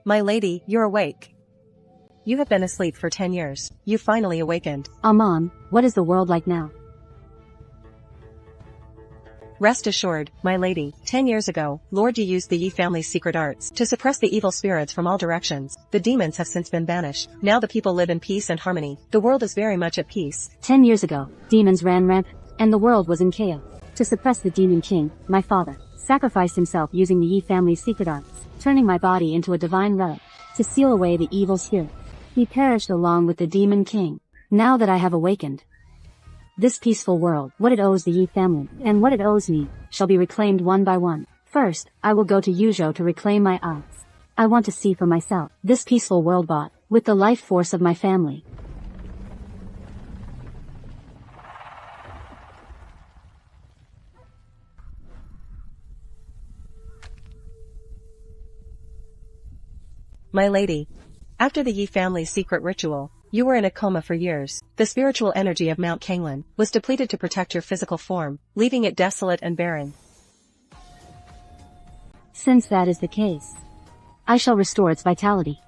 My lady, you're awake. You have been asleep for 10 years. You finally awakened. Amon, what is the world like now? Rest assured, my lady, 10 years ago, Lord Yi used the Yi family's secret arts to suppress the evil spirits from all directions. The demons have since been banished. Now the people live in peace and harmony. The world is very much at peace. 10 years ago, demons ran rampant, and the world was in chaos. To suppress the demon king, my father sacrificed himself using the Yi family's secret arts, turning my body into a divine relic, to seal away the evil spirit. He perished along with the demon king. Now that I have awakened, this peaceful world, what it owes the Yi family, and what it owes me, shall be reclaimed one by one. First, I will go to Yuzhou to reclaim my eyes. I want to see for myself this peaceful world bought with the life force of my family. My lady, after the Yi family's secret ritual, you were in a coma for years. The spiritual energy of Mount Kanglan was depleted to protect your physical form, leaving it desolate and barren. Since that is the case, I shall restore its vitality.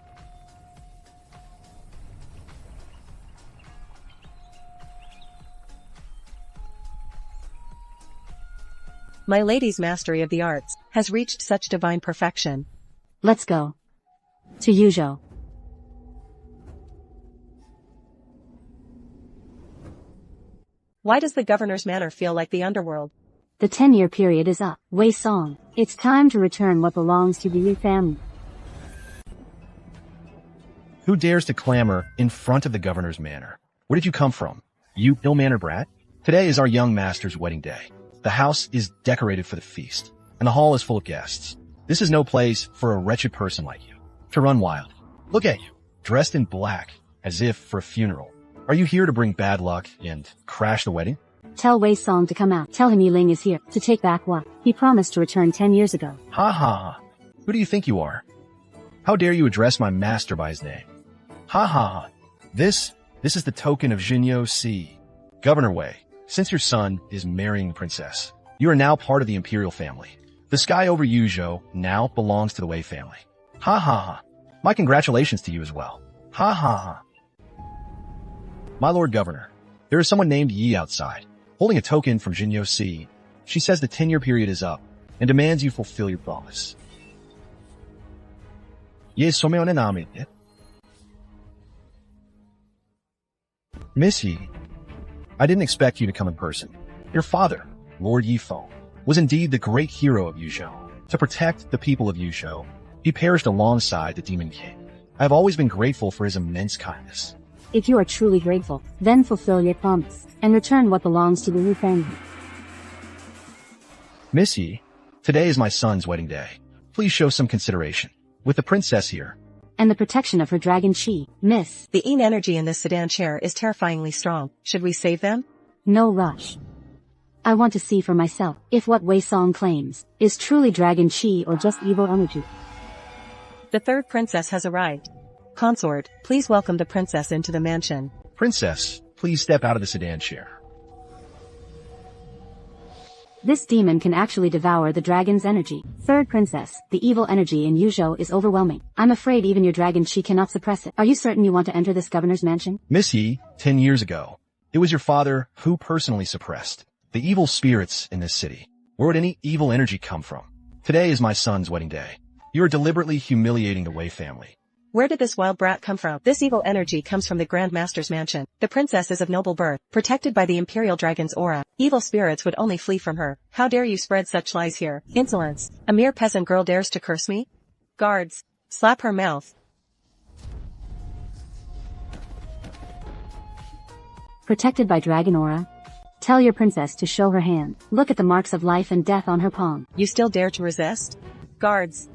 My lady's mastery of the arts has reached such divine perfection. Let's go to Yuzhou. Why does the governor's manor feel like the underworld? The 10-year period is up. Wei Song, it's time to return what belongs to the Yi family. Who dares to clamor in front of the governor's manor? Where did you come from? You ill-mannered brat? Today is our young master's wedding day. The house is decorated for the feast, and the hall is full of guests. This is no place for a wretched person like you to run wild. Look at you, dressed in black, as if for a funeral. Are you here to bring bad luck and crash the wedding? Tell Wei Song to come out. Tell him Yiling is here to take back what he promised to return 10 years ago. Ha ha ha. Who do you think you are? How dare you address my master by his name? Ha ha ha. This is the token of Jinyo Si. Governor Wei, since your son is marrying the princess, you are now part of the imperial family. The sky over Yuzhou now belongs to the Wei family. Ha ha ha. My congratulations to you as well. Ha ha ha. My lord governor, there is someone named Yi outside, holding a token from Jinyo Si. She says the 10-year period is up, and demands you fulfill your promise. Ye someone name. Miss Yi, I didn't expect you to come in person. Your father, Lord Yi Feng, was indeed the great hero of Yuzhou. To protect the people of Yuzhou, he perished alongside the Demon King. I have always been grateful for his immense kindness. If you are truly grateful, then fulfill your promise, and return what belongs to the Yi family. Miss Yi, today is my son's wedding day. Please show some consideration. With the princess here, And the protection of her dragon Chi, Miss. The Yin energy in this sedan chair is terrifyingly strong. Should we save them? No rush. I want to see for myself if what Wei Song claims is truly dragon Chi or just evil energy. The third princess has arrived. Consort, please welcome the princess into the mansion. Princess, please step out of the sedan chair. This demon can actually devour the dragon's energy. Third princess, the evil energy in Yuzhou is overwhelming. I'm afraid even your dragon Chi cannot suppress it. Are you certain you want to enter this governor's mansion? Miss Yi, 10 years ago, it was your father who personally suppressed the evil spirits in this city. Where would any evil energy come from? Today is my son's wedding day. You are deliberately humiliating the Wei family. Where did this wild brat come from? This evil energy comes from the Grand Master's mansion. The princess is of noble birth, protected by the imperial dragon's aura. Evil spirits would only flee from her. How dare you spread such lies here? Insolence. A mere peasant girl dares to curse me? Guards, slap her mouth. Protected by dragon aura? Tell your princess to show her hand. Look at the marks of life and death on her palm. You still dare to resist? Guards,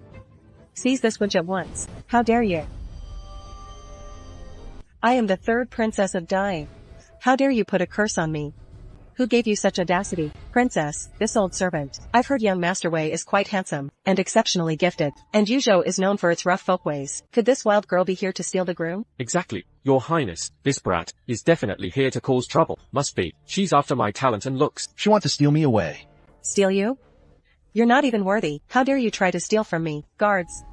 seize this witch at once. How dare you? I am the third princess of dying. How dare you put a curse on me? Who gave you such audacity? Princess, this old servant. I've heard young Master Wei is quite handsome, and exceptionally gifted, and Yuzhou is known for its rough folkways. Could this wild girl be here to steal the groom? Exactly, Your Highness. This brat is definitely here to cause trouble. Must be. She's after my talent and looks. She wants to steal me away. Steal you? You're not even worthy. How dare you try to steal from me? Guards,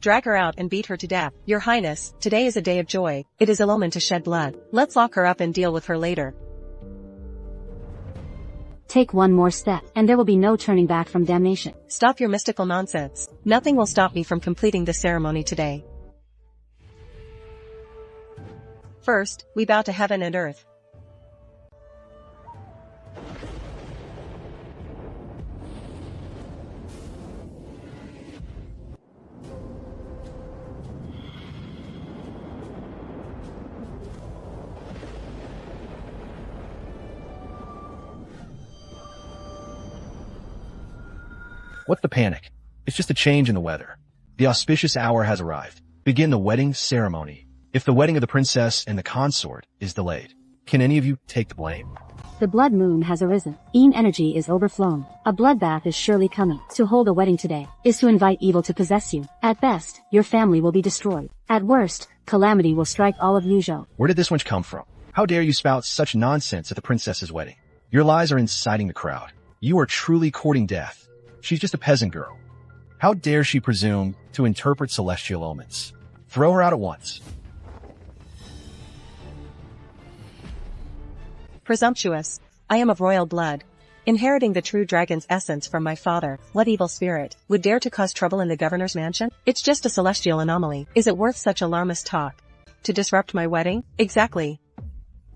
Drag her out and beat her to death. Your Highness, today is a day of joy. It is ill-omened to shed blood. Let's lock her up and deal with her later. Take one more step, and there will be no turning back from damnation. Stop your mystical nonsense. Nothing will stop me from completing the ceremony today. First, we bow to heaven and earth. What's the panic? It's just a change in the weather. The auspicious hour has arrived. Begin the wedding ceremony. If the wedding of the princess and the consort is delayed, can any of you take the blame? The blood moon has arisen. Energy is overflowing. A bloodbath is surely coming. To hold a wedding today is to invite evil to possess you. At best, your family will be destroyed. At worst, calamity will strike all of Yuzhou. Where did this wench come from? How dare you spout such nonsense at the princess's wedding? Your lies are inciting the crowd. You are truly courting death. She's just a peasant girl. How dare she presume to interpret celestial omens? Throw her out at once. Presumptuous. I am of royal blood, inheriting the true dragon's essence from my father. What evil spirit would dare to cause trouble in the governor's mansion? It's just a celestial anomaly. Is it worth such alarmist talk? To disrupt my wedding? Exactly.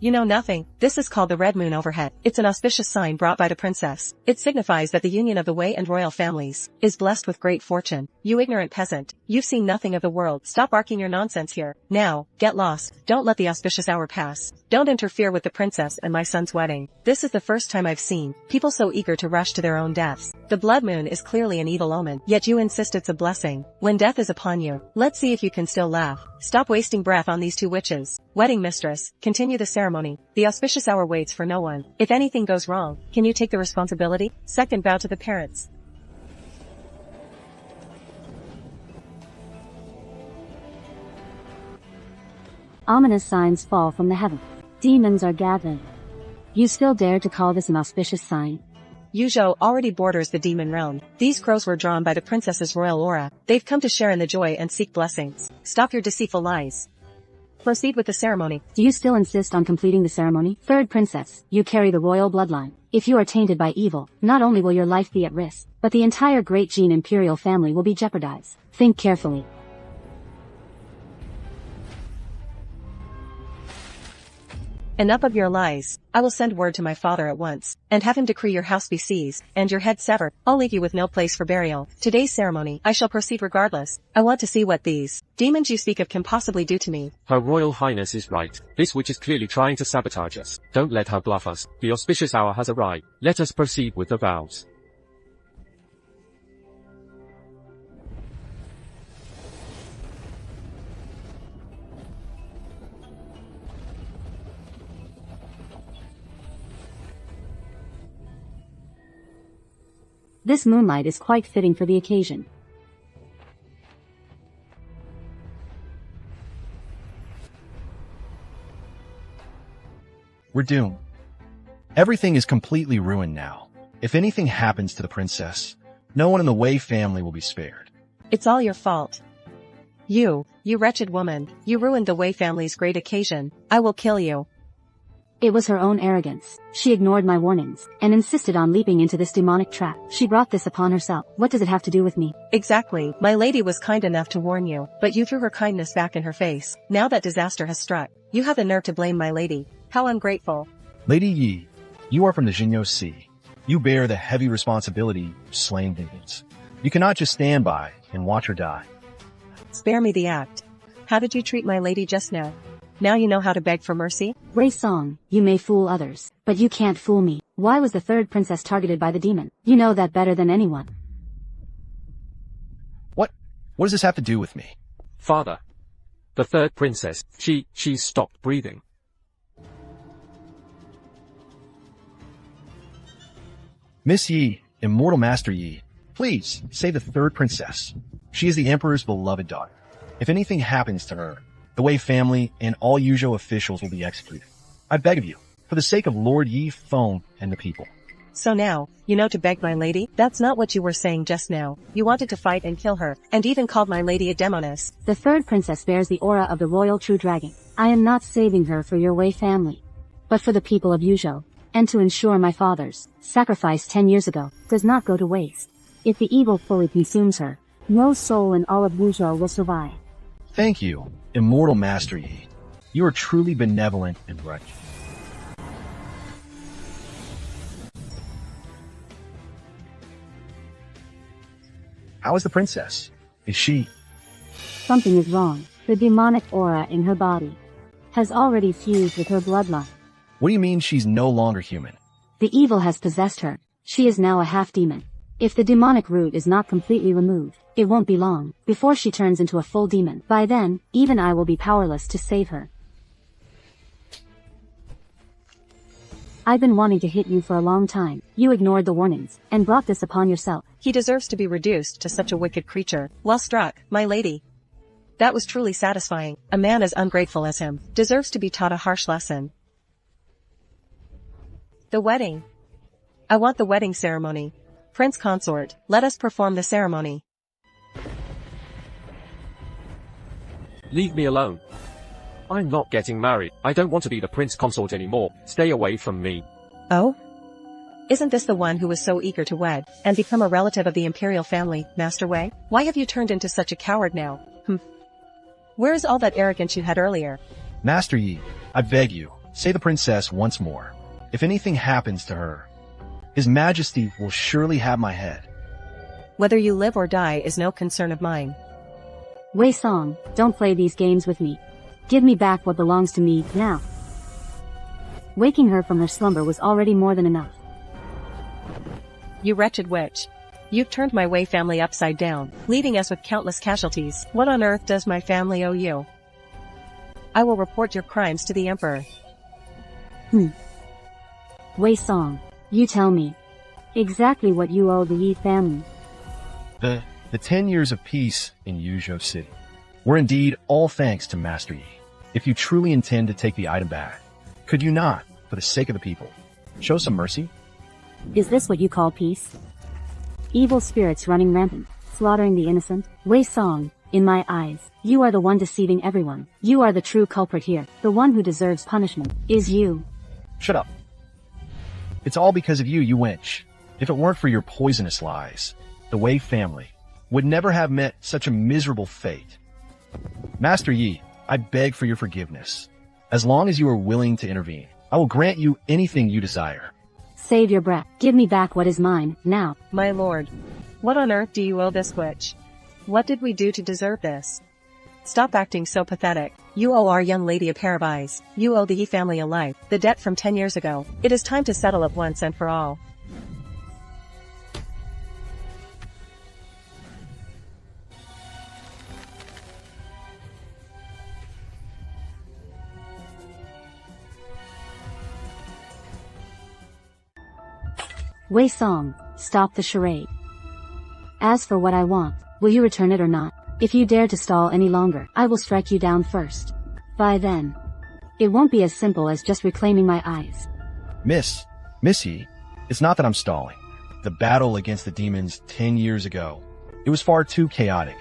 You know nothing. This is called the red moon overhead. It's an auspicious sign brought by the princess. It signifies that the union of the Wei and royal families is blessed with great fortune. You ignorant peasant. You've seen nothing of the world. Stop barking your nonsense here. Now, get lost. Don't let the auspicious hour pass. Don't interfere with the princess and my son's wedding. This is the first time I've seen people so eager to rush to their own deaths. The blood moon is clearly an evil omen, yet you insist it's a blessing. When death is upon you, let's see if you can still laugh. Stop wasting breath on these two witches. Wedding mistress, continue the ceremony. The auspicious hour waits for no one. If anything goes wrong, can you take the responsibility? Second, bow to the parents. Ominous signs fall from the heavens. Demons are gathering. You still dare to call this an auspicious sign? Yuzhou already borders the demon realm. These crows were drawn by the princess's royal aura. They've come to share in the joy and seek blessings. Stop your deceitful lies. Proceed with the ceremony. Do you still insist on completing the ceremony? Third princess, you carry the royal bloodline. If you are tainted by evil, not only will your life be at risk, but the entire great Jin imperial family will be jeopardized. Think carefully. Enough of your lies. I will send word to my father at once, and have him decree your house be seized, and your head severed. I'll leave you with no place for burial. Today's ceremony, I shall proceed regardless. I want to see what these demons you speak of can possibly do to me. Her Royal Highness is right. This witch is clearly trying to sabotage us. Don't let her bluff us. The auspicious hour has arrived. Let us proceed with the vows. This moonlight is quite fitting for the occasion. We're doomed. Everything is completely ruined now. If anything happens to the princess, no one in the Wei family will be spared. It's all your fault. You wretched woman, you ruined the Wei family's great occasion. I will kill you. It was her own arrogance. She ignored my warnings, and insisted on leaping into this demonic trap. She brought this upon herself. What does it have to do with me? Exactly. My lady was kind enough to warn you, but you threw her kindness back in her face. Now that disaster has struck, you have the nerve to blame my lady. How ungrateful. Lady Yi, you are from the Jinyo Sea. You bear the heavy responsibility of slaying demons. You cannot just stand by and watch her die. Spare me the act. How did you treat my lady just now? Now you know how to beg for mercy? Ray Song, you may fool others, but you can't fool me. Why was the third princess targeted by the demon? You know that better than anyone. What does this have to do with me? Father. The third princess, she stopped breathing. Miss Yi, Immortal Master Yi, please save the third princess. She is the Emperor's beloved daughter. If anything happens to her, the Wei family and all Yuzhou officials will be executed. I beg of you, for the sake of Lord Yi Feng and the people, So now, you know to beg my lady? That's not what you were saying just now. You wanted to fight and kill her, and even called my lady a demoness. The third princess bears the aura of the royal true dragon. I am not saving her for your Wei family, but for the people of Yuzhou, and to ensure my father's sacrifice 10 years ago does not go to waste. If the evil fully consumes her, no soul in all of Yuzhou will survive. Thank you, immortal Master Yi. You are truly benevolent and righteous. How is the princess? Is she... Something is wrong. The demonic aura in her body has already fused with her bloodline. What do you mean she's no longer human? The evil has possessed her. She is now a half-demon. If the demonic root is not completely removed, it won't be long before she turns into a full demon. By then, even I will be powerless to save her. I've been wanting to hit you for a long time. You ignored the warnings, and brought this upon yourself. He deserves to be reduced to such a wicked creature. Well struck, my lady. That was truly satisfying. A man as ungrateful as him deserves to be taught a harsh lesson. The wedding. I want the wedding ceremony. Prince consort, let us perform the ceremony. Leave me alone. I'm not getting married. I don't want to be the prince consort anymore. Stay away from me. Oh? Isn't this the one who was so eager to wed, and become a relative of the imperial family, Master Wei? Why have you turned into such a coward now? Where is all that arrogance you had earlier? Master Yi, I beg you, say the princess once more. If anything happens to her, His Majesty will surely have my head. Whether you live or die is no concern of mine. Wei Song, don't play these games with me. Give me back what belongs to me, now. Waking her from her slumber was already more than enough. You wretched witch. You've turned my Wei family upside down, leaving us with countless casualties. What on earth does my family owe you? I will report your crimes to the Emperor. Wei Song, you tell me exactly what you owe the Yi family. The 10 years of peace in Yuzhou City were indeed all thanks to Master Yi. If you truly intend to take the item back, could you not, for the sake of the people, show some mercy? Is this what you call peace? Evil spirits running rampant, slaughtering the innocent? Wei Song, in my eyes, you are the one deceiving everyone. You are the true culprit here. The one who deserves punishment is you. Shut up. It's all because of you, you wench. If it weren't for your poisonous lies, the Wei family would never have met such a miserable fate. Master Yi, I beg for your forgiveness. As long as you are willing to intervene, I will grant you anything you desire. Save your breath. Give me back what is mine, now. My lord, what on earth do you owe this witch? What did we do to deserve this? Stop acting so pathetic. You owe our young lady a pair of eyes. You owe the Yi family a life, the debt from 10 years ago. It is time to settle it once and for all. Wei Song, stop the charade. As for what I want, will you return it or not? If you dare to stall any longer, I will strike you down first. By then, it won't be as simple as just reclaiming my eyes. Miss Yi, it's not that I'm stalling. The battle against the demons 10 years ago, it was far too chaotic.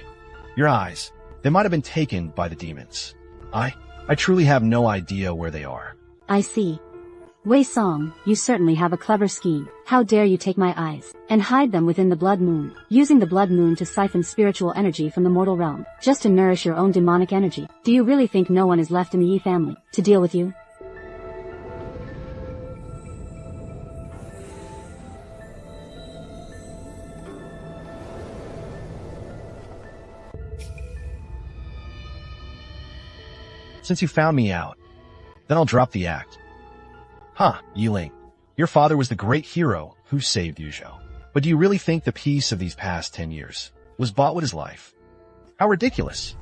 Your eyes, they might have been taken by the demons. I truly have no idea where they are. I see. Wei Song, you certainly have a clever scheme. How dare you take my eyes, and hide them within the blood moon, using the blood moon to siphon spiritual energy from the mortal realm, just to nourish your own demonic energy. Do you really think no one is left in the Yi family to deal with you? Since you found me out, then I'll drop the act. Yiling, your father was the great hero who saved Yuzhou. But do you really think the peace of these past 10 years was bought with his life? How ridiculous.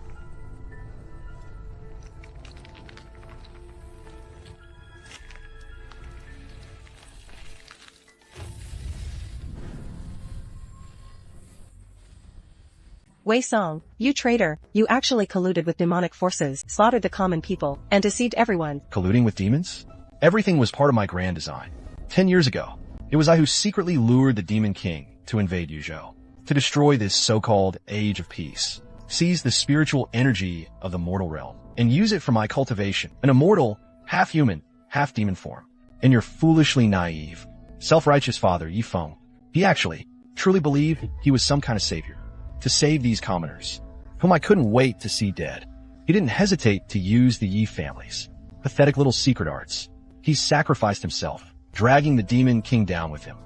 Wei Song, you traitor, you actually colluded with demonic forces, slaughtered the common people, and deceived everyone. Colluding with demons? Everything was part of my grand design. 10 years ago, It was I who secretly lured the Demon King to invade Yuzhou, to destroy this so-called Age of Peace, seize the spiritual energy of the mortal realm, and use it for my cultivation, an immortal, half-human, half-demon form. And your foolishly naive, self-righteous father, Yi Feng, he actually, truly believed he was some kind of savior, to save these commoners, whom I couldn't wait to see dead. He didn't hesitate to use the Yi family's pathetic little secret arts. He sacrificed himself, dragging the Demon King down with him.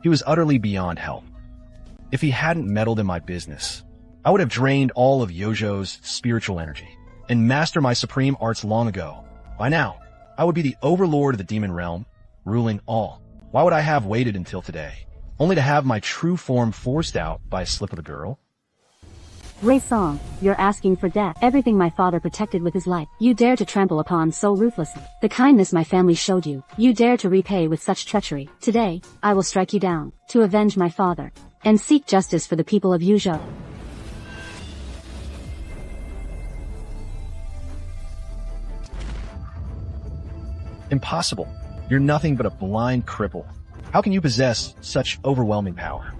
He was utterly beyond help. If he hadn't meddled in my business, I would have drained all of Yozhou's spiritual energy and mastered my supreme arts long ago. By now, I would be the overlord of the demon realm, ruling all. Why would I have waited until today, only to have my true form forced out by a slip of the girl? Wei Song, you're asking for death. Everything my father protected with his life, you dare to trample upon so ruthlessly. The kindness my family showed you, you dare to repay with such treachery. Today, I will strike you down, to avenge my father, and seek justice for the people of Yuzhou. Impossible. You're nothing but a blind cripple. How can you possess such overwhelming power?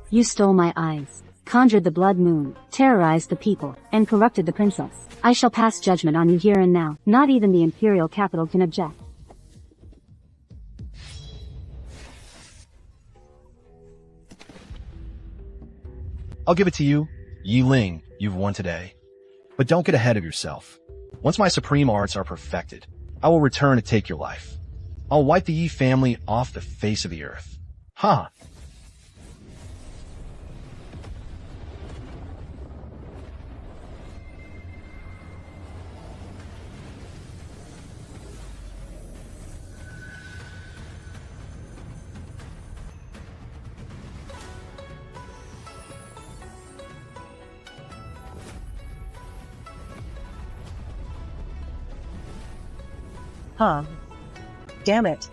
You stole my eyes, conjured the blood moon, terrorized the people, and corrupted the princess. I shall pass judgment on you here and now. Not even the imperial capital can object. I'll give it to you, Yi Ling, you've won today. But don't get ahead of yourself. Once my supreme arts are perfected, I will return to take your life. I'll wipe the Yi family off the face of the earth. Damn it.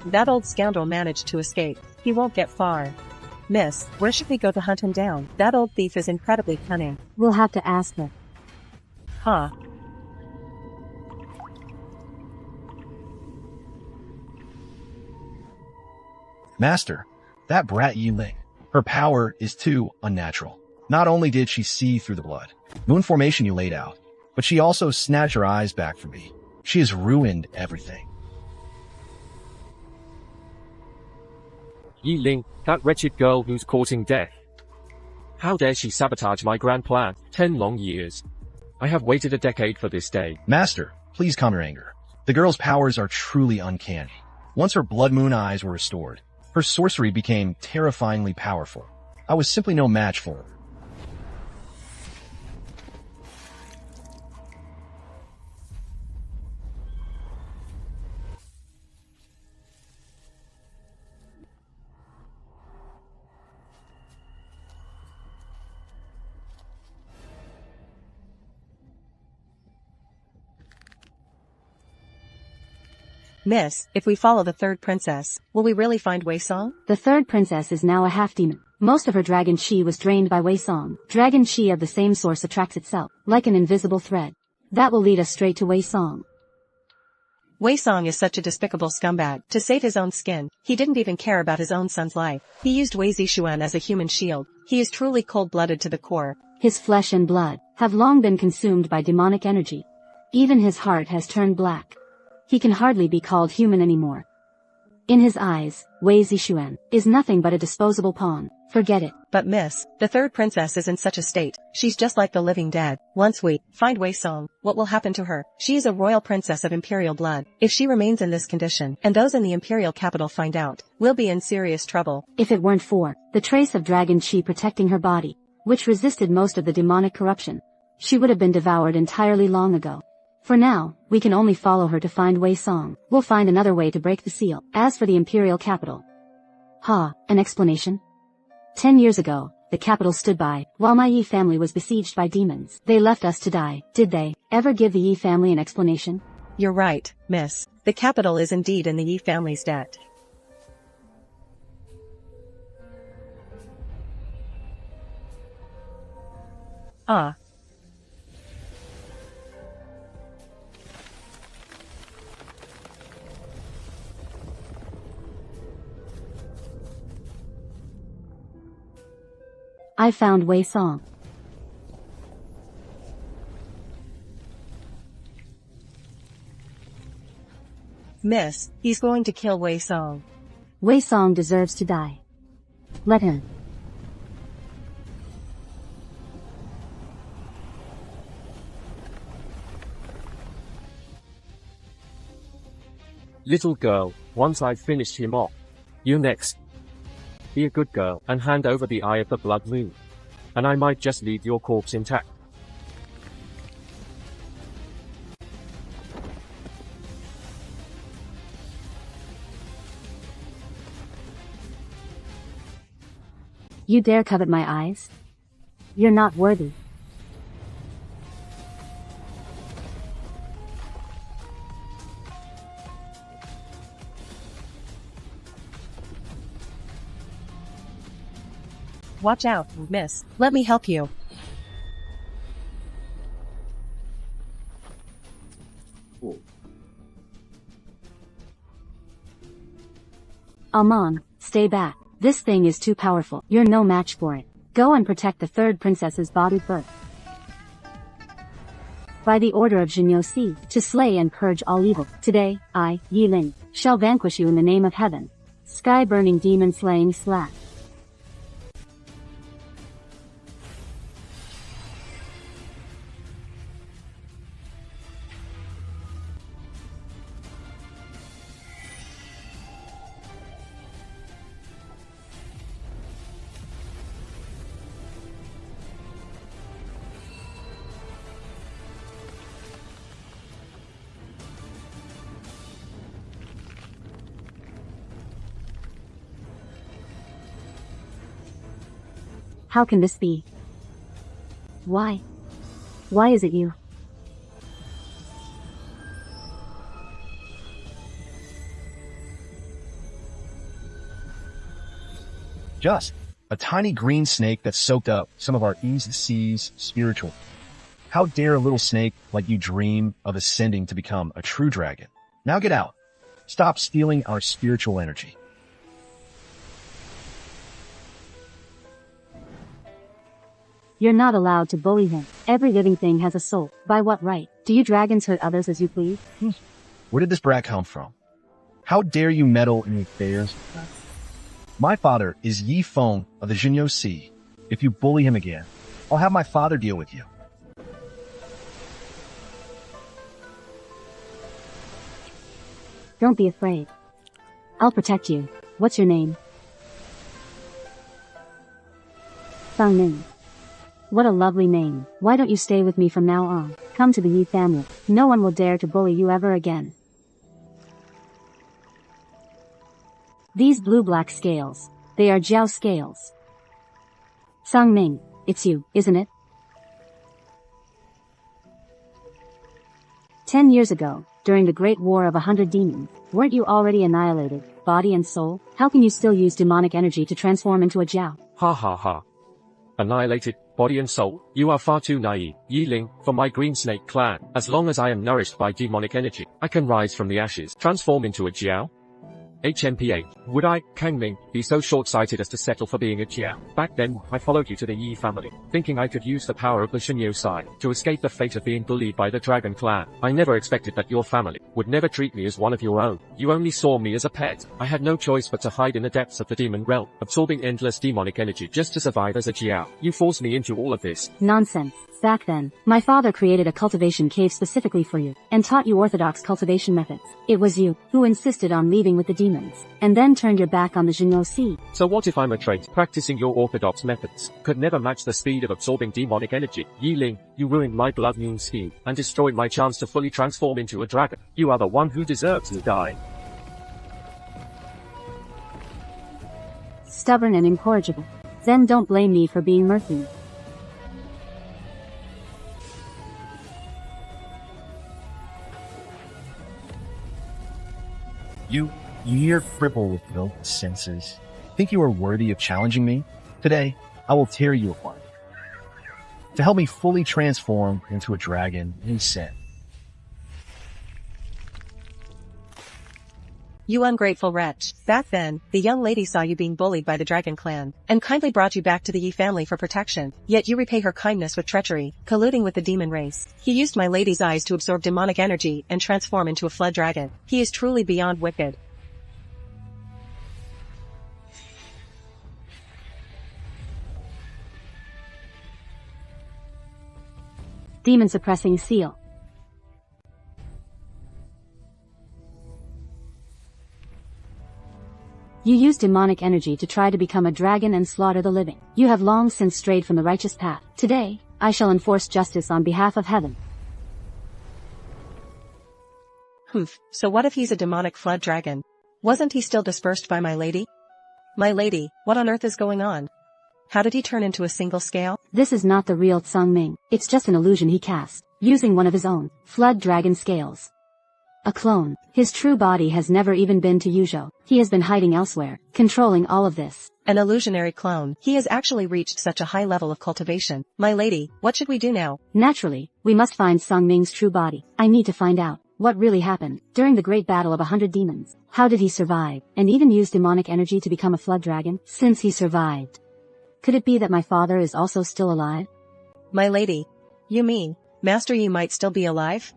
That old scoundrel managed to escape. He won't get far. Miss, where should we go to hunt him down? That old thief is incredibly cunning. We'll have to ask her. Master, that brat Yi Ling, her power is too unnatural. Not only did she see through the blood, moon formation you laid out, but she also snatched her eyes back from me. She has ruined everything. Yi Ling, that wretched girl who's courting death. How dare she sabotage my grand plan? 10 long years. I have waited a decade for this day. Master, please calm your anger. The girl's powers are truly uncanny. Once her blood moon eyes were restored, her sorcery became terrifyingly powerful. I was simply no match for her. Miss, if we follow the third princess, will we really find Wei Song? The third princess is now a half-demon. Most of her dragon chi was drained by Wei Song. Dragon chi of the same source attracts itself, like an invisible thread. That will lead us straight to Wei Song. Wei Song is such a despicable scumbag. To save his own skin, he didn't even care about his own son's life. He used Wei Zixuan as a human shield. He is truly cold-blooded to the core. His flesh and blood have long been consumed by demonic energy. Even his heart has turned black. He can hardly be called human anymore. In his eyes, Wei Zixuan is nothing but a disposable pawn. Forget it. But miss, the third princess is in such a state. She's just like the living dead. Once we find Wei Song, what will happen to her? She is a royal princess of imperial blood. If she remains in this condition, and those in the imperial capital find out, we'll be in serious trouble. If it weren't for the trace of dragon chi protecting her body, which resisted most of the demonic corruption, she would have been devoured entirely long ago. For now, we can only follow her to find Wei Song. We'll find another way to break the seal. As for the imperial capital. An explanation? 10 years ago, the capital stood by, while my Yi family was besieged by demons. They left us to die. Did they ever give the Yi family an explanation? You're right, miss. The capital is indeed in the Yi family's debt. Ah. I found Wei Song. Miss, he's going to kill Wei Song. Wei Song deserves to die. Let him. Little girl, once I've finished him off. You next. Be a good girl and hand over the eye of the blood moon. And I might just leave your corpse intact. You dare covet my eyes? You're not worthy. Watch out, miss. Let me help you. Amon, stay back. This thing is too powerful. You're no match for it. Go and protect the third princess's body first. By the order of Jinyo Si, to slay and purge all evil. Today, I, Yi Ling, shall vanquish you in the name of heaven. Sky-burning demon-slaying slash. How can this be? Why? Why is it you? Just a tiny green snake that soaked up some of our AIGC's spiritual. How dare a little snake like you dream of ascending to become a true dragon? Now get out. Stop stealing our spiritual energy. You're not allowed to bully him. Every living thing has a soul. By what right? Do you dragons hurt others as you please? Where did this brat come from? How dare you meddle in affairs? My father is Yi Feng of the Jinyo Si. If you bully him again, I'll have my father deal with you. Don't be afraid. I'll protect you. What's your name? Sang Ning. What a lovely name. Why don't you stay with me from now on? Come to the Yi family. No one will dare to bully you ever again. These blue-black scales. They are Jiao scales. Sang Ming, it's you, isn't it? 10 years ago, during the Great War of 100 Demons, weren't you already annihilated, body and soul? How can you still use demonic energy to transform into a Jiao? Ha ha ha. Annihilated, body and soul. You are far too naive, Yi Ling, for my green snake clan. As long as I am nourished by demonic energy, I can rise from the ashes, transform into a Jiao. HMP8. Would I, Kang Ming, be so short-sighted as to settle for being a Jiao? Back then, I followed you to the Yi family, thinking I could use the power of the Shinyo side to escape the fate of being bullied by the Dragon clan. I never expected that your family would never treat me as one of your own. You only saw me as a pet. I had no choice but to hide in the depths of the demon realm, absorbing endless demonic energy just to survive as a Jiao. You forced me into all of this. Nonsense. Back then, my father created a cultivation cave specifically for you, and taught you orthodox cultivation methods. It was you who insisted on leaving with the demons, and then turned your back on the Jinyo Si. So what if I'm a trait? Practicing your orthodox methods could never match the speed of absorbing demonic energy. Yi Ling, you ruined my blood moon scheme, and destroyed my chance to fully transform into a dragon. You are the one who deserves to die. Stubborn and incorrigible. Then don't blame me for being mercenary. You mere cripple with no senses. Think you are worthy of challenging me? Today, I will tear you apart. to help me fully transform into a dragon in sin. You ungrateful wretch. Back then, the young lady saw you being bullied by the dragon clan, and kindly brought you back to the Yi family for protection. Yet you repay her kindness with treachery, colluding with the demon race. He used my lady's eyes to absorb demonic energy and transform into a flood dragon. He is truly beyond wicked. Demon suppressing seal. You use demonic energy to try to become a dragon and slaughter the living. You have long since strayed from the righteous path. Today, I shall enforce justice on behalf of heaven. Humph, so what if he's a demonic flood dragon? Wasn't he still dispersed by my lady? My lady, what on earth is going on? How did he turn into a single scale? This is not the real Tsung Ming. It's just an illusion he cast, using one of his own flood dragon scales. A clone. His true body has never even been to Yuzhou. He has been hiding elsewhere, controlling all of this. An illusionary clone. He has actually reached such a high level of cultivation. My lady, what should we do now? Naturally, we must find Tsung Ming's true body. I need to find out what really happened during the great battle of 100 demons. How did he survive, and even use demonic energy to become a flood dragon? Since he survived, could it be that my father is also still alive? My lady, you mean, Master Yi might still be alive?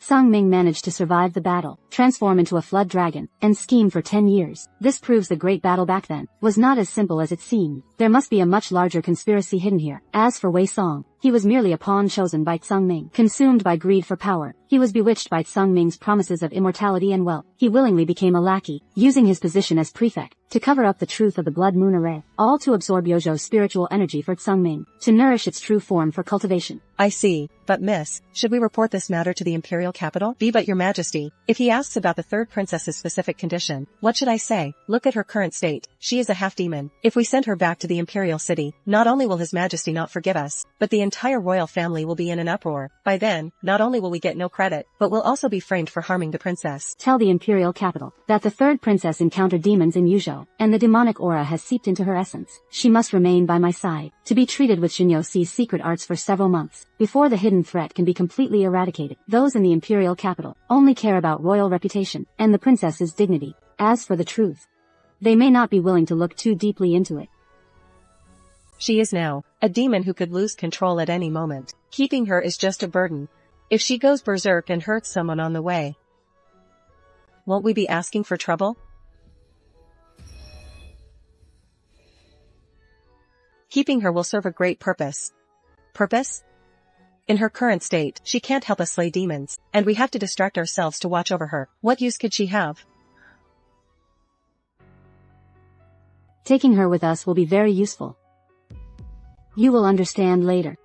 Tsung Ming managed to survive the battle, transform into a flood dragon, and scheme for 10 years. This proves the great battle back then was not as simple as it seemed. There must be a much larger conspiracy hidden here. As for Wei Song, he was merely a pawn chosen by Tsung Ming. Consumed by greed for power, he was bewitched by Tsung Ming's promises of immortality and wealth. He willingly became a lackey, using his position as prefect to cover up the truth of the blood moon array, all to absorb Yozhou's spiritual energy for Tsung Ming, to nourish its true form for cultivation. I see, but miss, should we report this matter to the imperial capital? Be but your majesty, if he asks about the third princess's specific condition, what should I say? Look at her current state, she is a half-demon. If we send her back to the imperial city, not only will his majesty not forgive us, but the entire royal family will be in an uproar. By then, not only will we get no credit, but we'll also be framed for harming the princess. Tell the imperial capital that the third princess encountered demons in Yuzhou, and the demonic aura has seeped into her essence. She must remain by my side, to be treated with Xinyo Ci's secret arts for several months, before the hidden threat can be completely eradicated. Those in the imperial capital only care about royal reputation, and the princess's dignity. As for the truth, they may not be willing to look too deeply into it. She is now a demon who could lose control at any moment. Keeping her is just a burden. If she goes berserk and hurts someone on the way, won't we be asking for trouble? Keeping her will serve a great purpose. Purpose? In her current state, she can't help us slay demons, and we have to distract ourselves to watch over her. What use could she have? Taking her with us will be very useful. You will understand later.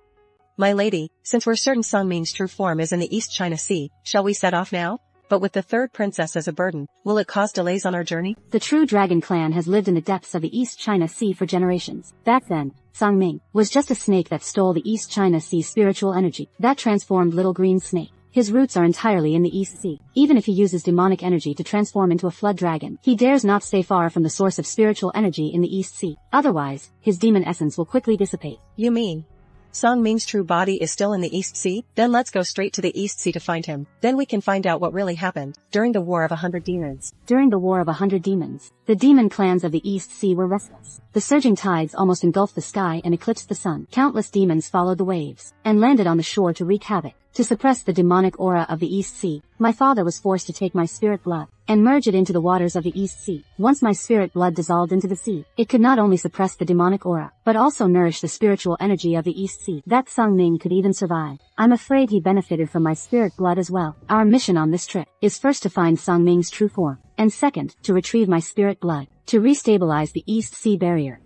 My lady, since we're certain Tsung Ming's true form is in the East China Sea, shall we set off now? But with the third princess as a burden, will it cause delays on our journey? The true dragon clan has lived in the depths of the East China Sea for generations. Back then, Tsung Ming was just a snake that stole the East China Sea spiritual energy. That transformed little green snake. His roots are entirely in the East Sea. Even if he uses demonic energy to transform into a flood dragon, he dares not stay far from the source of spiritual energy in the East Sea. Otherwise, his demon essence will quickly dissipate. You mean Tsung Ming's true body is still in the East Sea? Then let's go straight to the East Sea to find him. Then we can find out what really happened during the War of 100 Demons. During the War of 100 Demons, the demon clans of the East Sea were restless. The surging tides almost engulfed the sky and eclipsed the sun. Countless demons followed the waves and landed on the shore to wreak havoc. To suppress the demonic aura of the East Sea, my father was forced to take my spirit blood and merge it into the waters of the East Sea. Once my spirit blood dissolved into the sea, it could not only suppress the demonic aura, but also nourish the spiritual energy of the East Sea. That Tsung Ming could even survive. I'm afraid he benefited from my spirit blood as well. Our mission on this trip is first to find Tsung Ming's true form, and second, to retrieve my spirit blood, to restabilize the East Sea barrier.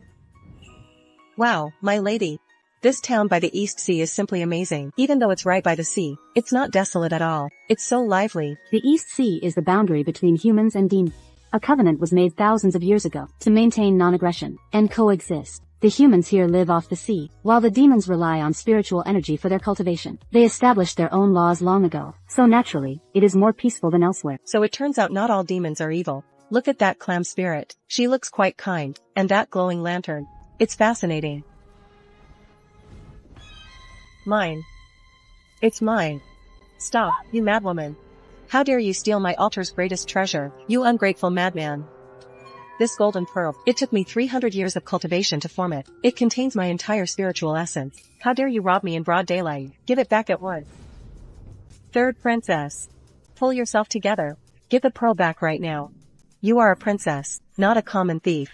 Wow, my lady. This town by the East Sea is simply amazing. Even though it's right by the sea, it's not desolate at all. It's so lively. The East Sea is the boundary between humans and demons. A covenant was made thousands of years ago to maintain non-aggression and coexist. The humans here live off the sea, while the demons rely on spiritual energy for their cultivation. They established their own laws long ago, so naturally, it is more peaceful than elsewhere. So it turns out not all demons are evil. Look at that clam spirit. She looks quite kind. And that glowing lantern. It's fascinating. Mine. It's mine. Stop, you madwoman. How dare you steal my altar's greatest treasure, you ungrateful madman. This golden pearl, it took me 300 years of cultivation to form it. It contains my entire spiritual essence. How dare you rob me in broad daylight? Give it back at once. Third princess. Pull yourself together. Give the pearl back right now. You are a princess, not a common thief.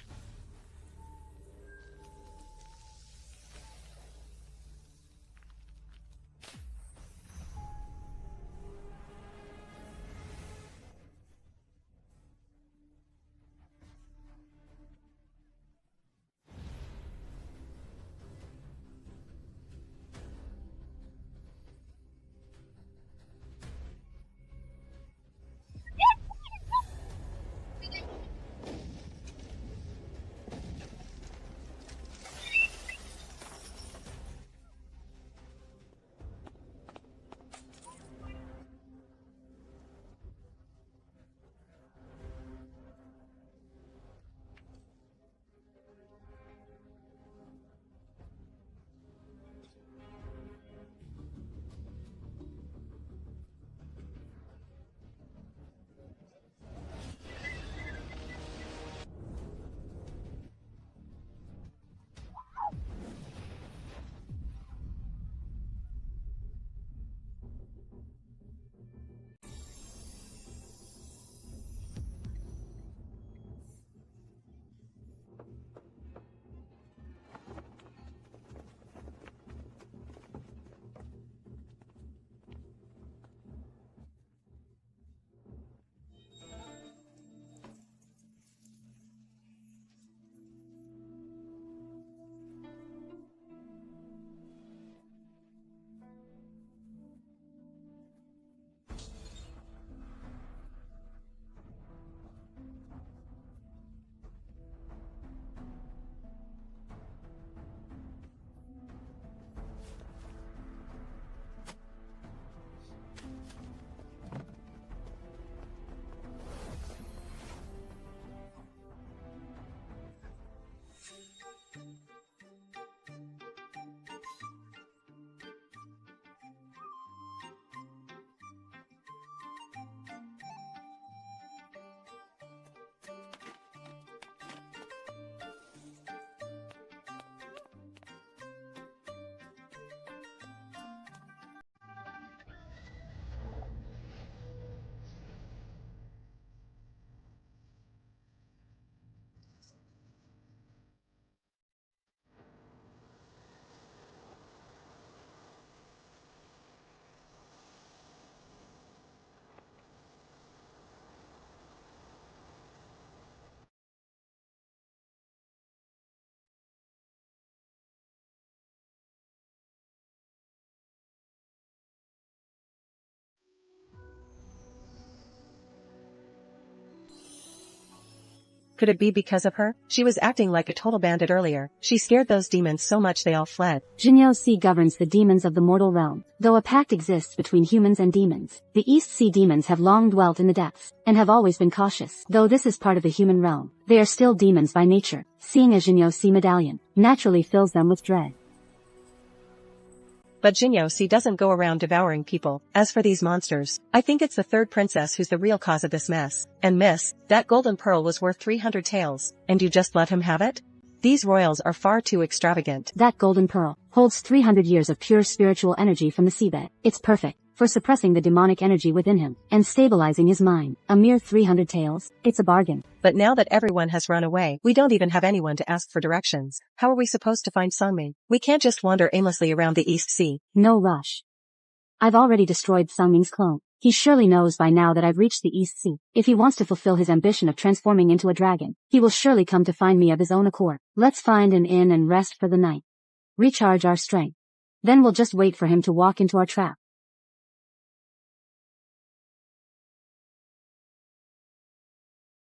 Could it be because of her? She was acting like a total bandit earlier. She scared those demons so much they all fled. Jinyo Sea governs the demons of the mortal realm. Though a pact exists between humans and demons, the East Sea demons have long dwelt in the depths, and have always been cautious. Though this is part of the human realm, they are still demons by nature. Seeing a Jinyo Sea medallion naturally fills them with dread. But Jinyo Sea doesn't go around devouring people. As for these monsters, I think it's the third princess who's the real cause of this mess. And miss, that golden pearl was worth 300 taels, and you just let him have it? These royals are far too extravagant. That golden pearl holds 300 years of pure spiritual energy from the seabed. It's perfect for suppressing the demonic energy within him and stabilizing his mind. A mere 300 taels, it's a bargain. But now that everyone has run away, we don't even have anyone to ask for directions. How are we supposed to find Sungmi? We can't just wander aimlessly around the East Sea. No rush. I've already destroyed Sungming's clone. He surely knows by now that I've reached the East Sea. If he wants to fulfill his ambition of transforming into a dragon, he will surely come to find me of his own accord. Let's find an inn and rest for the night. Recharge our strength. Then we'll just wait for him to walk into our trap.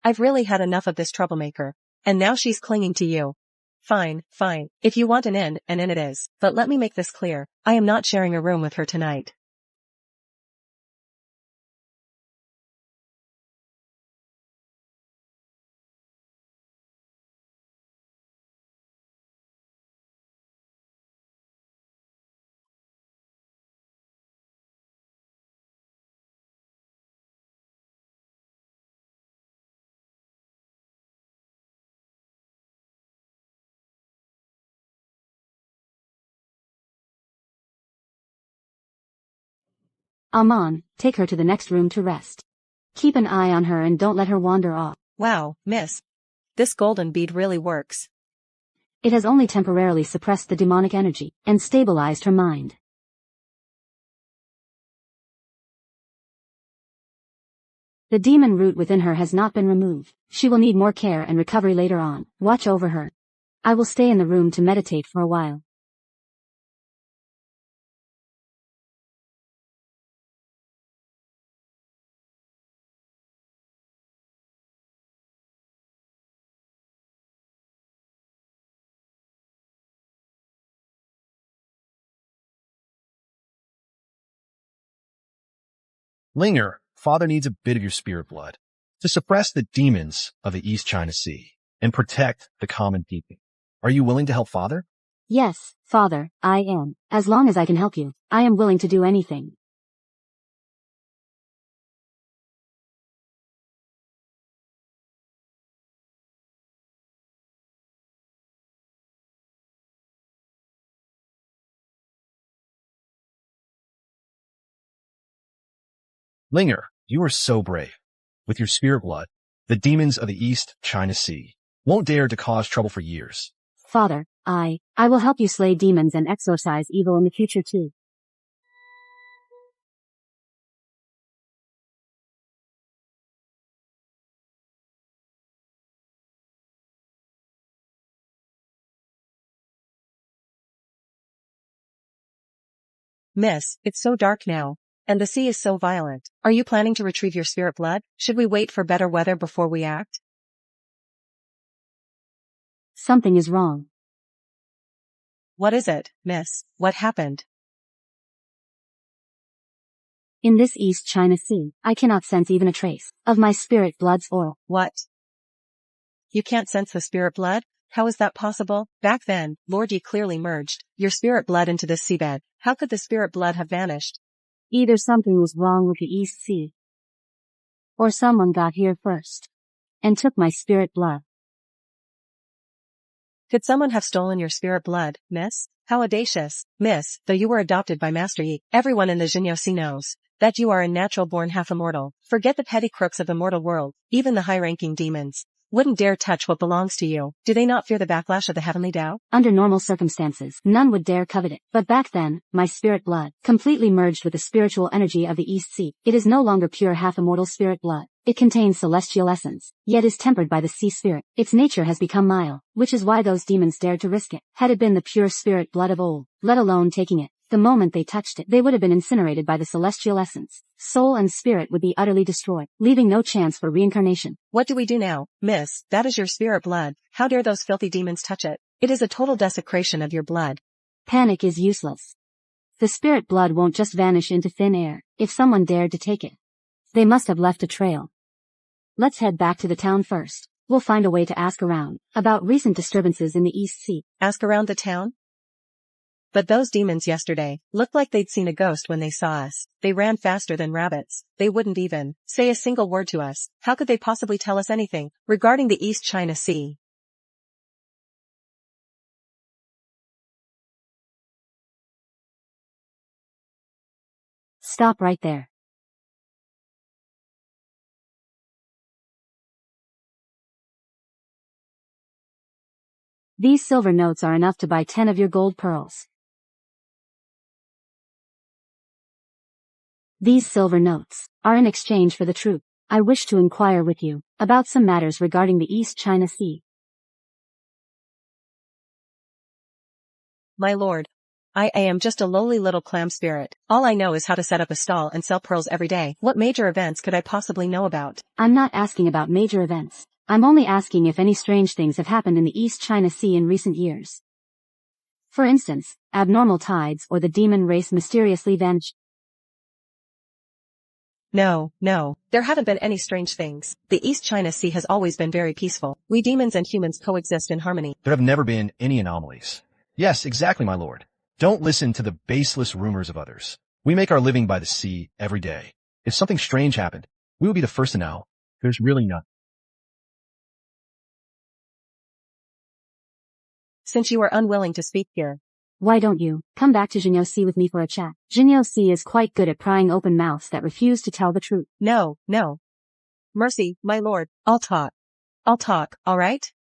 I've really had enough of this troublemaker. And now she's clinging to you. Fine, fine. If you want an inn it is. But let me make this clear. I am not sharing a room with her tonight. Amon, take her to the next room to rest. Keep an eye on her and don't let her wander off. Wow, miss. This golden bead really works. It has only temporarily suppressed the demonic energy and stabilized her mind. The demon root within her has not been removed. She will need more care and recovery later on. Watch over her. I will stay in the room to meditate for a while. Linger, Father needs a bit of your spirit blood to suppress the demons of the East China Sea and protect the common people. Are you willing to help Father? Yes, Father, I am. As long as I can help you, I am willing to do anything. Linger, you are so brave. With your spirit blood, the demons of the East China Sea won't dare to cause trouble for years. Father, I will help you slay demons and exorcise evil in the future too. Miss, it's so dark now. And the sea is so violent. Are you planning to retrieve your spirit blood? Should we wait for better weather before we act? Something is wrong. What is it, miss? What happened? In this East China Sea, I cannot sense even a trace of my spirit blood's oil. What? You can't sense the spirit blood? How is that possible? Back then, Lord, you clearly merged your spirit blood into this seabed. How could the spirit blood have vanished? Either something was wrong with the East Sea, or someone got here first and took my spirit blood. Could someone have stolen your spirit blood, miss? How audacious, miss, though you were adopted by Master Yi. Everyone in the Jinyo Sea knows that you are a natural-born half-immortal. Forget the petty crooks of the mortal world, even the high-ranking demons wouldn't dare touch what belongs to you. Do they not fear the backlash of the heavenly Tao? Under normal circumstances, none would dare covet it. But back then, my spirit blood completely merged with the spiritual energy of the East Sea. It is no longer pure half-immortal spirit blood. It contains celestial essence, yet is tempered by the sea spirit. Its nature has become mild, which is why those demons dared to risk it. Had it been the pure spirit blood of old, let alone taking it, the moment they touched it, they would have been incinerated by the celestial essence. Soul and spirit would be utterly destroyed, leaving no chance for reincarnation. What do we do now, miss? That is your spirit blood. How dare those filthy demons touch it? It is a total desecration of your blood. Panic is useless. The spirit blood won't just vanish into thin air. If someone dared to take it, they must have left a trail. Let's head back to the town first. We'll find a way to ask around about recent disturbances in the East Sea. Ask around the town? But those demons yesterday looked like they'd seen a ghost when they saw us. They ran faster than rabbits. They wouldn't even say a single word to us. How could they possibly tell us anything regarding the East China Sea? Stop right there. These silver notes are enough to buy 10 of your gold pearls. These silver notes are in exchange for the truth. I wish to inquire with you about some matters regarding the East China Sea. My lord, I am just a lowly little clam spirit. All I know is how to set up a stall and sell pearls every day. What major events could I possibly know about? I'm not asking about major events. I'm only asking if any strange things have happened in the East China Sea in recent years. For instance, abnormal tides or the demon race mysteriously vanished. No, there haven't been any strange things. The East China Sea has always been very peaceful. We demons and humans coexist in harmony. There have never been any anomalies. Yes, exactly, my lord. Don't listen to the baseless rumors of others. We make our living by the sea every day. If something strange happened, we would be the first to know. There's really none. Since you are unwilling to speak here, Why don't you come back to Jinyo-C with me for a chat? Jinyo-C is quite good at prying open mouths that refuse to tell the truth. No, no. Mercy, my lord. I'll talk, alright?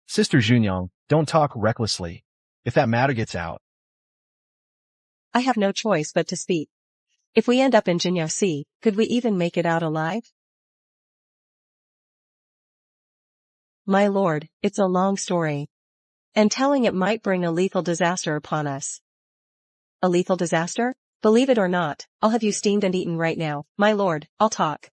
Sister Junyang, don't talk recklessly. If that matter gets out. I have no choice but to speak. If we end up in Jinyo-C, could we even make it out alive? My lord, it's a long story. And telling it might bring a lethal disaster upon us. A lethal disaster? Believe it or not, I'll have you steamed and eaten right now. My lord, I'll talk,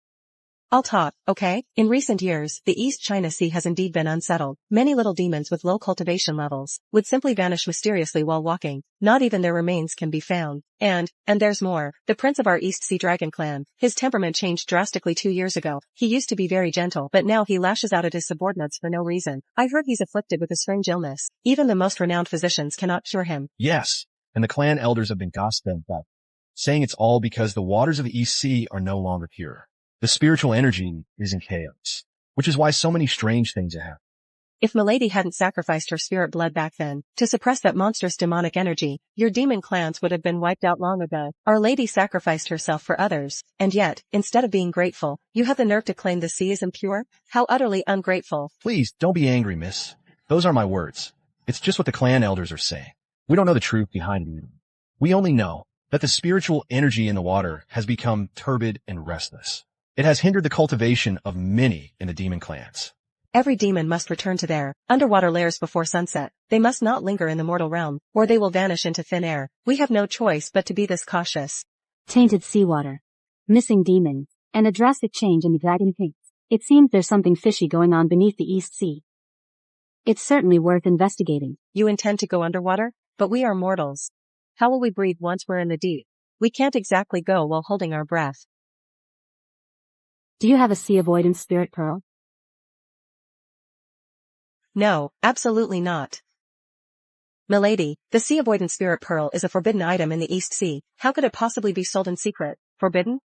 okay? In recent years, the East China Sea has indeed been unsettled. Many little demons with low cultivation levels would simply vanish mysteriously while walking. Not even their remains can be found. And there's more. The prince of our East Sea Dragon clan, his temperament changed drastically 2 years ago. He used to be very gentle, but now he lashes out at his subordinates for no reason. I heard he's afflicted with a strange illness. Even the most renowned physicians cannot cure him. Yes, and the clan elders have been gossiping about, saying it's all because the waters of the East Sea are no longer pure. The spiritual energy is in chaos, which is why so many strange things have happened. If Milady hadn't sacrificed her spirit blood back then, to suppress that monstrous demonic energy, your demon clans would have been wiped out long ago. Our Lady sacrificed herself for others, and yet, instead of being grateful, you have the nerve to claim the sea is impure? How utterly ungrateful. Please, don't be angry, miss. Those are my words. It's just what the clan elders are saying. We don't know the truth behind it. We only know that the spiritual energy in the water has become turbid and restless. It has hindered the cultivation of many in the demon clans. Every demon must return to their underwater lairs before sunset. They must not linger in the mortal realm, or they will vanish into thin air. We have no choice but to be this cautious. Tainted seawater, missing demons, and a drastic change in the dragon kings. It seems there's something fishy going on beneath the East Sea. It's certainly worth investigating. You intend to go underwater? But we are mortals. How will we breathe once we're in the deep? We can't exactly go while holding our breath. Do you have a sea avoidance spirit pearl? No, absolutely not. Milady, the sea avoidance spirit pearl is a forbidden item in the East Sea. How could it possibly be sold in secret? Forbidden?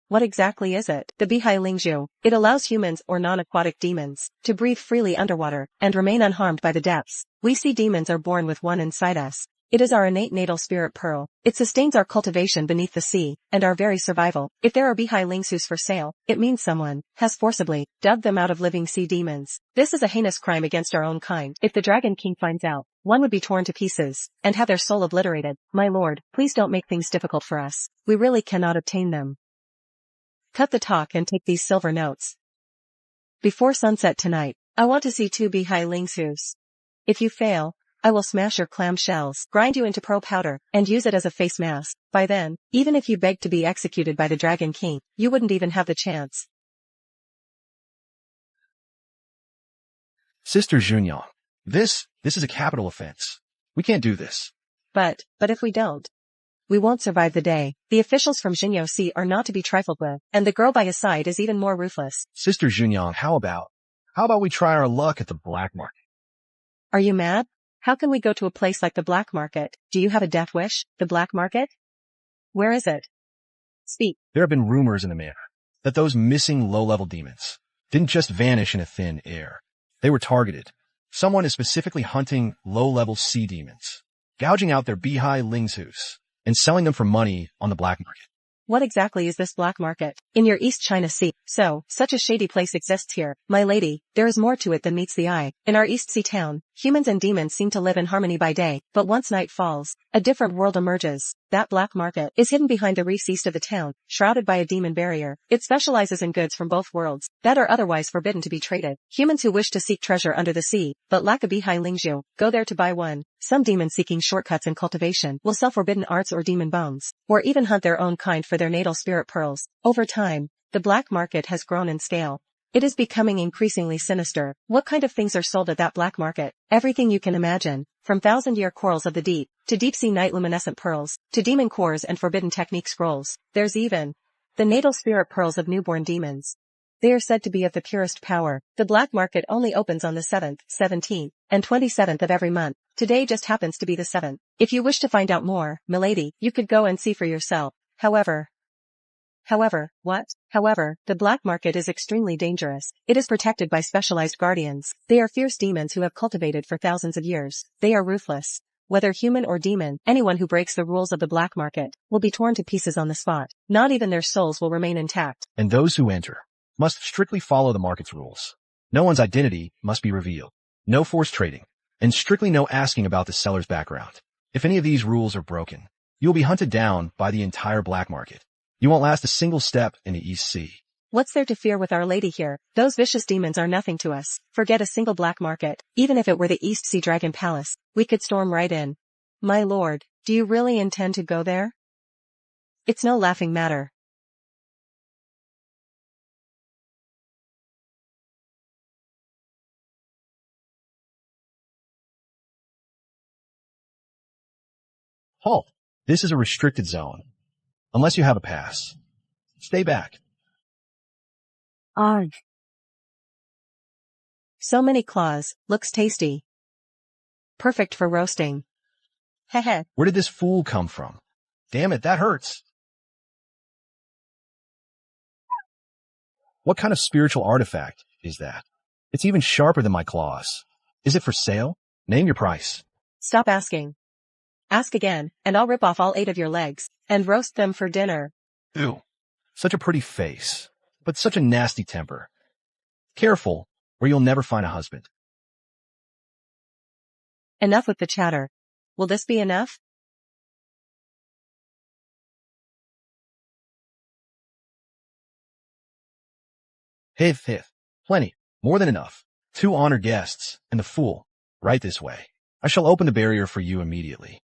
What exactly is it? The Bihai Lingzhu. It allows humans or non-aquatic demons to breathe freely underwater and remain unharmed by the depths. We sea demons are born with one inside us. It is our innate natal spirit pearl. It sustains our cultivation beneath the sea, and our very survival. If there are Bihai Lingzhus for sale, it means someone has forcibly dug them out of living sea demons. This is a heinous crime against our own kind. If the Dragon King finds out, one would be torn to pieces, and have their soul obliterated. My lord, please don't make things difficult for us. We really cannot obtain them. Cut the talk and take these silver notes. Before sunset tonight, I want to see 2 Bihai Lingzhus. If you fail, I will smash your clam shells, grind you into pearl powder, and use it as a face mask. By then, even if you begged to be executed by the Dragon King, you wouldn't even have the chance. Sister Junyang, this is a capital offense. We can't do this. But if we don't, we won't survive the day. The officials from Jinyo-C are not to be trifled with, and the girl by his side is even more ruthless. Sister Junyang, how about we try our luck at the black market? Are you mad? How can we go to a place like the black market? Do you have a death wish? The black market? Where is it? Speak. There have been rumors in the manor that those missing low-level demons didn't just vanish in a thin air. They were targeted. Someone is specifically hunting low-level sea demons, gouging out their Bihai Lingzhus, and selling them for money on the black market. What exactly is this black market? In your East China Sea. Such a shady place exists here. My lady, there is more to it than meets the eye. In our East Sea town, humans and demons seem to live in harmony by day, but once night falls, a different world emerges. That black market is hidden behind the reefs east of the town, shrouded by a demon barrier. It specializes in goods from both worlds that are otherwise forbidden to be traded. Humans who wish to seek treasure under the sea, but lack a Bihai Lingzhu, go there to buy one. Some demons seeking shortcuts in cultivation will sell forbidden arts or demon bones, or even hunt their own kind for their natal spirit pearls. Over time, the black market has grown in scale. It is becoming increasingly sinister. What kind of things are sold at that black market? Everything you can imagine, from thousand-year corals of the deep, to deep-sea night luminescent pearls, to demon cores and forbidden technique scrolls. There's even the natal spirit pearls of newborn demons. They are said to be of the purest power. The black market only opens on the 7th, 17th, and 27th of every month. Today just happens to be the 7th. If you wish to find out more, milady, you could go and see for yourself. However, the black market is extremely dangerous. It is protected by specialized guardians. They are fierce demons who have cultivated for thousands of years. They are ruthless. Whether human or demon, anyone who breaks the rules of the black market will be torn to pieces on the spot. Not even their souls will remain intact. And those who enter must strictly follow the market's rules. No one's identity must be revealed. No forced trading, and strictly no asking about the seller's background. If any of these rules are broken, you will be hunted down by the entire black market. You won't last a single step in the East Sea. What's there to fear with Our Lady here? Those vicious demons are nothing to us. Forget a single black market. Even if it were the East Sea Dragon Palace, we could storm right in. My lord, do you really intend to go there? It's no laughing matter. Halt. This is a restricted zone. Unless you have a pass. Stay back. Arg. So many claws, looks tasty. Perfect for roasting. Heh. Where did this fool come from? Damn it, that hurts. What kind of spiritual artifact is that? It's even sharper than my claws. Is it for sale? Name your price. Stop asking. Ask again, and I'll rip off all 8 of your legs, and roast them for dinner. Ew. Such a pretty face, but such a nasty temper. Careful, or you'll never find a husband. Enough with the chatter. Will this be enough? Hith. Plenty. More than enough. 2 honored guests, and the fool. Right this way. I shall open the barrier for you immediately.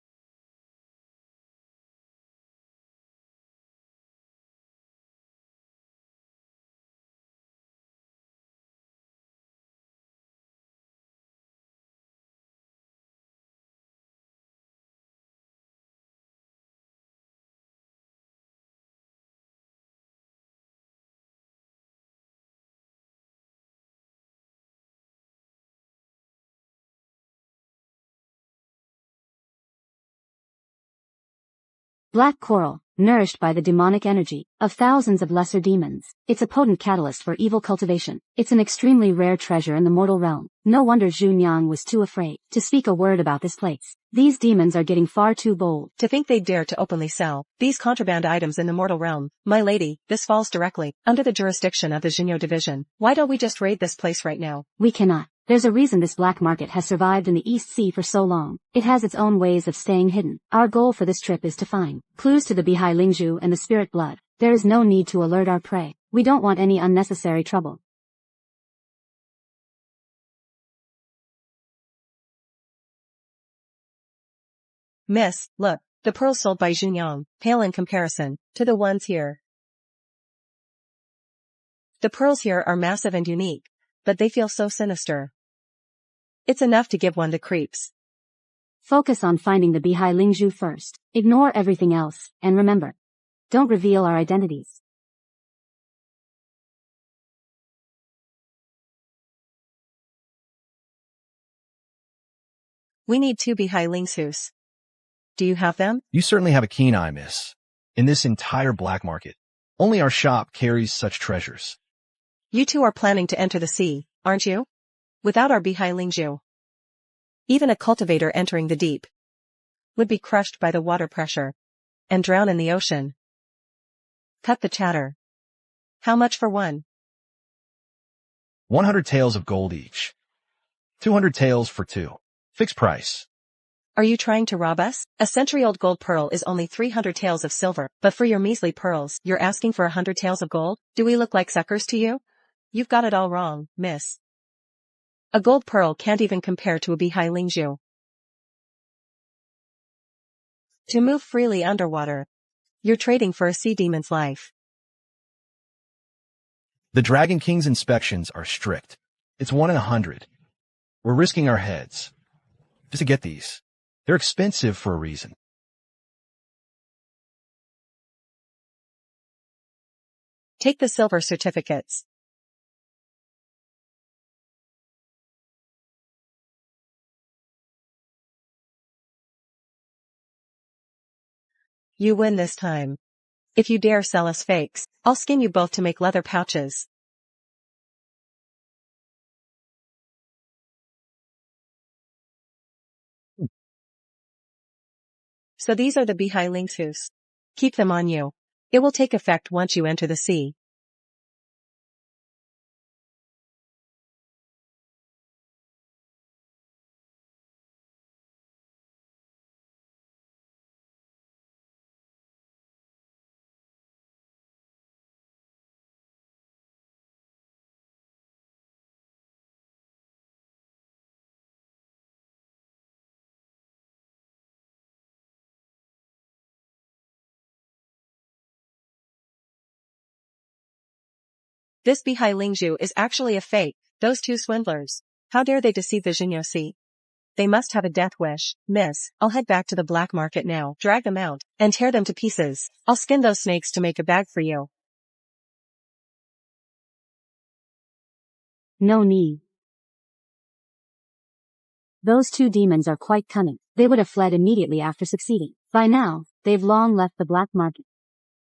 Black coral, nourished by the demonic energy of thousands of lesser demons. It's a potent catalyst for evil cultivation. It's an extremely rare treasure in the mortal realm. No wonder Zhu Nyang was too afraid to speak a word about this place. These demons are getting far too bold. To think they'd dare to openly sell these contraband items in the mortal realm. My lady, this falls directly under the jurisdiction of the Jinyo division. Why don't we just raid this place right now? We cannot. There's a reason this black market has survived in the East Sea for so long. It has its own ways of staying hidden. Our goal for this trip is to find clues to the Bihai Lingzhu and the spirit blood. There is no need to alert our prey. We don't want any unnecessary trouble. Miss, look, the pearls sold by Junyang, pale in comparison to the ones here. The pearls here are massive and unique, but they feel so sinister. It's enough to give one the creeps. Focus on finding the Bihai Lingzhu first. Ignore everything else, and remember, don't reveal our identities. We need 2 Bihai Lingzhus. Do you have them? You certainly have a keen eye, miss. In this entire black market, only our shop carries such treasures. You 2 are planning to enter the sea, aren't you? Without our Bihai Lingzhu. Even a cultivator entering the deep would be crushed by the water pressure and drown in the ocean. Cut the chatter. How much for one? 100 taels of gold each. 200 taels for 2. Fixed price. Are you trying to rob us? A century-old gold pearl is only 300 taels of silver, but for your measly pearls, you're asking for 100 taels of gold? Do we look like suckers to you? You've got it all wrong, miss. A gold pearl can't even compare to a Bihai Lingzhu. To move freely underwater, you're trading for a sea demon's life. The Dragon King's inspections are strict. It's 1 in 100. We're risking our heads just to get these. They're expensive for a reason. Take the silver certificates. You win this time. If you dare sell us fakes, I'll skin you both to make leather pouches. So these are the Behilinghus. Keep them on you. It will take effect once you enter the sea. This Behilinghus is actually a fake, those two swindlers. How dare they deceive the Jinyosi? They must have a death wish. Miss, I'll head back to the black market now, drag them out, and tear them to pieces. I'll skin those snakes to make a bag for you. No need. Those two demons are quite cunning. They would have fled immediately after succeeding. By now, they've long left the black market.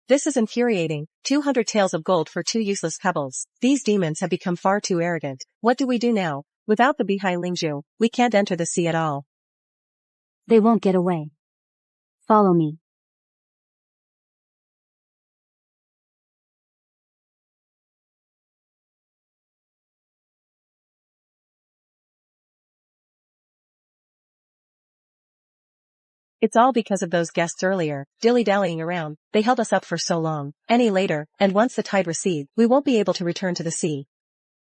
This is infuriating. 200 taels of gold for 2 useless pebbles. These demons have become far too arrogant. What do we do now? Without the Behilinghus, we can't enter the sea at all. They won't get away. Follow me. It's all because of those guests earlier, dilly-dallying around. They held us up for so long. Any later, and once the tide recedes, we won't be able to return to the sea.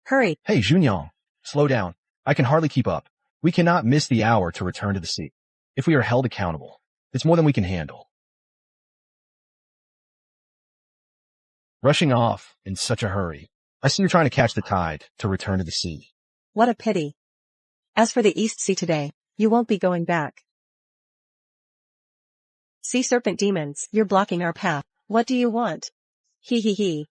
Hurry. Hey, Junyong, slow down. I can hardly keep up. We cannot miss the hour to return to the sea. If we are held accountable, it's more than we can handle. Rushing off in such a hurry. I see you're trying to catch the tide to return to the sea. What a pity. As for the East Sea today, you won't be going back. Sea serpent demons, you're blocking our path. What do you want? He.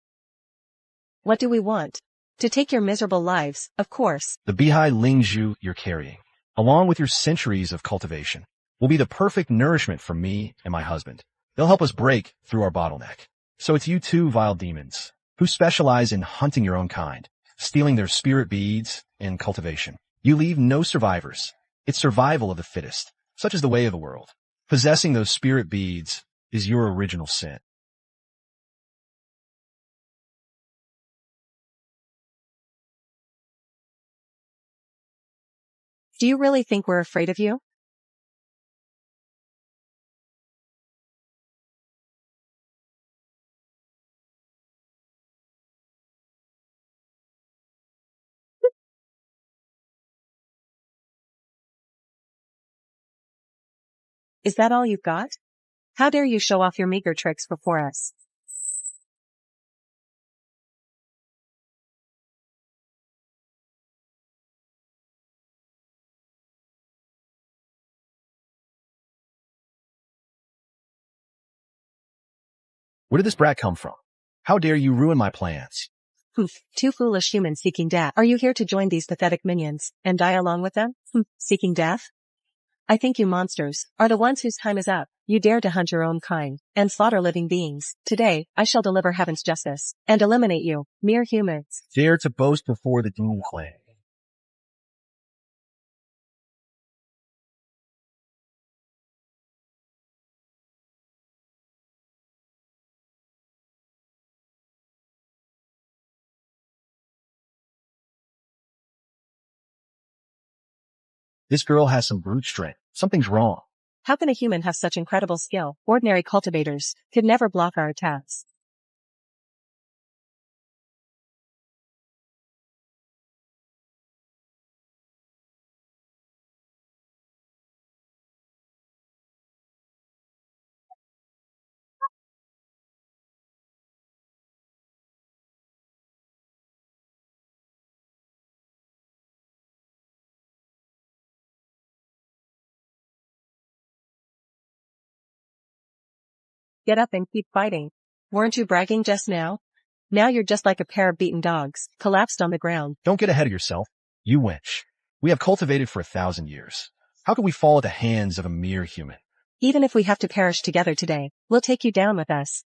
What do we want? To take your miserable lives, of course. The Behilinghus you're carrying, along with your centuries of cultivation, will be the perfect nourishment for me and my husband. They'll help us break through our bottleneck. So it's you two vile demons, who specialize in hunting your own kind, stealing their spirit beads and cultivation. You leave no survivors. It's survival of the fittest, such is the way of the world. Possessing those spirit beads is your original sin. Do you really think we're afraid of you? Is that all you've got? How dare you show off your meager tricks before us? Where did this brat come from? How dare you ruin my plans? Two foolish humans seeking death. Are you here to join these pathetic minions, and die along with them? Seeking death? I think you monsters are the ones whose time is up. You dare to hunt your own kind, and slaughter living beings. Today, I shall deliver heaven's justice, and eliminate you, mere humans. Dare to boast before the demon clan. This girl has some brute strength. Something's wrong. How can a human have such incredible skill? Ordinary cultivators could never block our attacks. Get up and keep fighting. Weren't you bragging just now? Now you're just like a pair of beaten dogs, collapsed on the ground. Don't get ahead of yourself. You wench. We have cultivated for 1,000 years. How can we fall at the hands of a mere human? Even if we have to perish together today, we'll take you down with us.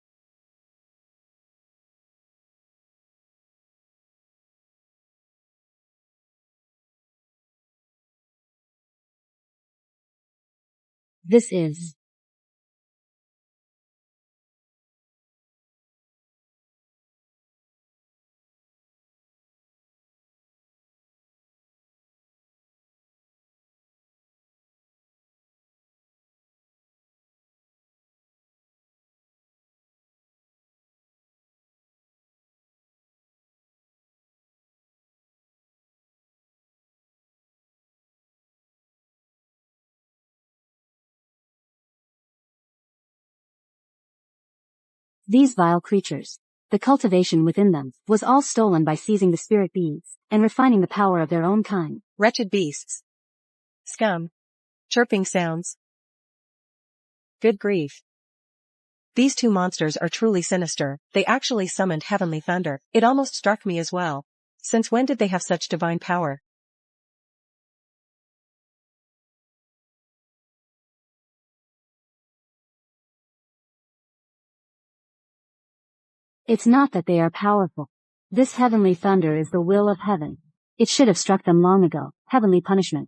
This is These vile creatures. The cultivation within them was all stolen by seizing the spirit beads and refining the power of their own kind. Wretched beasts. Scum. Chirping sounds. Good grief. These two monsters are truly sinister. They actually summoned heavenly thunder. It almost struck me as well. Since when did they have such divine power? It's not that they are powerful. This heavenly thunder is the will of heaven. It should have struck them long ago. Heavenly punishment.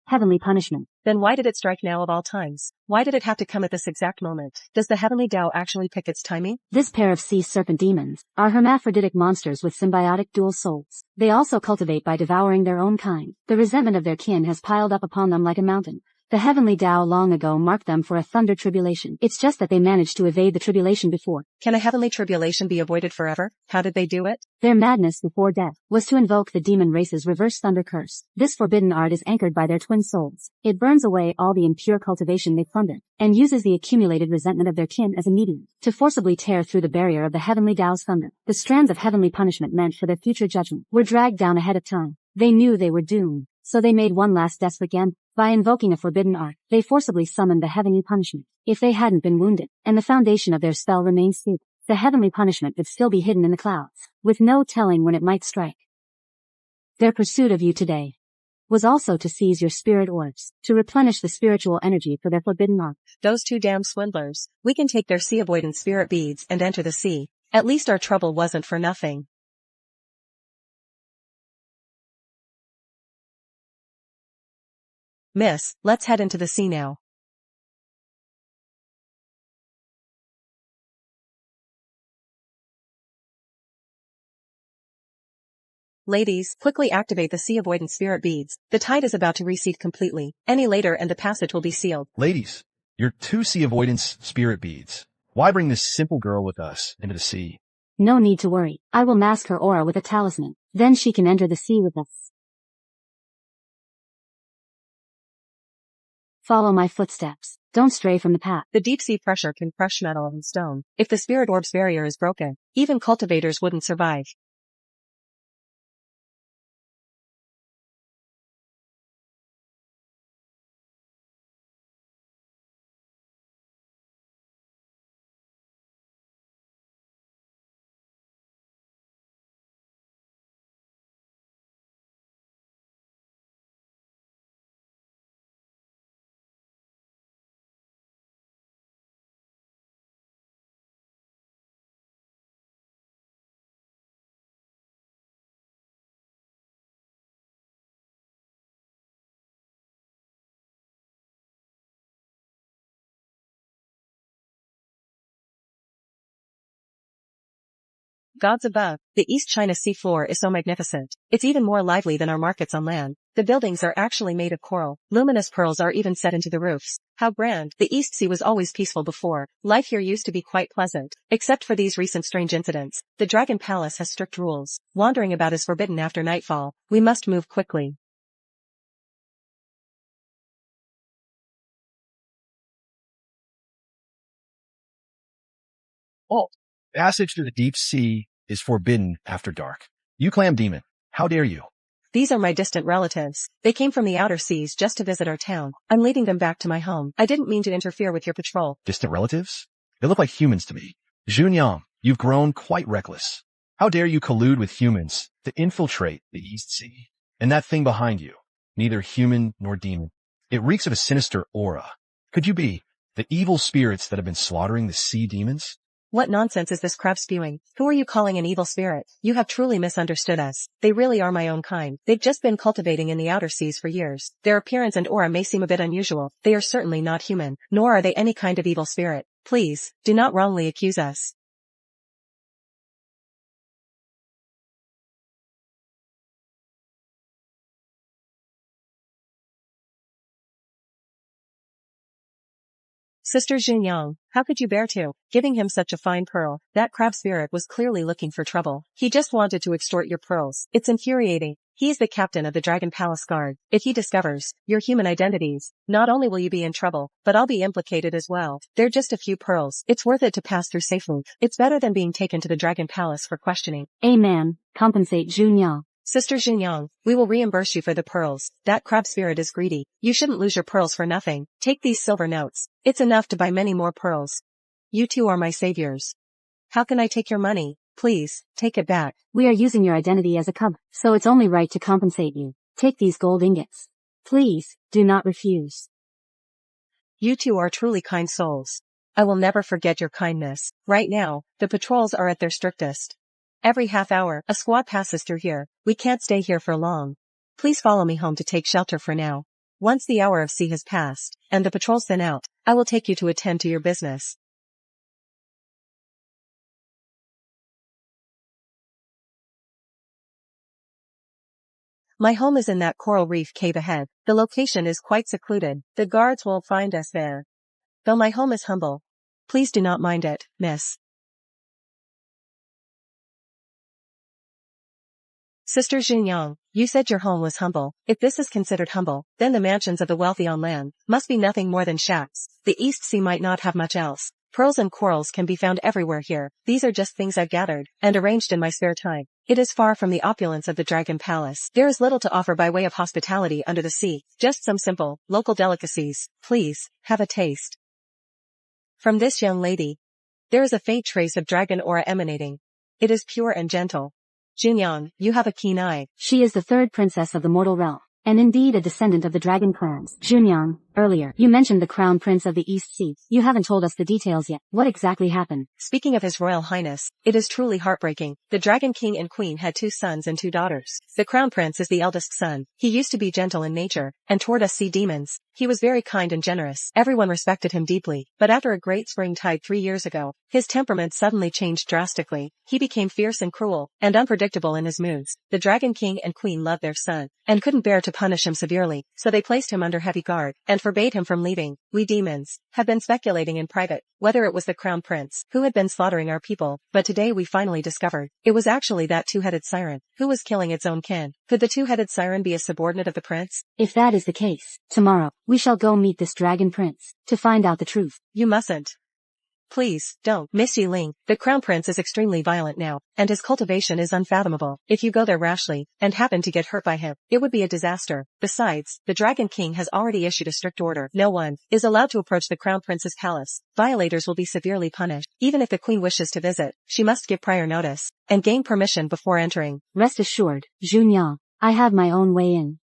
Heavenly punishment. Then why did it strike now of all times? Why did it have to come at this exact moment? Does the heavenly Tao actually pick its timing? This pair of sea serpent demons are hermaphroditic monsters with symbiotic dual souls. They also cultivate by devouring their own kind. The resentment of their kin has piled up upon them like a mountain. The heavenly Tao long ago marked them for a thunder tribulation. It's just that they managed to evade the tribulation before. Can a heavenly tribulation be avoided forever? How did they do it? Their madness before death was to invoke the demon race's reverse thunder curse. This forbidden art is anchored by their twin souls. It burns away all the impure cultivation they plundered, and uses the accumulated resentment of their kin as a medium to forcibly tear through the barrier of the heavenly Tao's thunder. The strands of heavenly punishment meant for their future judgment were dragged down ahead of time. They knew they were doomed, so they made one last desperate gamble. By invoking a forbidden art, they forcibly summoned the heavenly punishment. If they hadn't been wounded, and the foundation of their spell remained stable, the heavenly punishment would still be hidden in the clouds, with no telling when it might strike. Their pursuit of you today was also to seize your spirit orbs, to replenish the spiritual energy for their forbidden art. Those two damn swindlers. We can take their sea avoidance spirit beads and enter the sea. At least our trouble wasn't for nothing. Miss, let's head into the sea now. Ladies, quickly activate the sea avoidance spirit beads. The tide is about to recede completely. Any later and the passage will be sealed. Ladies, your 2 sea avoidance spirit beads. Why bring this simple girl with us into the sea? No need to worry. I will mask her aura with a talisman. Then she can enter the sea with us. Follow my footsteps. Don't stray from the path. The deep sea pressure can crush metal and stone. If the spirit orb's barrier is broken, even cultivators wouldn't survive. Gods above, the East China sea floor is so magnificent. It's even more lively than our markets on land. The buildings are actually made of coral. Luminous pearls are even set into the roofs. How grand. The East Sea was always peaceful before. Life here used to be quite pleasant. Except for these recent strange incidents. The Dragon Palace has strict rules. Wandering about is forbidden after nightfall. We must move quickly. Oh, passage through the deep sea is forbidden after dark. You clam demon, how dare you? These are my distant relatives. They came from the outer seas just to visit our town. I'm leading them back to my home. I didn't mean to interfere with your patrol. Distant relatives? They look like humans to me. Junyang, you've grown quite reckless. How dare you collude with humans to infiltrate the East Sea? And that thing behind you, neither human nor demon. It reeks of a sinister aura. Could you be the evil spirits that have been slaughtering the sea demons? What nonsense is this crab spewing? Who are you calling an evil spirit? You have truly misunderstood us. They really are my own kind. They've just been cultivating in the outer seas for years. Their appearance and aura may seem a bit unusual. They are certainly not human, nor are they any kind of evil spirit. Please, do not wrongly accuse us. Sister Junyang, how could you bear to, giving him such a fine pearl? That crab spirit was clearly looking for trouble. He just wanted to extort your pearls. It's infuriating. He is the captain of the Dragon Palace Guard. If he discovers your human identities, not only will you be in trouble, but I'll be implicated as well. They're just a few pearls. It's worth it to pass through safely. It's better than being taken to the Dragon Palace for questioning. Amen. Compensate Junyang. Sister Junyang, we will reimburse you for the pearls. That crab spirit is greedy. You shouldn't lose your pearls for nothing. Take these silver notes. It's enough to buy many more pearls. You two are my saviors. How can I take your money? Please, take it back. We are using your identity as a cub, so it's only right to compensate you. Take these gold ingots. Please, do not refuse. You two are truly kind souls. I will never forget your kindness. Right now, the patrols are at their strictest. Every half hour, a squad passes through here. We can't stay here for long. Please follow me home to take shelter for now. Once the hour of sea has passed, and the patrols thin out, I will take you to attend to your business. My home is in that coral reef cave ahead. The location is quite secluded. The guards will find us there. Though my home is humble, please do not mind it, miss. Sister Junyang, you said your home was humble. If this is considered humble, then the mansions of the wealthy on land must be nothing more than shacks. The East Sea might not have much else. Pearls and corals can be found everywhere here. These are just things I've gathered and arranged in my spare time. It is far from the opulence of the Dragon Palace. There is little to offer by way of hospitality under the sea. Just some simple, local delicacies. Please, have a taste. From this young lady, there is a faint trace of dragon aura emanating. It is pure and gentle. Junyang, you have a keen eye. She is the third princess of the mortal realm, and indeed a descendant of the dragon clans. Junyang, earlier, you mentioned the crown prince of the East Sea. You haven't told us the details yet. What exactly happened? Speaking of His Royal Highness, it is truly heartbreaking. The Dragon King and Queen had 2 sons and 2 daughters. The crown prince is the eldest son. He used to be gentle in nature, and toward us sea demons, he was very kind and generous. Everyone respected him deeply. But after a great spring tide 3 years ago, his temperament suddenly changed drastically. He became fierce and cruel, and unpredictable in his moods. The Dragon King and Queen loved their son, and couldn't bear to punish him severely, so they placed him under heavy guard, and forbade him from leaving. We demons have been speculating in private whether it was the crown prince who had been slaughtering our people, but today we finally discovered it was actually that 2-headed siren who was killing its own kin. Could the 2-headed siren be a subordinate of the prince? If that is the case, tomorrow, we shall go meet this dragon prince to find out the truth. You mustn't. Please, don't. Miss Yiling, the crown prince is extremely violent now, and his cultivation is unfathomable. If you go there rashly, and happen to get hurt by him, it would be a disaster. Besides, the Dragon King has already issued a strict order. No one is allowed to approach the crown prince's palace. Violators will be severely punished. Even if the queen wishes to visit, she must give prior notice, and gain permission before entering. Rest assured, Junyang, I have my own way in.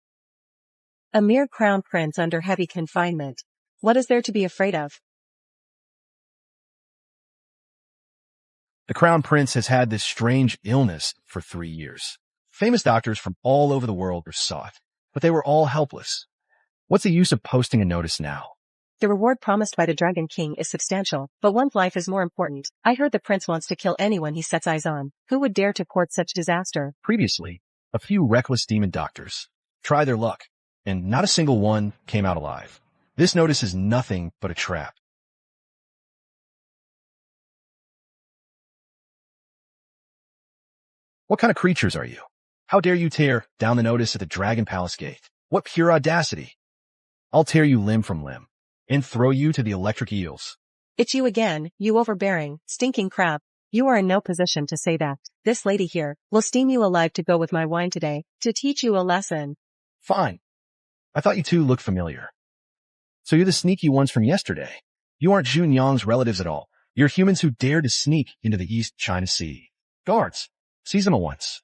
A mere crown prince under heavy confinement. What is there to be afraid of? The crown prince has had this strange illness for 3 years. Famous doctors from all over the world were sought, but they were all helpless. What's the use of posting a notice now? The reward promised by the Dragon King is substantial, but one's life is more important. I heard the prince wants to kill anyone he sets eyes on. Who would dare to court such disaster? Previously, a few reckless demon doctors tried their luck, and not a single one came out alive. This notice is nothing but a trap. What kind of creatures are you? How dare you tear down the notice at the Dragon Palace gate? What pure audacity! I'll tear you limb from limb, and throw you to the electric eels. It's you again, you overbearing, stinking crab. You are in no position to say that. This lady here will steam you alive to go with my wine today, to teach you a lesson. Fine. I thought you two looked familiar. So you're the sneaky ones from yesterday. You aren't Junyang's relatives at all. You're humans who dared to sneak into the East China Sea. Guards, seize them at once.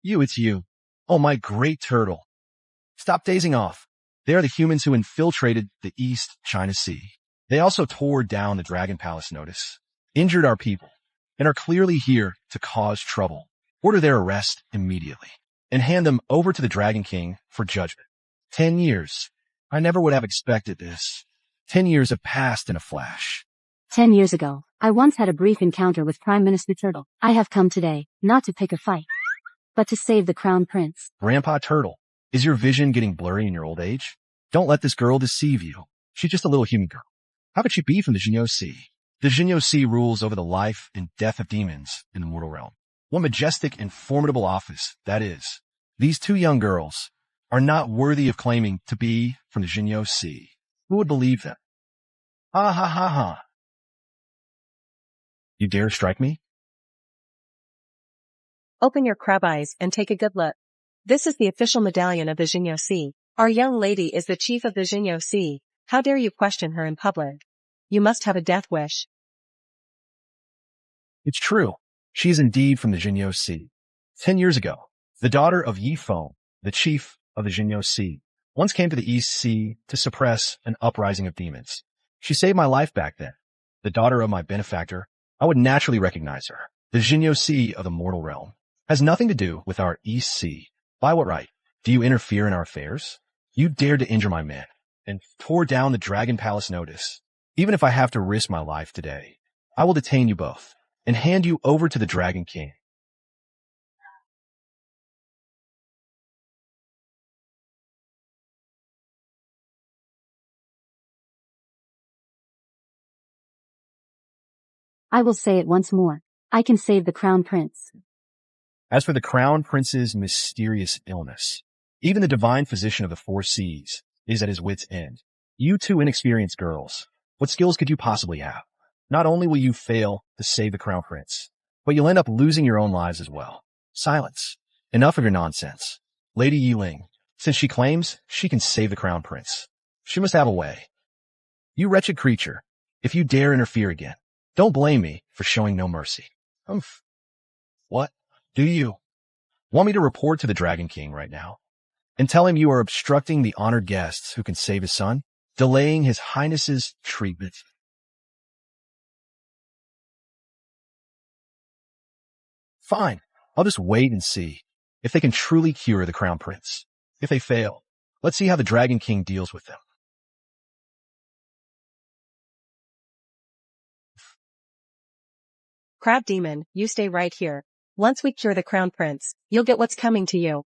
It's you. Oh, my great turtle. Stop dazing off. They are the humans who infiltrated the East China Sea. They also tore down the Dragon Palace notice, injured our people, and are clearly here to cause trouble. Order their arrest immediately, and hand them over to the Dragon King for judgment. 10 years. I never would have expected this. 10 years have passed in a flash. 10 years ago, I once had a brief encounter with Prime Minister Turtle. I have come today, not to pick a fight, but to save the crown prince. Grandpa Turtle, is your vision getting blurry in your old age? Don't let this girl deceive you. She's just a little human girl. How could she be from the Jinyo Sea? The Jinyo Sea rules over the life and death of demons in the mortal realm. What majestic and formidable office that is. These two young girls are not worthy of claiming to be from the Jinyo Sea. Who would believe them? Ha ha ha ha. You dare strike me? Open your crab eyes and take a good look. This is the official medallion of the Jinyo Sea. Our young lady is the chief of the Jinyo Sea. How dare you question her in public? You must have a death wish. It's true. She is indeed from the Jinyo Sea. 10 years ago, the daughter of Yifeng, the chief of the Jinyo Sea, once came to the East Sea to suppress an uprising of demons. She saved my life back then. The daughter of my benefactor, I would naturally recognize her. The Jinyo Sea of the mortal realm has nothing to do with our East Sea. By what right? Do you interfere in our affairs? You dared to injure my men and tore down the Dragon Palace notice. Even if I have to risk my life today, I will detain you both and hand you over to the Dragon King. I will say it once more. I can save the crown prince. As for the crown prince's mysterious illness, even the divine physician of the four seas is at his wit's end. You two inexperienced girls, what skills could you possibly have? Not only will you fail to save the crown prince, but you'll end up losing your own lives as well. Silence. Enough of your nonsense. Lady Yiling, since she claims she can save the crown prince, she must have a way. You wretched creature, if you dare interfere again, don't blame me for showing no mercy. Humph. What? Do you want me to report to the Dragon King right now and tell him you are obstructing the honored guests who can save his son, delaying his highness's treatment? Fine. I'll just wait and see if they can truly cure the crown prince. If they fail, let's see how the Dragon King deals with them. Crab demon, you stay right here. Once we cure the crown prince, you'll get what's coming to you.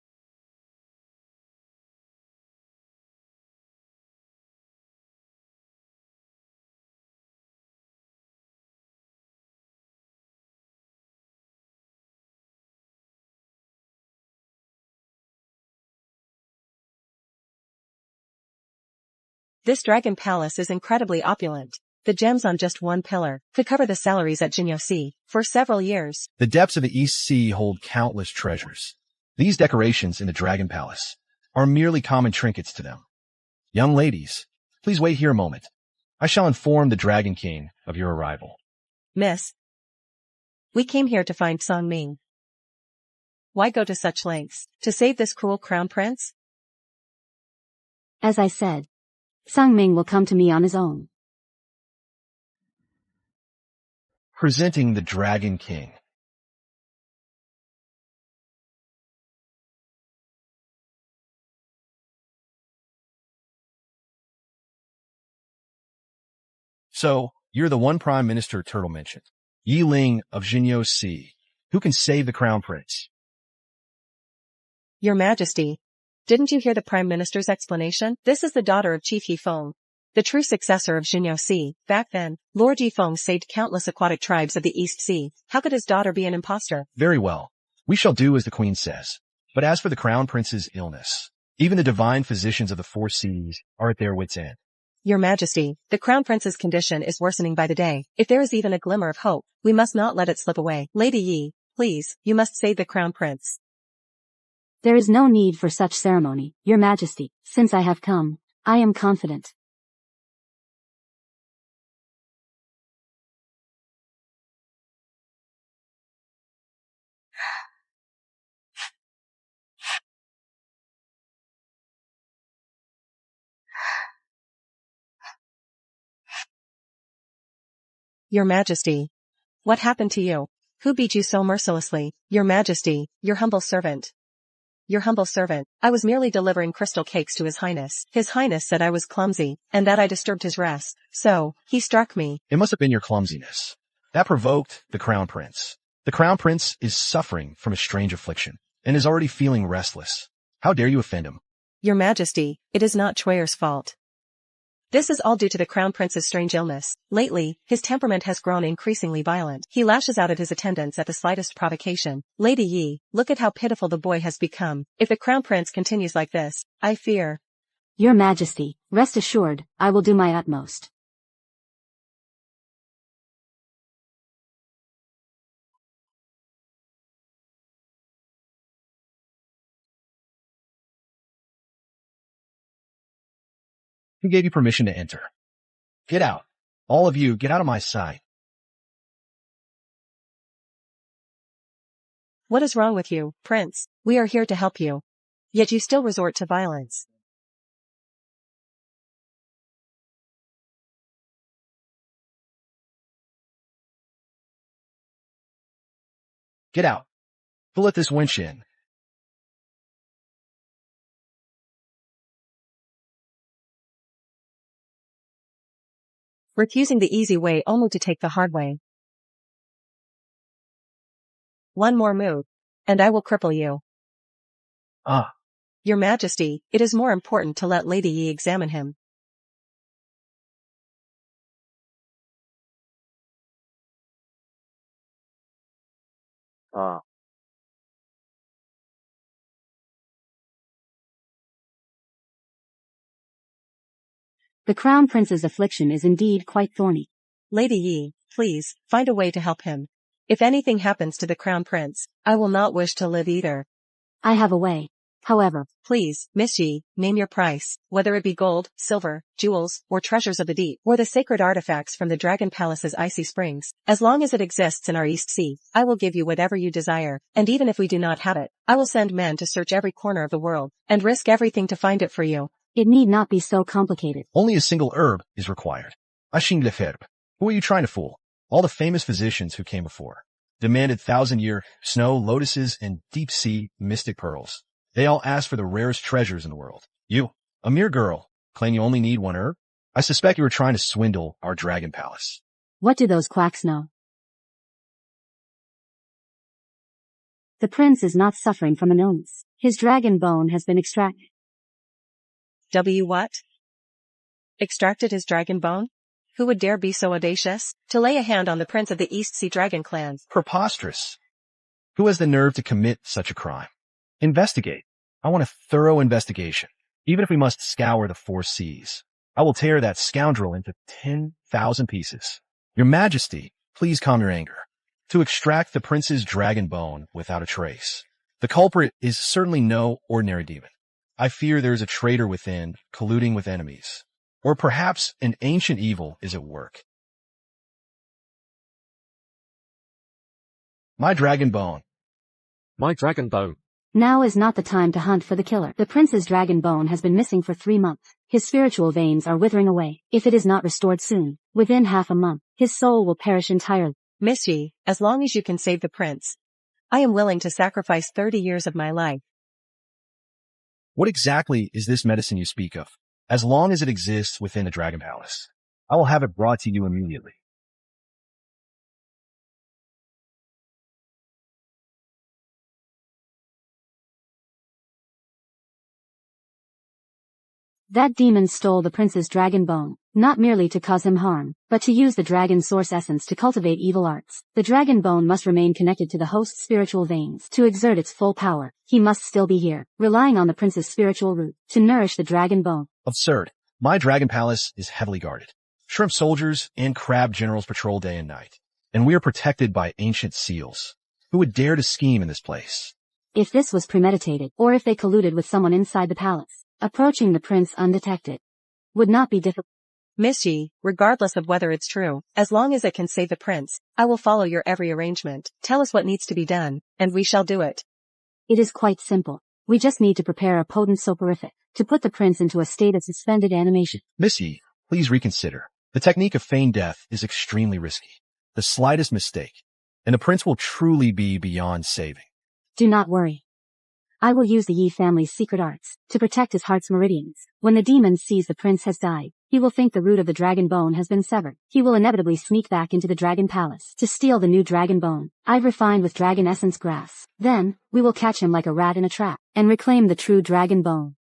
This dragon palace is incredibly opulent. The gems on just one pillar could cover the salaries at Jinyo Sea for several years. The depths of the East Sea hold countless treasures. These decorations in the Dragon Palace are merely common trinkets to them. Young ladies, please wait here a moment. I shall inform the Dragon King of your arrival. Miss, we came here to find Song Ming. Why go to such lengths to save this cruel crown prince? As I said, Song Ming will come to me on his own. Presenting the Dragon King. So, you're the one Prime Minister Turtle mentioned, Yiling of Jinyo Sea, who can save the crown prince. Your Majesty, didn't you hear the Prime Minister's explanation? This is the daughter of Chief Yifeng, the true successor of Jinyo Sea. Back then, Lord Yifeng saved countless aquatic tribes of the East Sea. How could his daughter be an impostor? Very well. We shall do as the Queen says. But as for the crown prince's illness, even the divine physicians of the four seas are at their wits' end. Your Majesty, the crown prince's condition is worsening by the day. If there is even a glimmer of hope, we must not let it slip away. Lady Yi, please, you must save the crown prince. There is no need for such ceremony, Your Majesty. Since I have come, I am confident. Your Majesty, what happened to you? Who beat you so mercilessly? Your Majesty, your humble servant. Your humble servant. I was merely delivering crystal cakes to His Highness. His Highness said I was clumsy, and that I disturbed his rest. So, he struck me. It must have been your clumsiness that provoked the crown prince. The crown prince is suffering from a strange affliction. and is already feeling restless. How dare you offend him? Your Majesty, it is not Troyer's fault. This is all due to the Crown Prince's strange illness. Lately, his temperament has grown increasingly violent. He lashes out at his attendants at the slightest provocation. Lady Yi, look at how pitiful the boy has become. If the Crown Prince continues like this, I fear. Your Majesty, rest assured, I will do my utmost. Who gave you permission to enter? Get out. All of you, get out of my sight. What is wrong with you, Prince? We are here to help you. Yet you still resort to violence. Get out. Who let this wench in? Refusing the easy way only to take the hard way. One more move, and I will cripple you. Ah. Your Majesty, it is more important to let Lady Yi examine him. Ah. The Crown Prince's affliction is indeed quite thorny. Lady Yi, please, find a way to help him. If anything happens to the Crown Prince, I will not wish to live either. I have a way. However, Please, Miss Yi, name your price, whether it be gold, silver, jewels, or treasures of the deep, or the sacred artifacts from the Dragon Palace's icy springs. As long as it exists in our East Sea, I will give you whatever you desire, and even if we do not have it, I will send men to search every corner of the world, and risk everything to find it for you. it need not be so complicated. Only a single herb is required. Aching l'herbe. Who are you trying to fool? All the famous physicians who came before demanded 1,000-year snow, lotuses, and deep-sea mystic pearls. They all asked for the rarest treasures in the world. You, a mere girl, claim you only need one herb? I suspect you were trying to swindle our dragon palace. What do those quacks know? The prince is not suffering from an illness. His dragon bone has been extracted. What? Extracted his dragon bone? Who would dare be so audacious to lay a hand on the prince of the East Sea Dragon clans? Preposterous. Who has the nerve to commit such a crime? Investigate. I want a thorough investigation, even if we must scour the 4 seas. I will tear that scoundrel into 10,000 pieces. Your Majesty, please calm your anger. To extract the prince's dragon bone without a trace. The culprit is certainly no ordinary demon. I fear there is a traitor within, colluding with enemies. Or perhaps an ancient evil is at work. My dragon bone. My dragon bone. Now is not the time to hunt for the killer. The prince's dragon bone has been missing for 3 months. His spiritual veins are withering away. If it is not restored soon, within half a month, his soul will perish entirely. Miss Yi, as long as you can save the prince, I am willing to sacrifice 30 years of my life. What exactly is this medicine you speak of? As long as it exists within the Dragon Palace, I will have it brought to you immediately. That demon stole the prince's dragon bone, not merely to cause him harm, but to use the dragon source essence to cultivate evil arts. The dragon bone must remain connected to the host's spiritual veins. To exert its full power, he must still be here, relying on the prince's spiritual root to nourish the dragon bone. Absurd. My Dragon Palace is heavily guarded. Shrimp soldiers and crab generals patrol day and night, and we are protected by ancient seals. Who would dare to scheme in this place? If this was premeditated, or if they colluded with someone inside the palace, approaching the prince undetected would not be difficult. Miss Yi, regardless of whether it's true, as long as it can save the prince, I will follow your every arrangement. Tell us what needs to be done, and we shall do it. It is quite simple. We just need to prepare a potent soporific to put the prince into a state of suspended animation. Miss Yi, please reconsider. The technique of feigned death is extremely risky. The slightest mistake, and the prince will truly be beyond saving. Do not worry. I will use the Yi family's secret arts to protect his heart's meridians. When the demon sees the prince has died, He will think the root of the dragon bone has been severed. He will inevitably sneak back into the dragon palace to steal the new dragon bone, I've refined with dragon essence grass. Then, we will catch him like a rat in a trap, and reclaim the true dragon bone.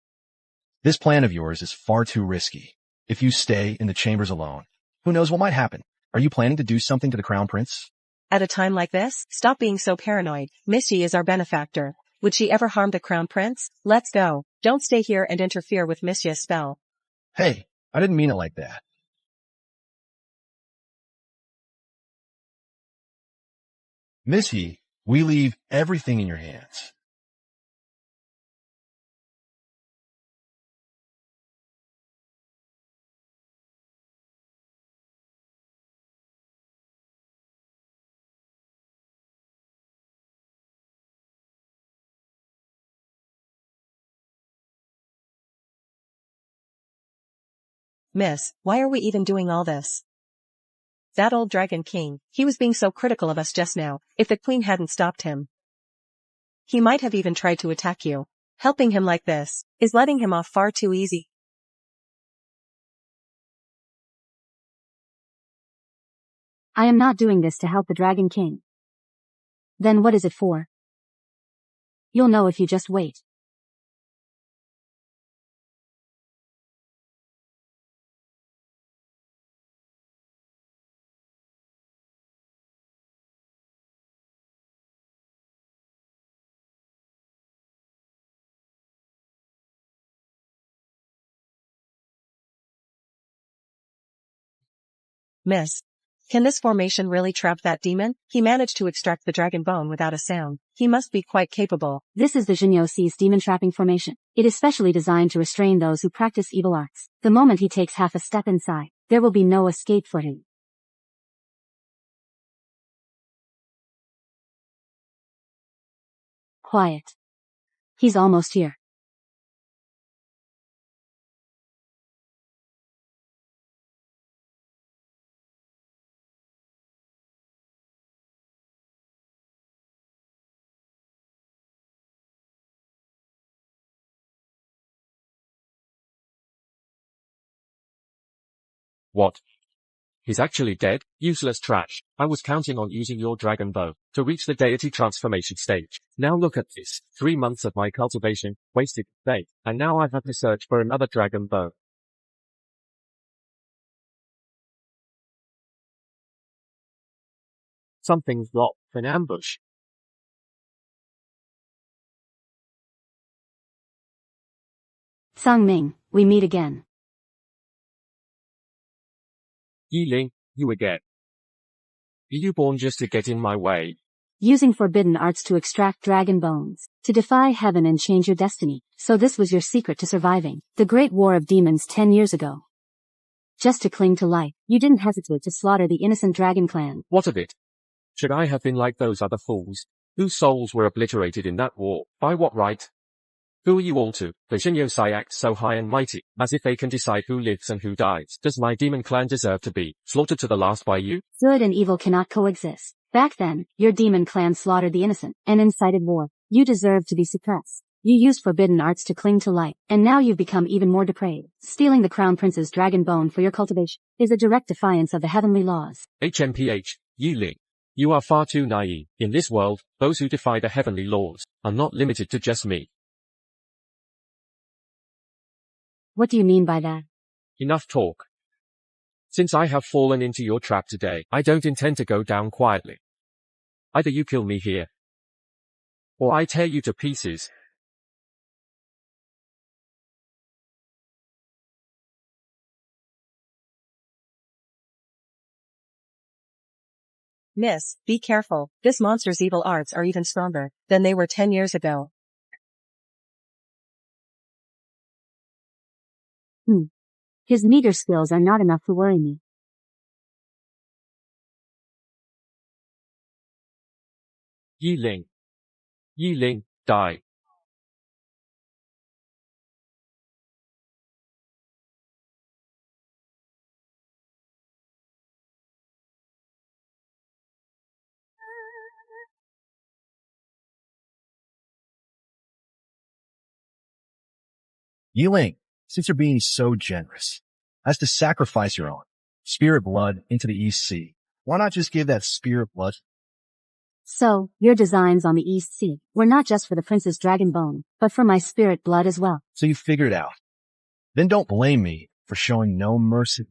This plan of yours is far too risky. If you stay in the chambers alone, who knows what might happen? Are you planning to do something to the crown prince? At a time like this, stop being so paranoid. Missy is our benefactor. Would she ever harm the crown prince? Let's go. Don't stay here and interfere with Missy's spell. Hey, I didn't mean it like that. Missy, we leave everything in your hands. Miss, why are we even doing all this? That old dragon king, he was being so critical of us just now. If the queen hadn't stopped him, he might have even tried to attack you. Helping him like this is letting him off far too easy. I am not doing this to help the Dragon King. Then what is it for? You'll know if you just wait. Miss, can this formation really trap that demon? He managed to extract the dragon bone without a sound. He must be quite capable. This is the Jinyo-C's demon trapping formation. It is specially designed to restrain those who practice evil arts. The moment he takes half a step inside, there will be no escape for him. Quiet. He's almost here. What? He's actually dead? Useless trash. I was counting on using your dragon bow to reach the deity transformation stage. Now look at this. 3 months of my cultivation, wasted, faith, and now I've had to search for another dragon bow. Something's dropped. An ambush. Sung-Ming, we meet again. Yi-Ling, you again. Are you born just to get in my way? Using forbidden arts to extract dragon bones, to defy heaven and change your destiny. So this was your secret to surviving the great war of demons 10 years ago. Just to cling to life, you didn't hesitate to slaughter the innocent dragon clan. What of it? Should I have been like those other fools, whose souls were obliterated in that war? By what right? Who are you all to? The Jinyo-Si act so high and mighty, as if they can decide who lives and who dies. Does my demon clan deserve to be slaughtered to the last by you? Good and evil cannot coexist. Back then, your demon clan slaughtered the innocent and incited war. You deserve to be suppressed. You used forbidden arts to cling to life, and now you've become even more depraved. Stealing the crown prince's dragon bone for your cultivation is a direct defiance of the heavenly laws. HMPH, Yi-Ling. You are far too naive. In this world, those who defy the heavenly laws are not limited to just me. What do you mean by that? Enough talk. Since I have fallen into your trap today, I don't intend to go down quietly. Either you kill me here, or I tear you to pieces. Miss, be careful. This monster's evil arts are even stronger than they were 10 years ago. His meager skills are not enough to worry me. Yi-Ling. Yi-Ling, die. Yi-Ling, since you're being so generous, as to sacrifice your own spirit blood into the East Sea. Why not just give that spirit blood? So, your designs on the East Sea were not just for the prince's dragon bone, but for my spirit blood as well. So you figured it out. Then don't blame me for showing no mercy.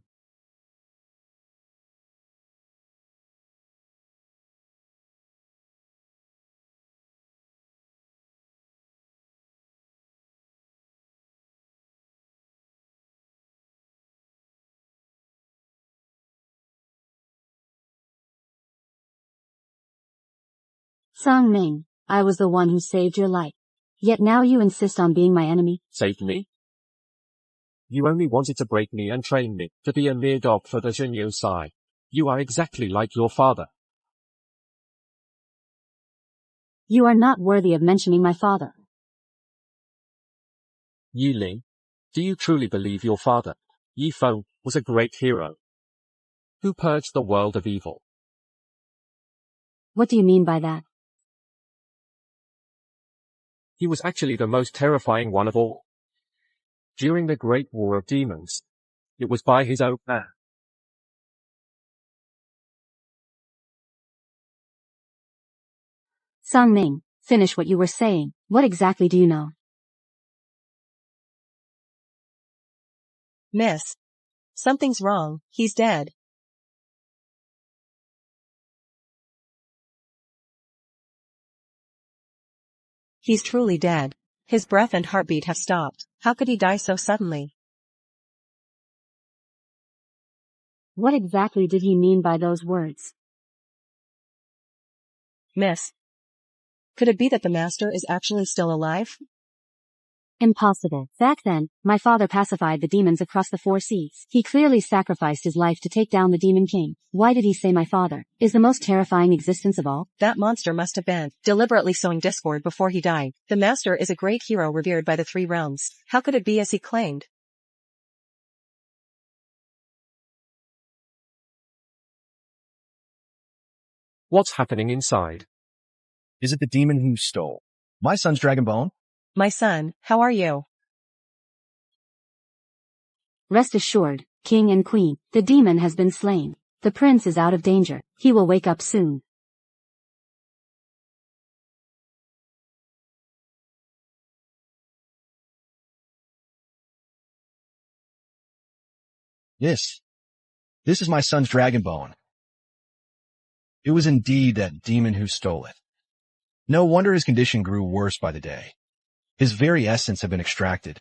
Song Ming, I was the one who saved your life. Yet now you insist on being my enemy. Saved me? You only wanted to break me and train me to be a mere dog for the Jinyo side. You are exactly like your father. You are not worthy of mentioning my father. Yi Ling, do you truly believe your father, Yi Feng, was a great hero who purged the world of evil? What do you mean by that? He was actually the most terrifying one of all. During the Great War of Demons, it was by his own man. Song Ming, finish what you were saying. What exactly do you know? Miss. Something's wrong, he's dead. He's truly dead. His breath and heartbeat have stopped. How could he die so suddenly? What exactly did he mean by those words? Miss. Could it be that the master is actually still alive? Impossible. Back then, my father pacified the demons across the 4 seas. He clearly sacrificed his life to take down the demon king. Why did he say my father is the most terrifying existence of all? That monster must have been deliberately sowing discord before he died. The master is a great hero revered by the 3 realms. How could it be as he claimed? What's happening inside? Is it the demon who stole my son's dragon bone? My son, how are you? Rest assured, king and queen, the demon has been slain. The prince is out of danger. He will wake up soon. This is my son's dragon bone. It was indeed that demon who stole it. No wonder his condition grew worse by the day. His very essence had been extracted.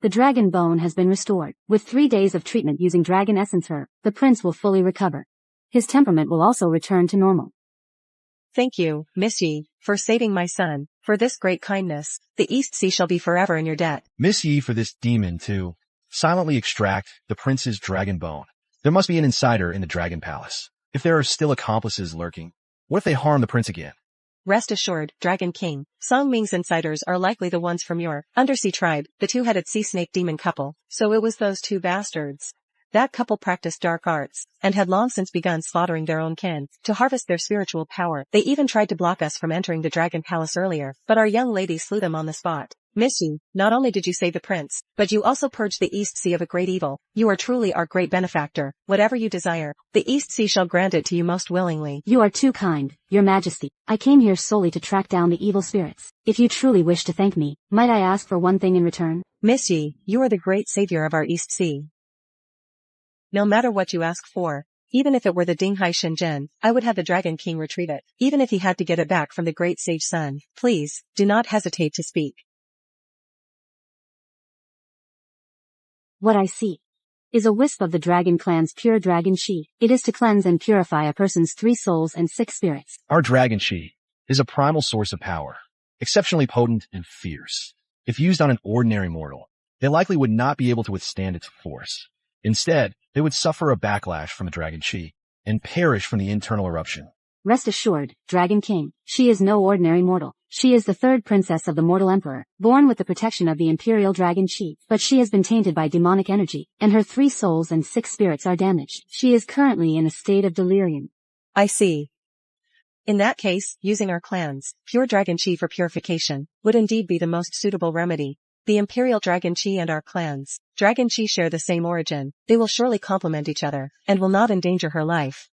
The dragon bone has been restored. With 3 days of treatment using dragon essence herb, the prince will fully recover. His temperament will also return to normal. Thank you, Miss Yi, for saving my son. For this great kindness, the East Sea shall be forever in your debt. Miss Yi for this demon to silently extract the prince's dragon bone. There must be an insider in the dragon palace. If there are still accomplices lurking, what if they harm the prince again? Rest assured, Dragon King, Song Ming's insiders are likely the ones from your undersea tribe, the 2-headed sea snake demon couple. So it was those 2 bastards. That couple practiced dark arts, and had long since begun slaughtering their own kin, to harvest their spiritual power. They even tried to block us from entering the Dragon Palace earlier, but our young lady slew them on the spot. Miss Yi, not only did you save the prince, but you also purged the East Sea of a great evil. You are truly our great benefactor. Whatever you desire, the East Sea shall grant it to you most willingly. You are too kind, your majesty. I came here solely to track down the evil spirits. If you truly wish to thank me, might I ask for one thing in return? Miss Yi, you are the great savior of our East Sea. No matter what you ask for, even if it were the Dinghai Shenzhen, I would have the Dragon King retrieve it, even if he had to get it back from the great sage Sun. Please, do not hesitate to speak. What I see is a wisp of the dragon clan's pure dragon chi. It is to cleanse and purify a person's 3 souls and 6 spirits. Our dragon chi is a primal source of power, exceptionally potent and fierce. If used on an ordinary mortal, they likely would not be able to withstand its force. Instead, they would suffer a backlash from the dragon chi and perish from the internal eruption. Rest assured, Dragon King, she is no ordinary mortal. She is the 3rd princess of the mortal emperor, born with the protection of the imperial dragon chi. But she has been tainted by demonic energy, and her 3 souls and 6 spirits are damaged. She is currently in a state of delirium. I see. In that case, using our clan's pure dragon chi for purification would indeed be the most suitable remedy. The imperial dragon chi and our clan's dragon chi share the same origin. They will surely complement each other, and will not endanger her life.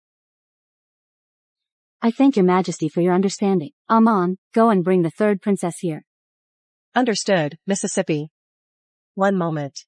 I thank your majesty for your understanding. Amon, go and bring the third princess here. Understood, Mississippi. One moment.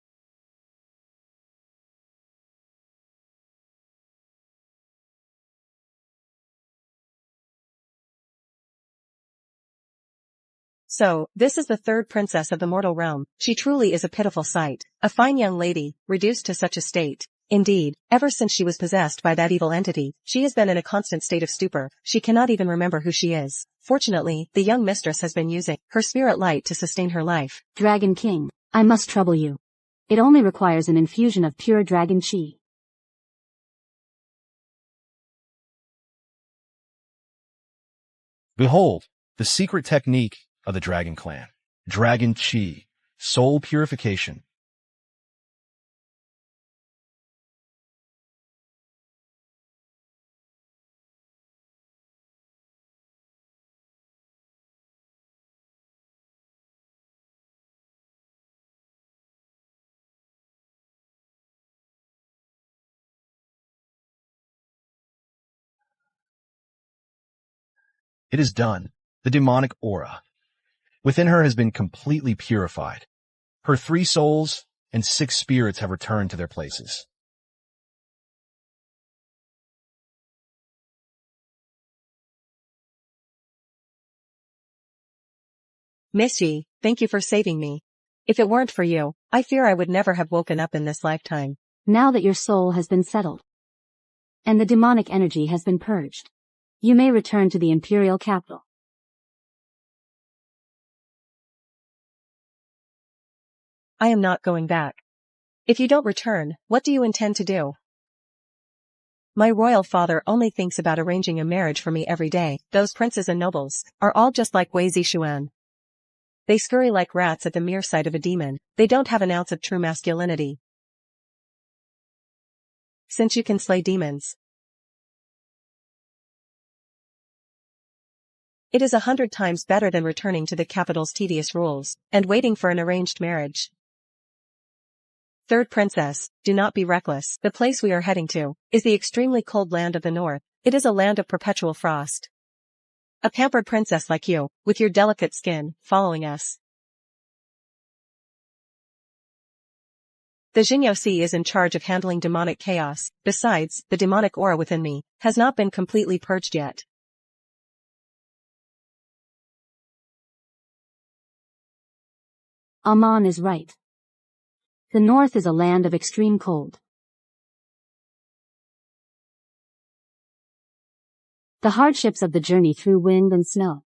So, this is the third princess of the mortal realm. She truly is a pitiful sight. A fine young lady, reduced to such a state. Indeed, ever since she was possessed by that evil entity, she has been in a constant state of stupor. She cannot even remember who she is. Fortunately, the young mistress has been using her spirit light to sustain her life. Dragon King, I must trouble you. It only requires an infusion of pure dragon chi. Behold, the secret technique of the Dragon Clan. Dragon Chi. Soul purification. It is done. The demonic aura within her has been completely purified. Her 3 souls and 6 spirits have returned to their places. Missy, thank you for saving me. If it weren't for you, I fear I would never have woken up in this lifetime. Now that your soul has been settled, and the demonic energy has been purged, you may return to the imperial capital. I am not going back. If you don't return, what do you intend to do? My royal father only thinks about arranging a marriage for me every day. Those princes and nobles are all just like Wei Zishuan. They scurry like rats at the mere sight of a demon. They don't have an ounce of true masculinity. Since you can slay demons, it is 100 times better than returning to the capital's tedious rules and waiting for an arranged marriage. Third princess, do not be reckless. The place we are heading to is the extremely cold land of the north. It is a land of perpetual frost. A pampered princess like you, with your delicate skin, following us. The Jinyo Sea is in charge of handling demonic chaos. Besides, the demonic aura within me has not been completely purged yet. Amon is right. The north is a land of extreme cold. The hardships of the journey through wind and snow.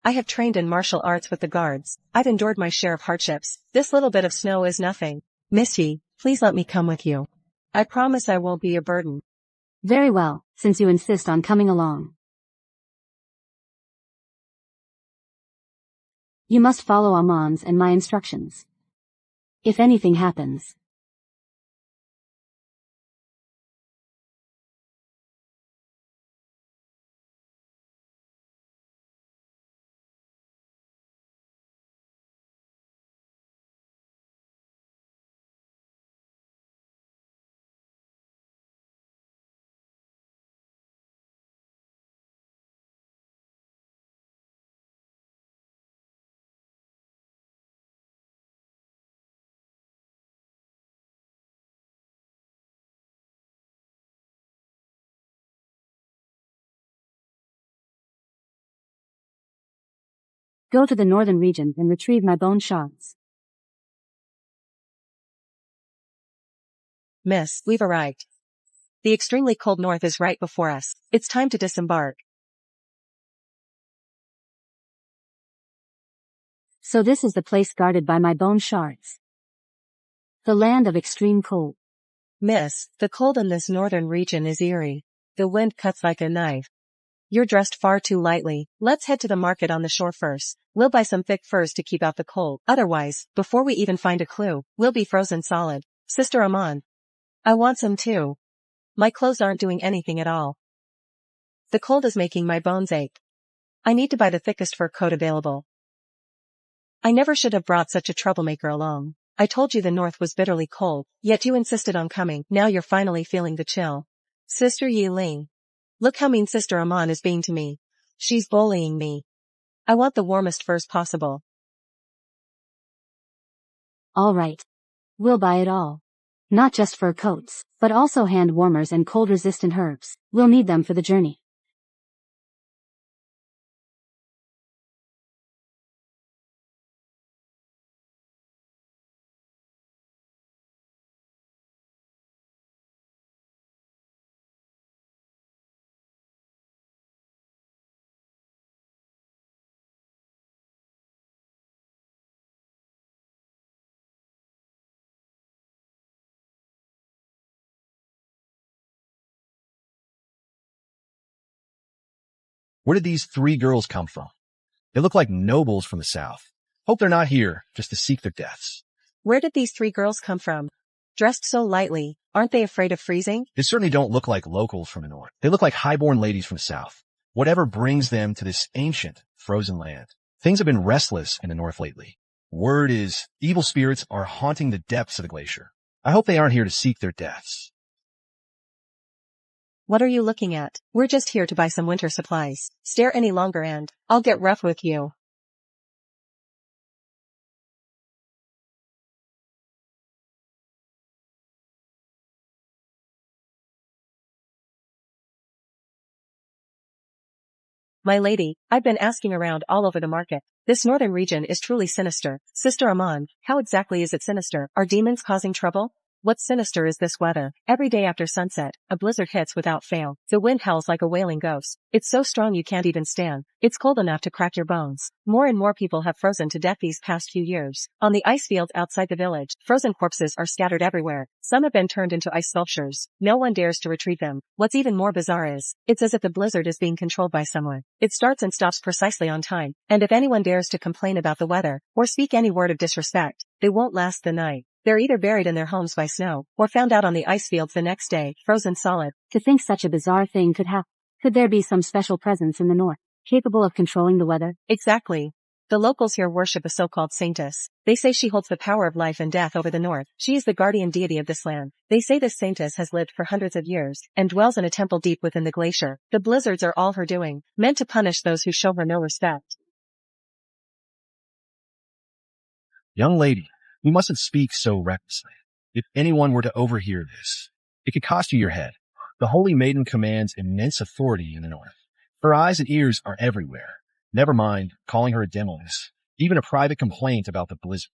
I have trained in martial arts with the guards. I've endured my share of hardships. This little bit of snow is nothing. Missy, please let me come with you. I promise I won't be a burden. Very well, since you insist on coming along. You must follow Amon's and my instructions. If anything happens, go to the northern region and retrieve my bone shards. Miss, we've arrived. The extremely cold north is right before us. It's time to disembark. So this is the place guarded by my bone shards. The land of extreme cold. Miss, the cold in this northern region is eerie. The wind cuts like a knife. You're dressed far too lightly. Let's head to the market on the shore first. We'll buy some thick furs to keep out the cold. Otherwise, before we even find a clue, we'll be frozen solid. Sister Amon. I want some too. My clothes aren't doing anything at all. The cold is making my bones ache. I need to buy the thickest fur coat available. I never should have brought such a troublemaker along. I told you the north was bitterly cold, yet you insisted on coming. Now you're finally feeling the chill. Sister Yi Ling. Look how mean Sister Aman is being to me. She's bullying me. I want the warmest furs possible. All right. We'll buy it all. Not just fur coats, but also hand warmers and cold-resistant herbs. We'll need them for the journey. Where did these 3 girls come from? They look like nobles from the south. Hope they're not here just to seek their deaths. Where did these 3 girls come from? Dressed so lightly, aren't they afraid of freezing? They certainly don't look like locals from the north. They look like highborn ladies from the south. Whatever brings them to this ancient, frozen land. Things have been restless in the north lately. Word is, evil spirits are haunting the depths of the glacier. I hope they aren't here to seek their deaths. What are you looking at? We're just here to buy some winter supplies. Stare any longer and I'll get rough with you. My lady, I've been asking around all over the market. This northern region is truly sinister. Sister Aman, how exactly is it sinister? Are demons causing trouble? What's sinister is this weather. Every day after sunset, a blizzard hits without fail. The wind howls like a wailing ghost. It's so strong you can't even stand. It's cold enough to crack your bones. More and more people have frozen to death these past few years. On the ice fields outside the village, frozen corpses are scattered everywhere. Some have been turned into ice sculptures. No one dares to retrieve them. What's even more bizarre is, it's as if the blizzard is being controlled by someone. It starts and stops precisely on time. And if anyone dares to complain about the weather, or speak any word of disrespect, they won't last the night. They're either buried in their homes by snow, or found out on the ice fields the next day, frozen solid. To think such a bizarre thing could happen. Could there be some special presence in the north, capable of controlling the weather? Exactly. The locals here worship a so-called saintess. They say she holds the power of life and death over the north. She is the guardian deity of this land. They say this saintess has lived for hundreds of years, and dwells in a temple deep within the glacier. The blizzards are all her doing, meant to punish those who show her no respect. Young lady, you mustn't speak so recklessly. If anyone were to overhear this, it could cost you your head. The Holy Maiden commands immense authority in the north. Her eyes and ears are everywhere. Never mind calling her a demoness. Even a private complaint about the blizzard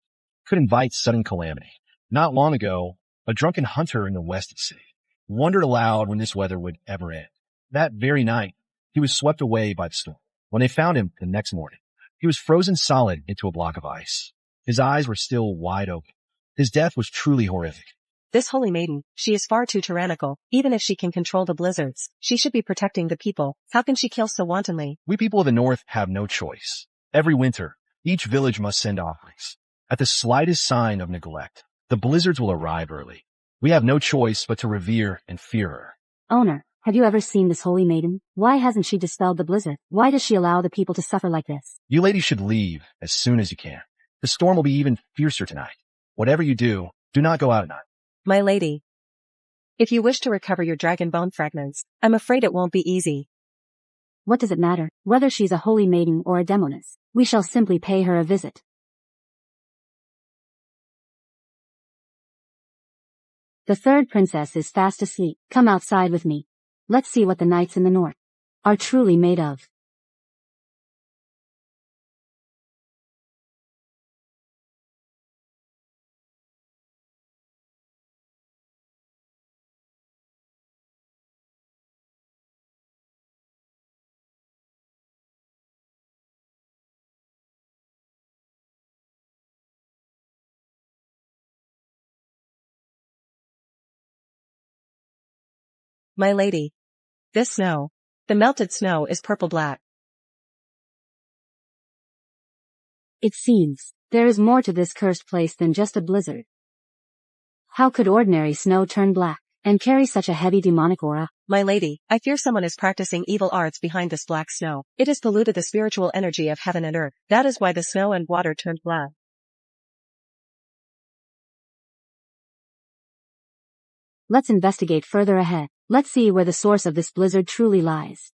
could invite sudden calamity. Not long ago, a drunken hunter in the West City wondered aloud when this weather would ever end. That very night, he was swept away by the storm. When they found him the next morning, he was frozen solid into a block of ice. His eyes were still wide open. His death was truly horrific. This holy maiden, she is far too tyrannical. Even if she can control the blizzards, she should be protecting the people. How can she kill so wantonly? We people of the north have no choice. Every winter, each village must send offerings. At the slightest sign of neglect, the blizzards will arrive early. We have no choice but to revere and fear her. Owner, have you ever seen this holy maiden? Why hasn't she dispelled the blizzard? Why does she allow the people to suffer like this? You ladies should leave as soon as you can. The storm will be even fiercer tonight. Whatever you do not go out at night. My lady, if you wish to recover your dragon bone fragments, I'm afraid it won't be easy. What does it matter, whether she's a holy maiden or a demoness? We shall simply pay her a visit. The third princess is fast asleep. Come outside with me. Let's see what the knights in the north are truly made of. My lady, this snow, the melted snow is purple-black. It seems there is more to this cursed place than just a blizzard. How could ordinary snow turn black? and carry such a heavy demonic aura? My lady, I fear someone is practicing evil arts behind this black snow. It has polluted the spiritual energy of heaven and earth. That is why the snow and water turned black. Let's investigate further ahead. Let's see where the source of this blizzard truly lies.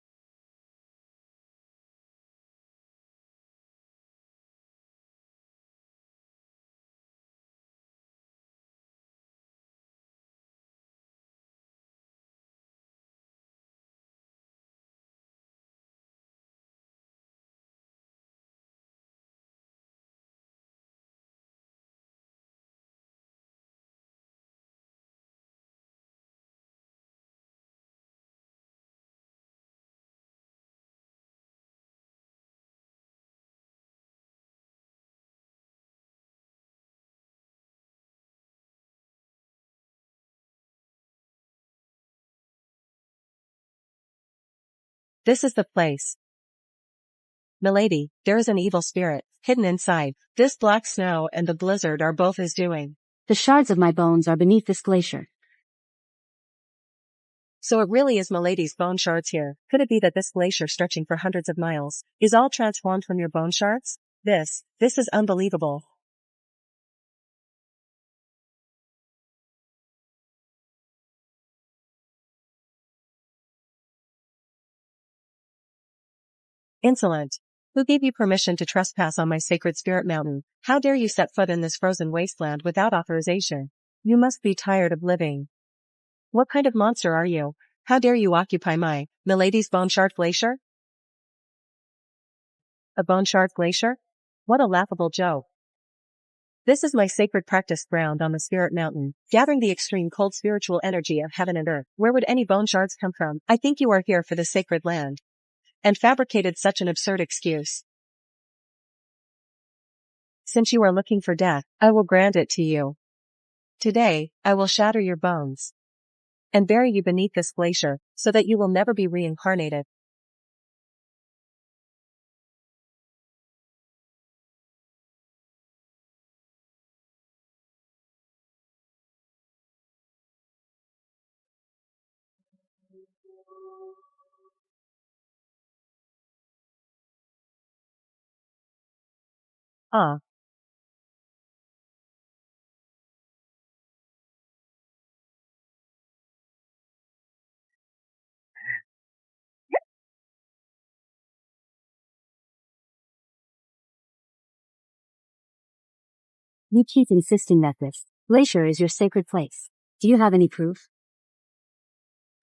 This is the place. Milady, there is an evil spirit, hidden inside. This black snow and the blizzard are both his doing. The shards of my bones are beneath this glacier. So it really is Milady's bone shards here. Could it be that this glacier stretching for hundreds of miles is all transformed from your bone shards? This is unbelievable. Insolent. Who gave you permission to trespass on my sacred spirit mountain? How dare you set foot in this frozen wasteland without authorization? You must be tired of living. What kind of monster are you? How dare you occupy my, Milady's bone shard glacier? A bone shard glacier? What a laughable joke. This is my sacred practice ground on the spirit mountain, gathering the extreme cold spiritual energy of heaven and earth. Where would any bone shards come from? I think you are here for the sacred land. And fabricated such an absurd excuse. Since you are looking for death, I will grant it to you. Today, I will shatter your bones and bury you beneath this glacier, so that you will never be reincarnated. Ah. You keep insisting that this glacier is your sacred place. Do you have any proof?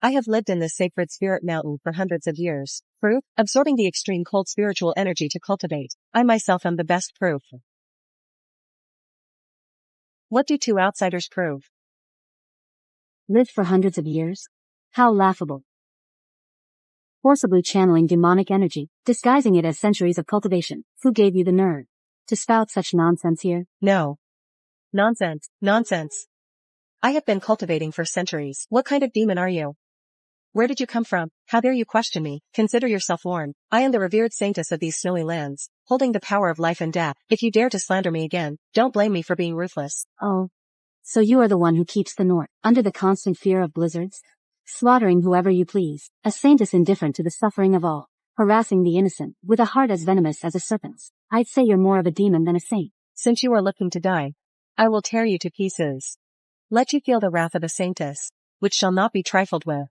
I have lived in this sacred spirit mountain for hundreds of years. Proof? Absorbing the extreme cold spiritual energy to cultivate. I myself am the best proof. What do two outsiders prove? Lived for hundreds of years? How laughable. Forcibly channeling demonic energy, disguising it as centuries of cultivation. Who gave you the nerve to spout such nonsense here? No. Nonsense. Nonsense. I have been cultivating for centuries. What kind of demon are you? Where did you come from? How dare you question me? Consider yourself warned. I am the revered saintess of these snowy lands, holding the power of life and death. If you dare to slander me again, don't blame me for being ruthless. Oh. So you are the one who keeps the north under the constant fear of blizzards? Slaughtering whoever you please. A saintess indifferent to the suffering of all. Harassing the innocent, with a heart as venomous as a serpent's. I'd say you're more of a demon than a saint. Since you are looking to die, I will tear you to pieces. Let you feel the wrath of a saintess, which shall not be trifled with.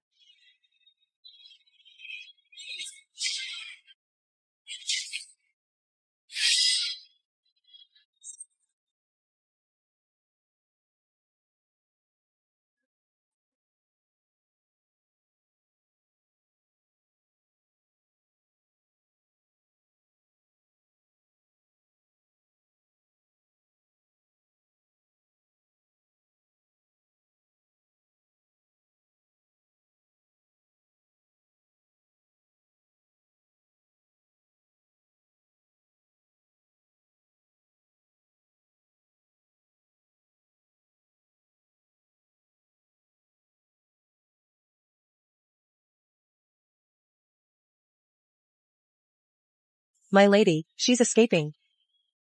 My lady, she's escaping.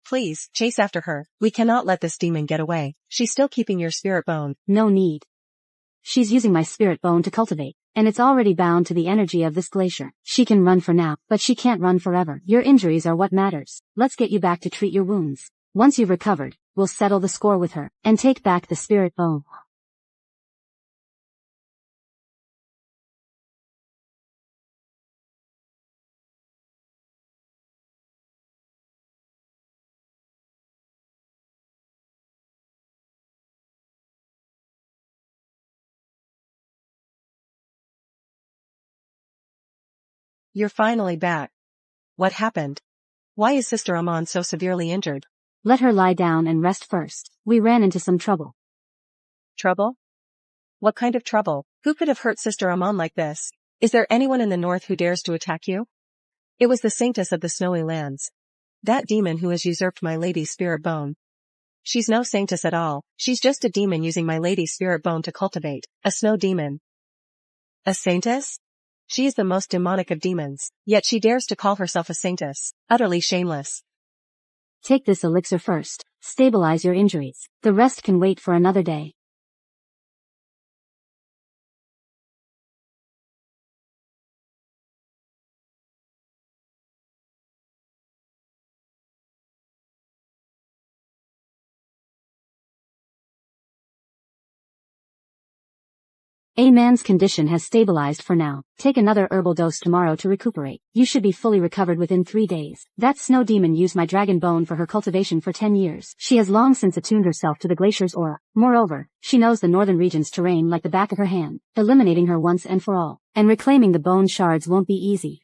Please, chase after her. We cannot let this demon get away. She's still keeping your spirit bone. No need. She's using my spirit bone to cultivate, and it's already bound to the energy of this glacier. She can run for now, but she can't run forever. Your injuries are what matters. Let's get you back to treat your wounds. Once you've recovered, we'll settle the score with her, and take back the spirit bone. You're finally back. What happened? Why is Sister Amon so severely injured? Let her lie down and rest first. We ran into some trouble. Trouble? What kind of trouble? Who could have hurt Sister Amon like this? Is there anyone in the north who dares to attack you? It was the Saintess of the Snowy Lands. That demon who has usurped my lady's spirit bone. She's no saintess at all, she's just a demon using my lady's spirit bone to cultivate. A snow demon. A saintess? She is the most demonic of demons, yet she dares to call herself a saintess. Utterly shameless. Take this elixir first. Stabilize your injuries. The rest can wait for another day. A man's condition has stabilized for now. Take another herbal dose tomorrow to recuperate. You should be fully recovered within 3 days. That snow demon used my dragon bone for her cultivation for 10 years. She has long since attuned herself to the glacier's aura. Moreover, she knows the northern region's terrain like the back of her hand. Eliminating her once and for all, and reclaiming the bone shards won't be easy.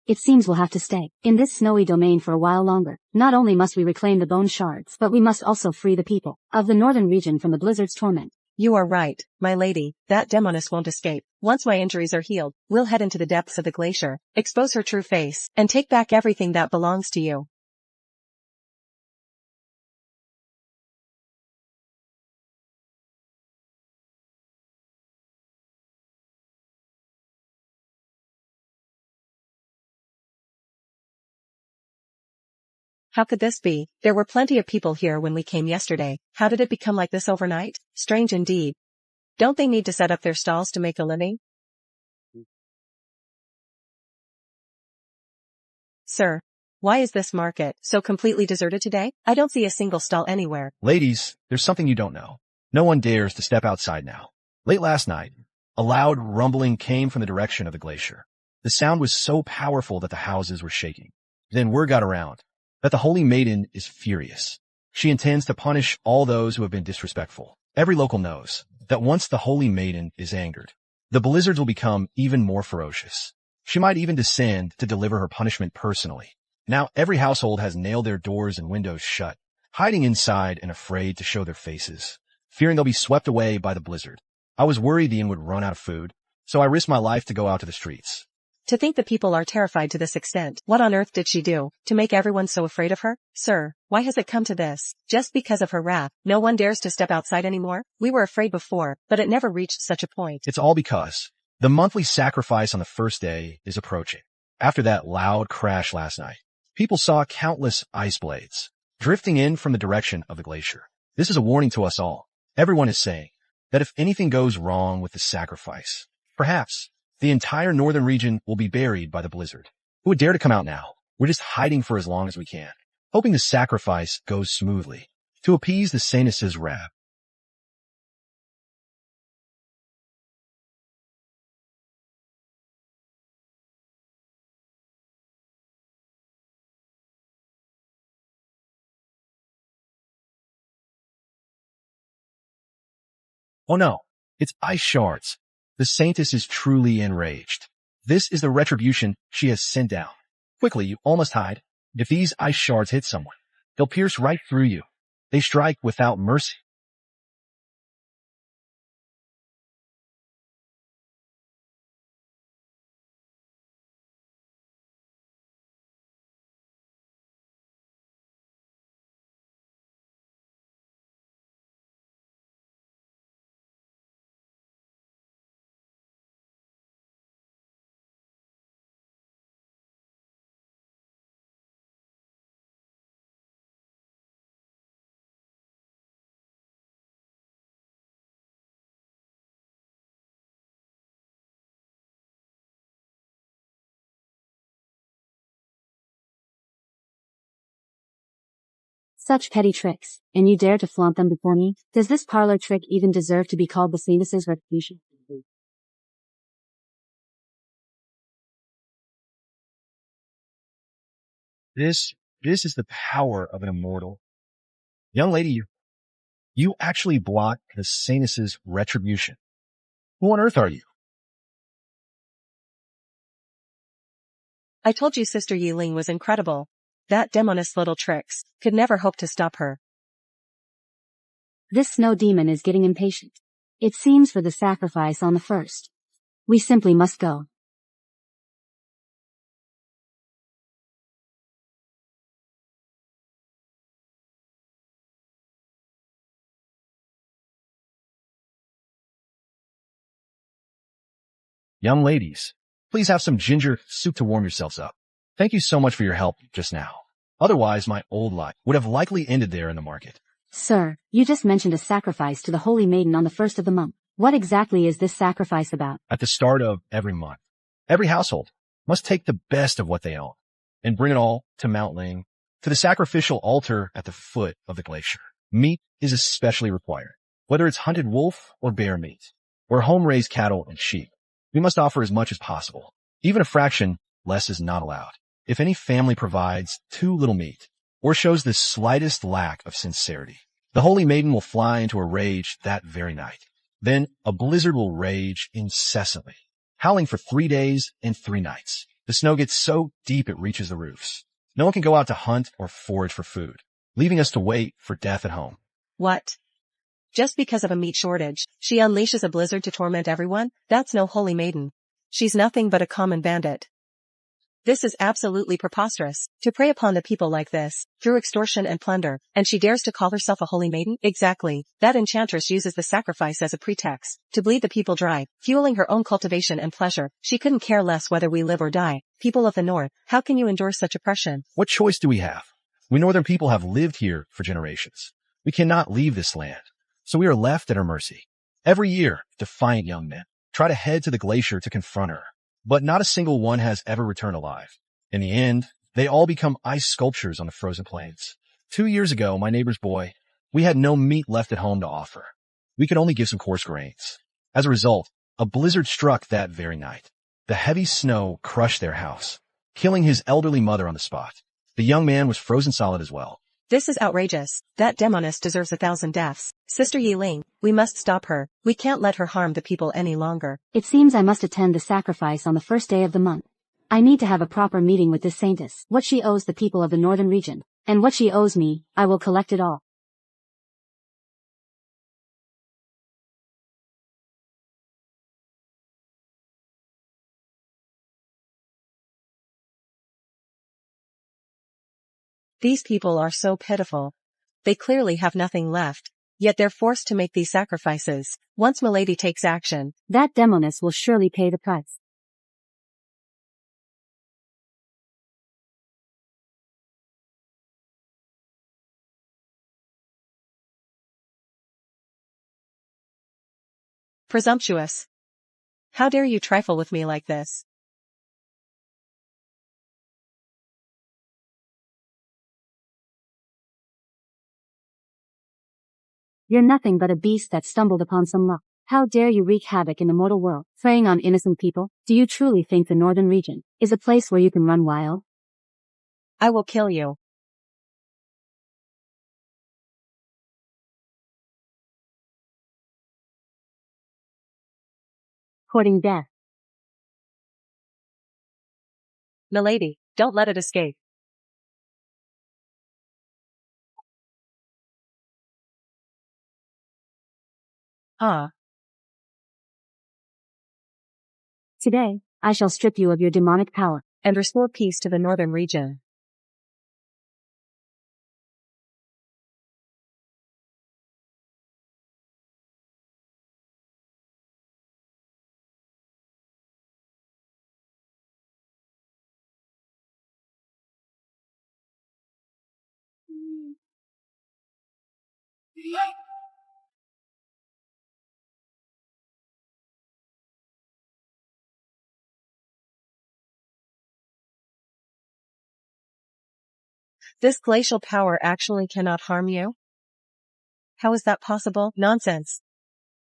It seems we'll have to stay in this snowy domain for a while longer. Not only must we reclaim the bone shards, but we must also free the people of the northern region from the blizzard's torment. You are right, my lady, that demoness won't escape. Once my injuries are healed, we'll head into the depths of the glacier, expose her true face, and take back everything that belongs to you. How could this be? There were plenty of people here when we came yesterday. How did it become like this overnight? Strange indeed. Don't they need to set up their stalls to make a living? Sir, why is this market so completely deserted today? I don't see a single stall anywhere. Ladies, there's something you don't know. No one dares to step outside now. Late last night, a loud rumbling came from the direction of the glacier. The sound was so powerful that the houses were shaking. Then word got around that the Holy Maiden is furious. She intends to punish all those who have been disrespectful. Every local knows that once the Holy Maiden is angered, the blizzards will become even more ferocious. She might even descend to deliver her punishment personally. Now every household has nailed their doors and windows shut, hiding inside and afraid to show their faces, fearing they'll be swept away by the blizzard. I was worried the inn would run out of food, so I risked my life to go out to the streets. To think the people are terrified to this extent. What on earth did she do to make everyone so afraid of her? Sir, why has it come to this? Just because of her wrath, no one dares to step outside anymore? We were afraid before, but it never reached such a point. It's all because the monthly sacrifice on the first day is approaching. After that loud crash last night, people saw countless ice blades drifting in from the direction of the glacier. This is a warning to us all. Everyone is saying that if anything goes wrong with the sacrifice, perhaps the entire northern region will be buried by the blizzard. Who would dare to come out now? We're just hiding for as long as we can, hoping the sacrifice goes smoothly to appease the saintess's wrath. Oh no, it's ice shards. The saintess is truly enraged. This is the retribution she has sent down. Quickly, you all must hide. If these ice shards hit someone, they'll pierce right through you. They strike without mercy. Such petty tricks, and you dare to flaunt them before me? Does this parlor trick even deserve to be called the Venus's retribution? This is the power of an immortal. Young lady, you actually block the Sanus's retribution. Who on earth are you? I told you Sister Yiling was incredible. That demoness little tricks could never hope to stop her. This snow demon is getting impatient. It seems for the sacrifice on the first. We simply must go. Young ladies, please have some ginger soup to warm yourselves up. Thank you so much for your help just now. Otherwise, my old life would have likely ended there in the market. Sir, you just mentioned a sacrifice to the Holy Maiden on the first of the month. What exactly is this sacrifice about? At the start of every month, every household must take the best of what they own and bring it all to Mount Ling, to the sacrificial altar at the foot of the glacier. Meat is especially required, whether it's hunted wolf or bear meat, or home-raised cattle and sheep. We must offer as much as possible. Even a fraction less is not allowed. If any family provides too little meat or shows the slightest lack of sincerity, the Holy Maiden will fly into a rage that very night. Then a blizzard will rage incessantly, howling for 3 days and 3 nights. The snow gets so deep it reaches the roofs. No one can go out to hunt or forage for food, leaving us to wait for death at home. What? Just because of a meat shortage, she unleashes a blizzard to torment everyone? That's no Holy Maiden. She's nothing but a common bandit. This is absolutely preposterous, to prey upon the people like this, through extortion and plunder, and she dares to call herself a Holy Maiden? Exactly. That enchantress uses the sacrifice as a pretext, to bleed the people dry, fueling her own cultivation and pleasure. She couldn't care less whether we live or die. People of the North, how can you endure such oppression? What choice do we have? We northern people have lived here for generations. We cannot leave this land, so we are left at her mercy. Every year, defiant young men try to head to the glacier to confront her, but not a single one has ever returned alive. In the end, they all become ice sculptures on the frozen plains. 2 years ago, my neighbor's boy, we had no meat left at home to offer. We could only give some coarse grains. As a result, a blizzard struck that very night. The heavy snow crushed their house, killing his elderly mother on the spot. The young man was frozen solid as well. This is outrageous. That demoness deserves 1,000 deaths. Sister Yiling, we must stop her. We can't let her harm the people any longer. It seems I must attend the sacrifice on the first day of the month. I need to have a proper meeting with this saintess. What she owes the people of the northern region, and what she owes me, I will collect it all. These people are so pitiful. They clearly have nothing left, yet they're forced to make these sacrifices. Once Milady takes action, That demoness will surely pay the price. presumptuous. How dare you trifle with me like this? You're nothing but a beast that stumbled upon some luck. How dare you wreak havoc in the mortal world, preying on innocent people? Do you truly think the northern region is a place where you can run wild? I will kill you. Courting death. Milady, don't let it escape. Ah, Today, I shall strip you of your demonic power. and restore peace to the northern region. This glacial power actually cannot harm you? How is that possible? Nonsense.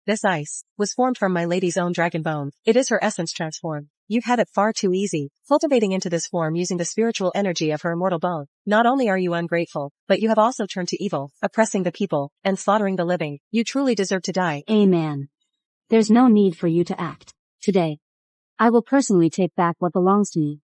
This ice was formed from my lady's own dragon bone. It is her essence transformed. You've had it far too easy, cultivating into this form using the spiritual energy of her immortal bone. Not only are you ungrateful, but you have also turned to evil, oppressing the people, and slaughtering the living. You truly deserve to die. Amen. There's no need for you to act. Today, I will personally take back what belongs to me.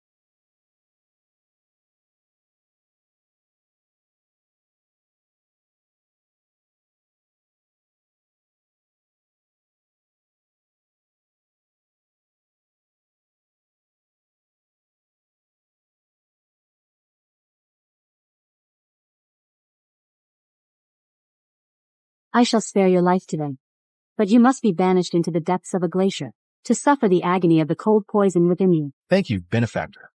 I shall spare your life today. But you must be banished into the depths of a glacier, to suffer the agony of the cold poison within you. Thank you, benefactor.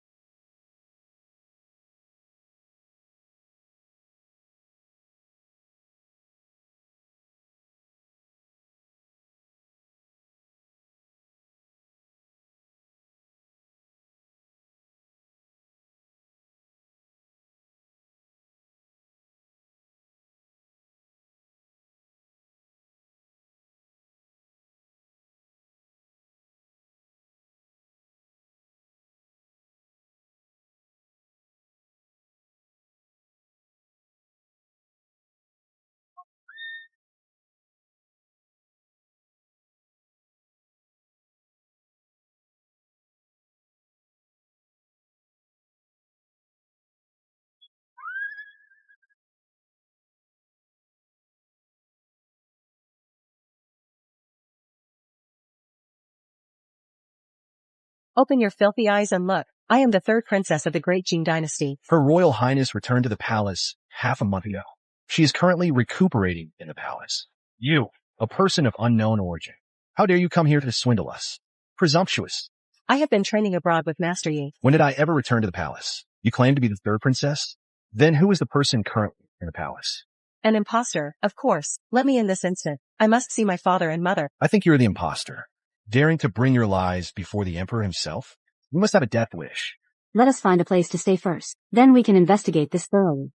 Open your filthy eyes and look. I am the third princess of the Great Jin dynasty. Her Royal Highness returned to the palace half a month ago. She is currently recuperating in the palace. You, a person of unknown origin. How dare you come here to swindle us? Presumptuous. I have been training abroad with Master Yi. When did I ever return to the palace? You claim to be the third princess? Then who is the person currently in the palace? An impostor, of course. Let me in this instant. I must see my father and mother. I think you're the impostor. Daring to bring your lies before the emperor himself? You must have a death wish. Let us find a place to stay first. Then we can investigate this thoroughly.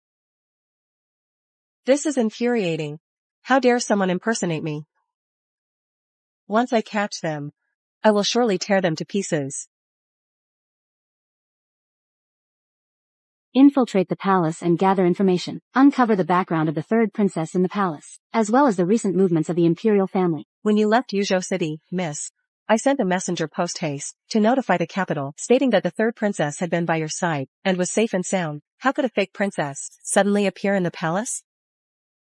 This is infuriating. How dare someone impersonate me? Once I catch them, I will surely tear them to pieces. Infiltrate the palace and gather information. Uncover the background of the third princess in the palace, as well as the recent movements of the imperial family. When you left Yuzhou City, Miss, I sent a messenger post-haste to notify the capital, stating that the third princess had been by your side and was safe and sound. How could a fake princess suddenly appear in the palace?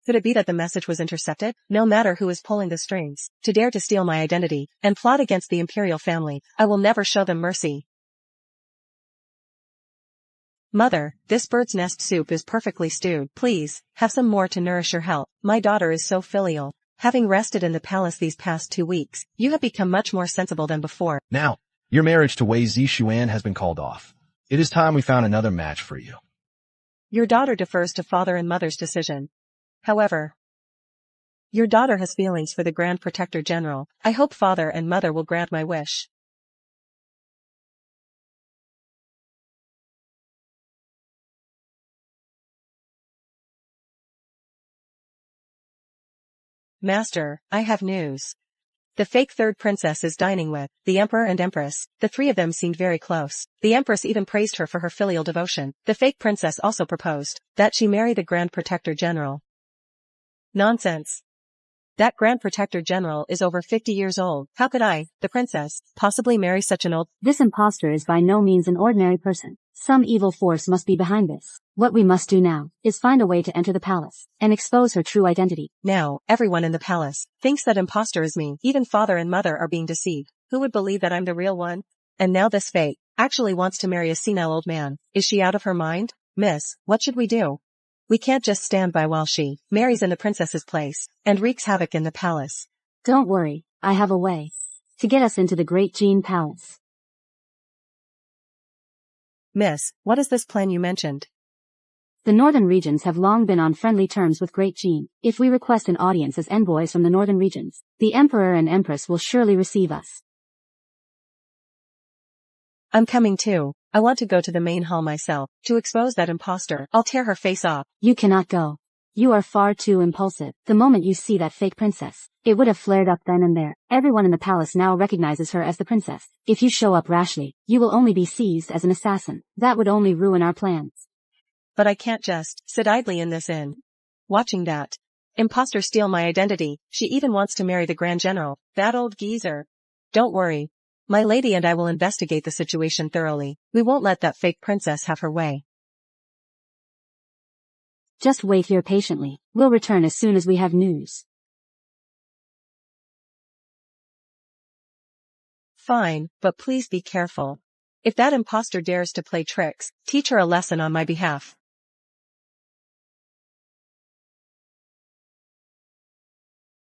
Could it be that the message was intercepted? No matter who is pulling the strings, to dare to steal my identity and plot against the imperial family, I will never show them mercy. Mother, this bird's nest soup is perfectly stewed. Please, have some more to nourish your health. My daughter is so filial. Having rested in the palace these past 2 weeks, you have become much more sensible than before. Now, your marriage to Wei Zixuan has been called off. It is time we found another match for you. Your daughter defers to father and mother's decision. However, your daughter has feelings for the Grand Protector General. I hope father and mother will grant my wish. Master, I have news. The fake third princess is dining with the Emperor and Empress. The three of them seemed very close. The Empress even praised her for her filial devotion. The fake princess also proposed that she marry the Grand Protector General. Nonsense. That Grand Protector General is over 50 years old. How could I, the princess, possibly marry such an old... This impostor is by no means an ordinary person. Some evil force must be behind this. What we must do now is find a way to enter the palace and expose her true identity. Now, everyone in the palace thinks that impostor is me. Even father and mother are being deceived. Who would believe that I'm the real one? And now this fake actually wants to marry a senile old man. Is she out of her mind? Miss, what should we do? We can't just stand by while she marries in the princess's place and wreaks havoc in the palace. Don't worry, I have a way to get us into the Great Jin Palace. Miss, what is this plan you mentioned? The northern regions have long been on friendly terms with Great Jin. If we request an audience as envoys from the northern regions, the Emperor and Empress will surely receive us. I'm coming too. I want to go to the main hall myself, to expose that impostor. I'll tear her face off. You cannot go. You are far too impulsive. The moment you see that fake princess, it would have flared up then and there. Everyone in the palace now recognizes her as the princess. If you show up rashly, you will only be seized as an assassin. That would only ruin our plans. But I can't just sit idly in this inn, watching that impostor steal my identity. She even wants to marry the Grand General, that old geezer. Don't worry. My lady and I will investigate the situation thoroughly. We won't let that fake princess have her way. Just wait here patiently. We'll return as soon as we have news. Fine, but please be careful. If that impostor dares to play tricks, teach her a lesson on my behalf.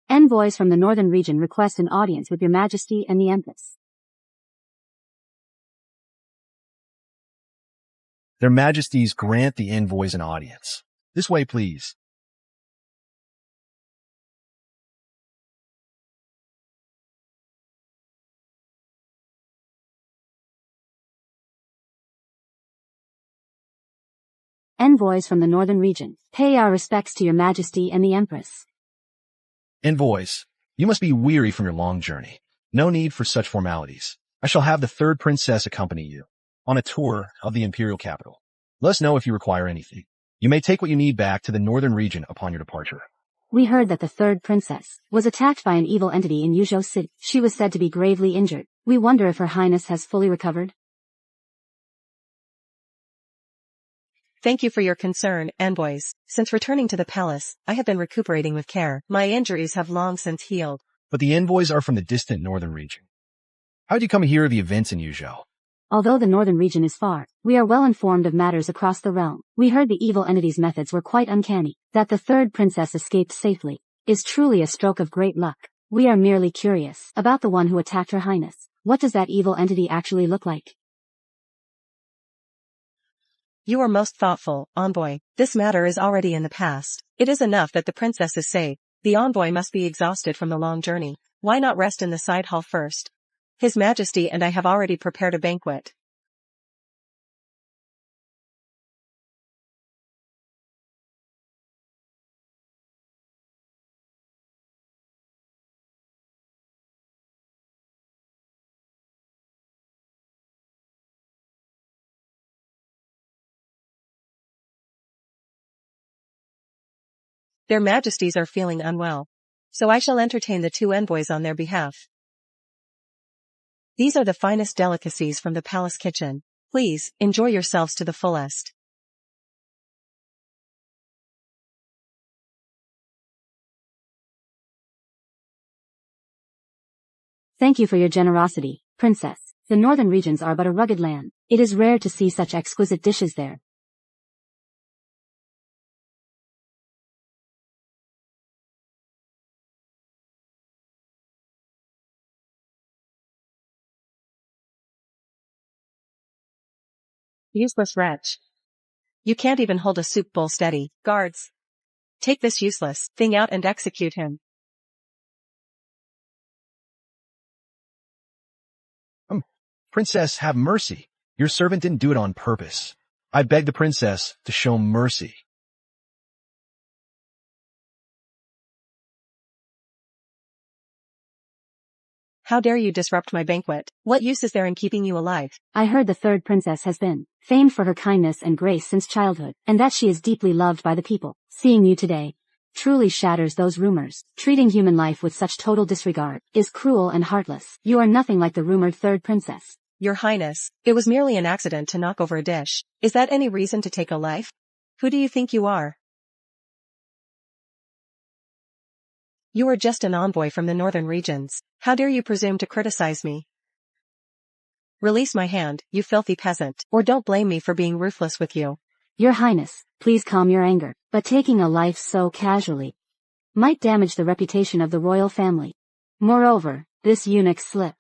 Envoys from the northern region request an audience with your majesty and the empress. Their majesties grant the envoys an audience. This way, please. Envoys from the northern region, pay our respects to your majesty and the empress. Envoys, you must be weary from your long journey. No need for such formalities. I shall have the third princess accompany you on a tour of the imperial capital. Let us know if you require anything. You may take what you need back to the northern region upon your departure. We heard that the third princess was attacked by an evil entity in Yuzhou City. She was said to be gravely injured. We wonder if Her Highness has fully recovered. Thank you for your concern, envoys. Since returning to the palace, I have been recuperating with care. My injuries have long since healed. But the envoys are from the distant northern region. How did you come to hear of the events in Yuzhou? Although the northern region is far, we are well informed of matters across the realm. We heard the evil entity's methods were quite uncanny. That the third princess escaped safely is truly a stroke of great luck. We are merely curious about the one who attacked Her Highness. What does that evil entity actually look like? You are most thoughtful, envoy. This matter is already in the past. It is enough that the princess is safe. The envoy must be exhausted from the long journey. Why not rest in the side hall first? His Majesty and I have already prepared a banquet. Their Majesties are feeling unwell, so I shall entertain the two envoys on their behalf. These are the finest delicacies from the palace kitchen. Please, enjoy yourselves to the fullest. Thank you for your generosity, Princess. The northern regions are but a rugged land. It is rare to see such exquisite dishes there. Useless wretch. You can't even hold a soup bowl steady. Guards, take this useless thing out and execute him. Princess, have mercy. Your servant didn't do it on purpose. I beg the princess to show mercy. How dare you disrupt my banquet? What use is there in keeping you alive? I heard the third princess has been famed for her kindness and grace since childhood, and that she is deeply loved by the people. Seeing you today truly shatters those rumors. Treating human life with such total disregard is cruel and heartless. You are nothing like the rumored third princess. Your Highness, it was merely an accident to knock over a dish. Is that any reason to take a life? Who do you think you are? You are just an envoy from the northern regions. How dare you presume to criticize me? Release my hand, you filthy peasant, or don't blame me for being ruthless with you. Your Highness, please calm your anger, but taking a life so casually might damage the reputation of the royal family. Moreover, this eunuch's slip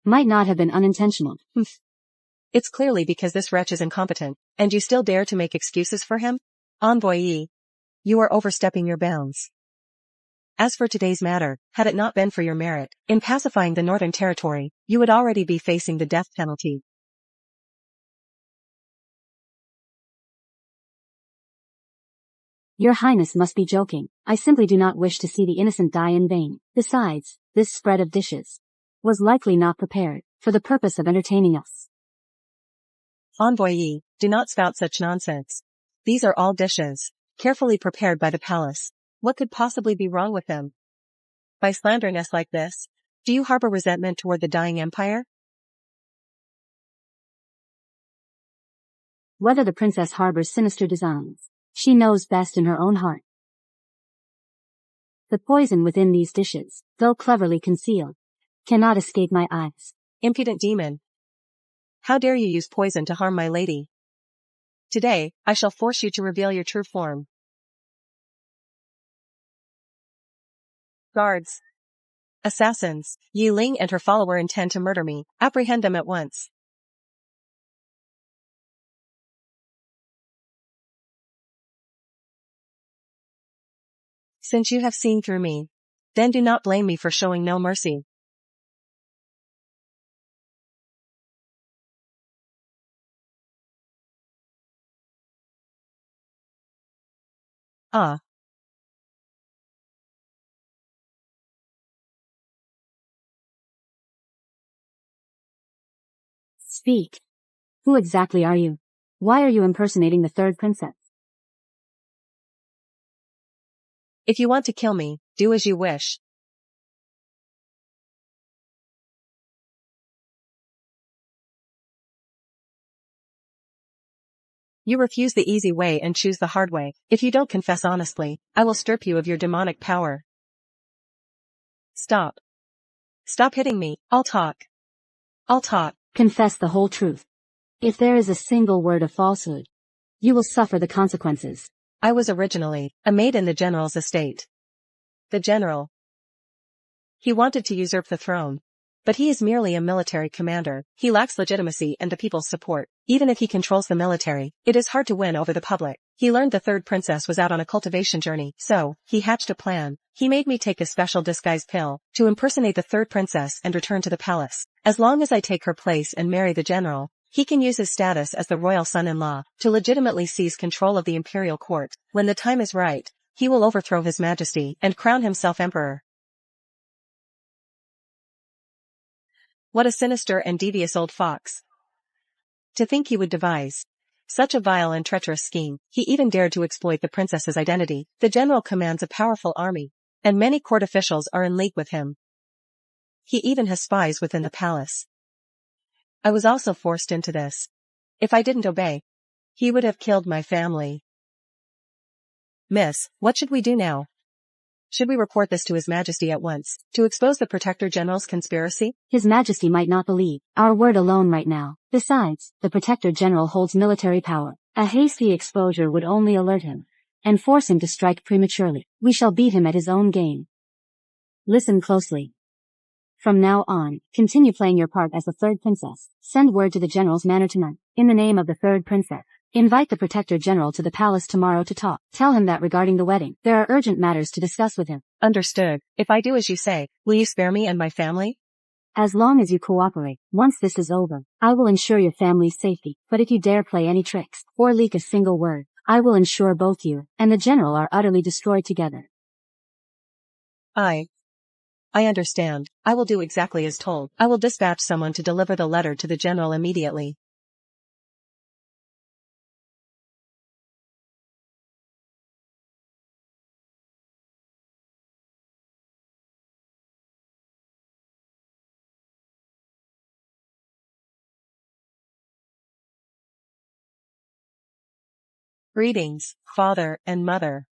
might not have been unintentional. It's clearly because this wretch is incompetent, and you still dare to make excuses for him? Envoyee, you are overstepping your bounds. As for today's matter, had it not been for your merit in pacifying the Northern Territory, you would already be facing the death penalty. Your Highness must be joking. I simply do not wish to see the innocent die in vain. Besides, this spread of dishes was likely not prepared for the purpose of entertaining us. Envoyee, do not spout such nonsense. These are all dishes, carefully prepared by the palace. What could possibly be wrong with them? By slandering us like this, do you harbor resentment toward the dying empire? Whether the princess harbors sinister designs, she knows best in her own heart. The poison within these dishes, though cleverly concealed, cannot escape my eyes. Impudent demon! How dare you use poison to harm my lady? Today, I shall force you to reveal your true form. Guards! Assassins! Yi Ling and her follower intend to murder me. Apprehend them at once. Since you have seen through me, then do not blame me for showing no mercy. Ah. Speak. Who exactly are you? Why are you impersonating the third princess? If you want to kill me, do as you wish. You refuse the easy way and choose the hard way. If you don't confess honestly, I will strip you of your demonic power. Stop. Stop hitting me. I'll talk. I'll talk. Confess the whole truth. If there is a single word of falsehood, you will suffer the consequences. I was originally a maid in the general's estate. The general. He wanted to usurp the throne. But he is merely a military commander. He lacks legitimacy and the people's support. Even if he controls the military, it is hard to win over the public. He learned the third princess was out on a cultivation journey, so he hatched a plan. He made me take a special disguise pill to impersonate the third princess and return to the palace. As long as I take her place and marry the general, he can use his status as the royal son-in-law to legitimately seize control of the imperial court. When the time is right, he will overthrow his majesty and crown himself emperor. What a sinister and devious old fox. To think he would devise such a vile and treacherous scheme. He even dared to exploit the princess's identity. The general commands a powerful army, and many court officials are in league with him. He even has spies within the palace. I was also forced into this. If I didn't obey, he would have killed my family. Miss, what should we do now? Should we report this to His Majesty at once, to expose the Protector General's conspiracy? His Majesty might not believe our word alone right now. Besides, the Protector General holds military power. A hasty exposure would only alert him and force him to strike prematurely. We shall beat him at his own game. Listen closely. From now on, continue playing your part as the third princess. Send word to the general's manor tonight. In the name of the third princess. Invite the Protector General to the palace tomorrow to talk. Tell him that regarding the wedding, there are urgent matters to discuss with him. Understood. If I do as you say, will you spare me and my family? As long as you cooperate. Once this is over, I will ensure your family's safety. But if you dare play any tricks, or leak a single word, I will ensure both you and the general are utterly destroyed together. I understand. I will do exactly as told. I will dispatch someone to deliver the letter to the general immediately. Greetings, father and mother.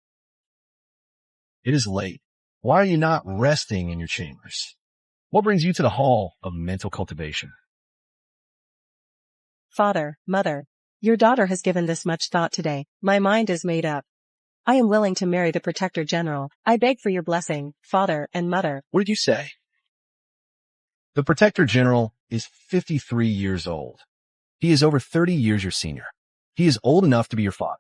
It is late. Why are you not resting in your chambers? What brings you to the hall of mental cultivation? Father, mother, your daughter has given this much thought today. My mind is made up. I am willing to marry the Protector General. I beg for your blessing, father and mother. What did you say? The Protector General is 53 years old. He is over 30 years your senior. He is old enough to be your father.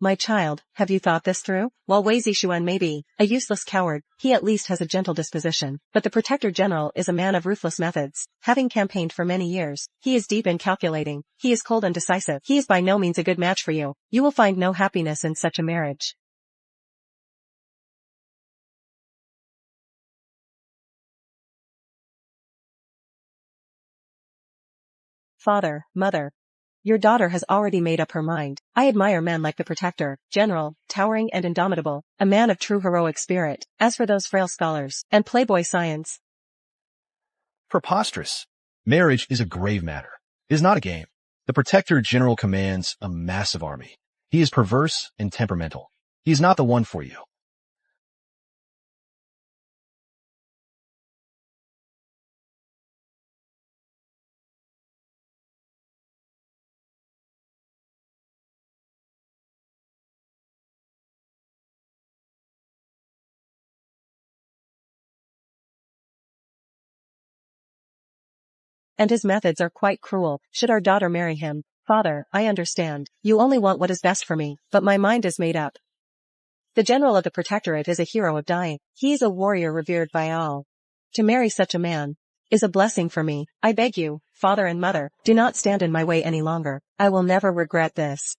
My child, have you thought this through? While Wei Zishuan may be a useless coward, he at least has a gentle disposition. But the Protector General is a man of ruthless methods. Having campaigned for many years, he is deep and calculating. He is cold and decisive. He is by no means a good match for you. You will find no happiness in such a marriage. Father, mother. Your daughter has already made up her mind. I admire men like the Protector General, towering and indomitable, a man of true heroic spirit. As for those frail scholars and playboy science, Preposterous. Marriage is a grave matter. It is not a game. The Protector General commands a massive army. He is perverse and temperamental. He is not the one for you. and his methods are quite cruel. Should our daughter marry him? Father, I understand. You only want what is best for me, but my mind is made up. The General of the Protectorate is a hero of dying. He is a warrior revered by all. To marry such a man is a blessing for me. I beg you, father and mother, do not stand in my way any longer. I will never regret this.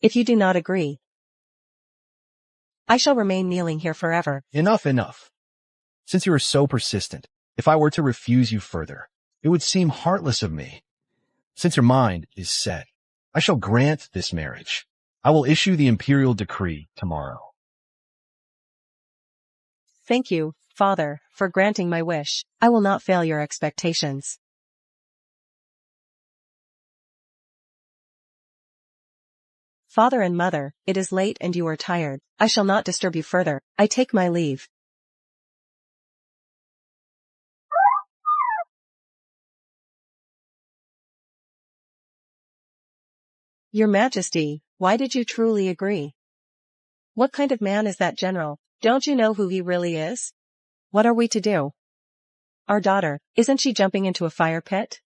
If you do not agree, I shall remain kneeling here forever. Enough, enough. Since you are so persistent, if I were to refuse you further, it would seem heartless of me. Since your mind is set, I shall grant this marriage. I will issue the imperial decree tomorrow. Thank you, Father, for granting my wish. I will not fail your expectations. Father and mother, it is late and you are tired. I shall not disturb you further. I take my leave. Your Majesty, why did you truly agree? What kind of man is that general? Don't you know who he really is? What are we to do? Our daughter, isn't she jumping into a fire pit?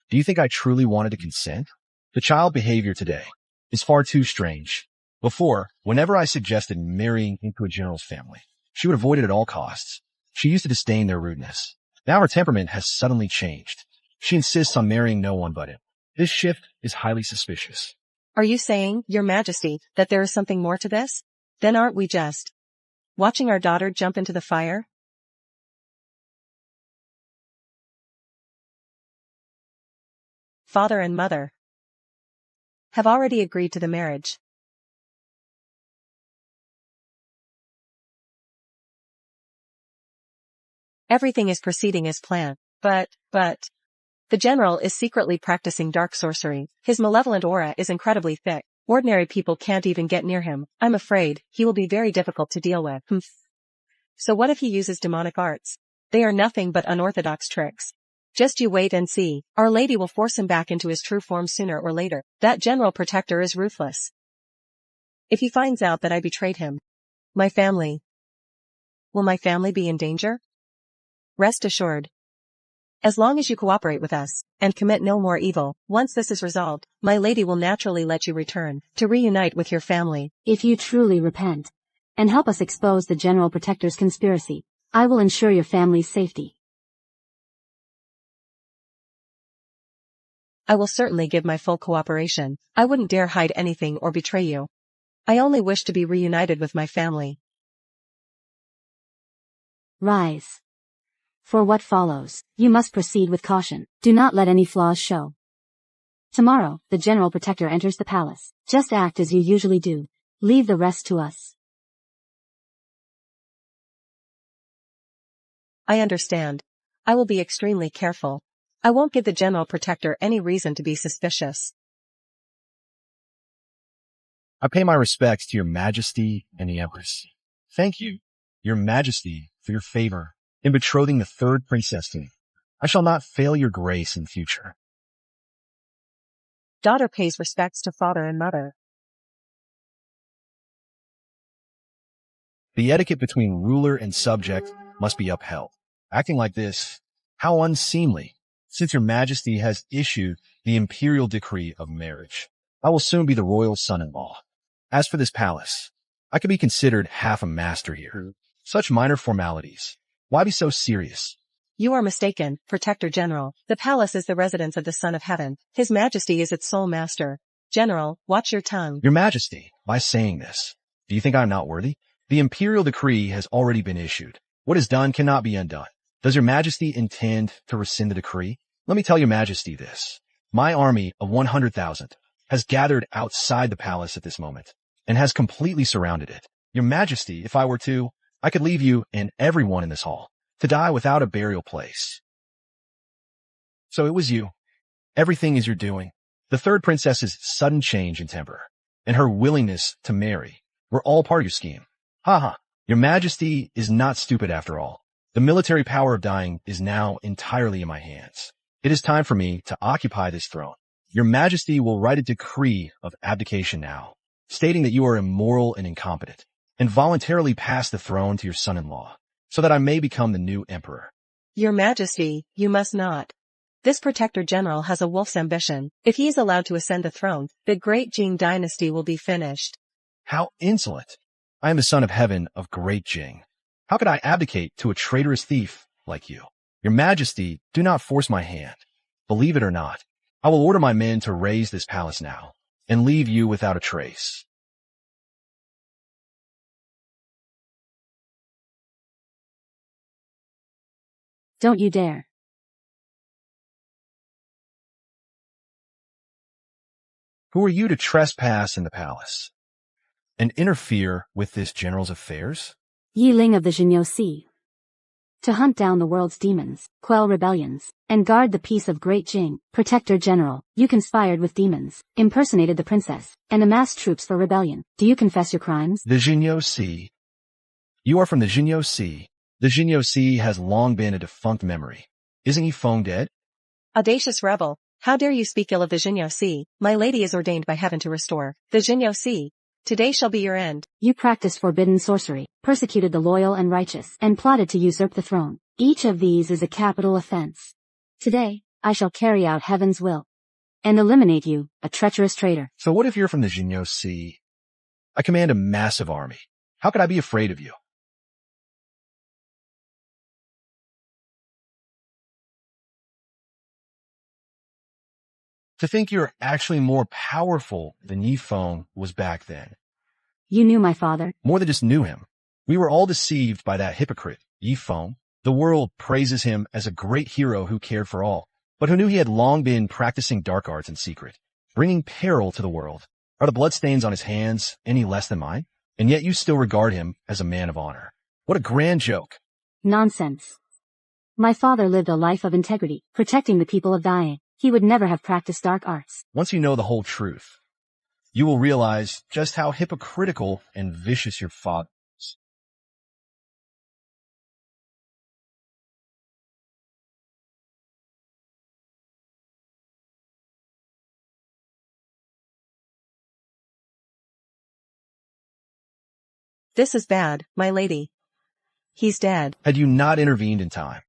Do you think I truly wanted to consent? The child behavior today is far too strange. Before, whenever I suggested marrying into a general's family, she would avoid it at all costs. She used to disdain their rudeness. Now her temperament has suddenly changed. She insists on marrying no one but him. This shift is highly suspicious. Are you saying, Your Majesty, that there is something more to this? Then aren't we just watching our daughter jump into the fire? Father and mother have already agreed to the marriage. Everything is proceeding as planned, but, the general is secretly practicing dark sorcery. His malevolent aura is incredibly thick. Ordinary people can't even get near him. I'm afraid he will be very difficult to deal with. So what if he uses demonic arts? They are nothing but unorthodox tricks. Just you wait and see. Our Lady will force him back into his true form sooner or later. That general protector is ruthless. If he finds out that I betrayed him, my family, will my family be in danger? Rest assured. As long as you cooperate with us, and commit no more evil, once this is resolved, my lady will naturally let you return, to reunite with your family. If you truly repent, and help us expose the General Protector's conspiracy, I will ensure your family's safety. I will certainly give my full cooperation. I wouldn't dare hide anything or betray you. I only wish to be reunited with my family. Rise. For what follows, you must proceed with caution. Do not let any flaws show. Tomorrow, the General Protector enters the palace. Just act as you usually do. Leave the rest to us. I understand. I will be extremely careful. I won't give the General Protector any reason to be suspicious. I pay my respects to your Majesty and the Empress. Thank you, your Majesty, for your favor in betrothing the third princess to me. I shall not fail your grace in future. Daughter pays respects to father and mother. The etiquette between ruler and subject must be upheld. Acting like this, how unseemly, since your Majesty has issued the imperial decree of marriage. I will soon be the royal son-in-law. As for this palace, I could be considered half a master here. Such minor formalities. Why be so serious? You are mistaken, Protector General. The palace is the residence of the Son of Heaven. His Majesty is its sole master. General, watch your tongue. Your Majesty, by saying this, do you think I am not worthy? The imperial decree has already been issued. What is done cannot be undone. Does your Majesty intend to rescind the decree? Let me tell your Majesty this. My army of 100,000 has gathered outside the palace at this moment and has completely surrounded it. Your Majesty, if I were to, I could leave you and everyone in this hall to die without a burial place. So it was you. Everything is your doing. The third princess's sudden change in temper and her willingness to marry were all part of your scheme. Your Majesty is not stupid after all. The military power of dying is now entirely in my hands. It is time for me to occupy this throne. Your Majesty will write a decree of abdication now, stating that you are immoral and incompetent, and voluntarily pass the throne to your son-in-law, so that I may become the new emperor. Your Majesty, you must not. This Protector General has a wolf's ambition. If he is allowed to ascend the throne, the great Jing dynasty will be finished. How insolent! I am the son of heaven of great Jing. How could I abdicate to a traitorous thief like you? Your Majesty, do not force my hand. Believe it or not, I will order my men to raise this palace now, and leave you without a trace. Don't you dare. Who are you to trespass in the palace and interfere with this general's affairs? Yi Ling of the Jinyo Sea. To hunt down the world's demons, quell rebellions, and guard the peace of Great Jing. Protector General, you conspired with demons, impersonated the princess, and amassed troops for rebellion. Do you confess your crimes? The Jinyo Sea. You are from the Jinyo Sea. The Jinyo Sea has long been a defunct memory. Isn't Yi Feng dead? Audacious rebel, how dare you speak ill of the Jinyo Sea? My lady is ordained by heaven to restore the Jinyo Sea. Today shall be your end. You practiced forbidden sorcery, persecuted the loyal and righteous, and plotted to usurp the throne. Each of these is a capital offense. Today, I shall carry out heaven's will and eliminate you, a treacherous traitor. So what if you're from the Jinyo Sea? I command a massive army. How could I be afraid of you? To think you're actually more powerful than Yi Feng was back then. You knew my father? More than just knew him. We were all deceived by that hypocrite, Yi Feng. The world praises him as a great hero who cared for all, but who knew he had long been practicing dark arts in secret, bringing peril to the world. Are the bloodstains on his hands any less than mine? And yet you still regard him as a man of honor. What a grand joke. Nonsense. My father lived a life of integrity, protecting the people of dying. He would never have practiced dark arts. Once you know the whole truth, you will realize just how hypocritical and vicious your father is. This is bad, my lady. He's dead. Had you not intervened in time,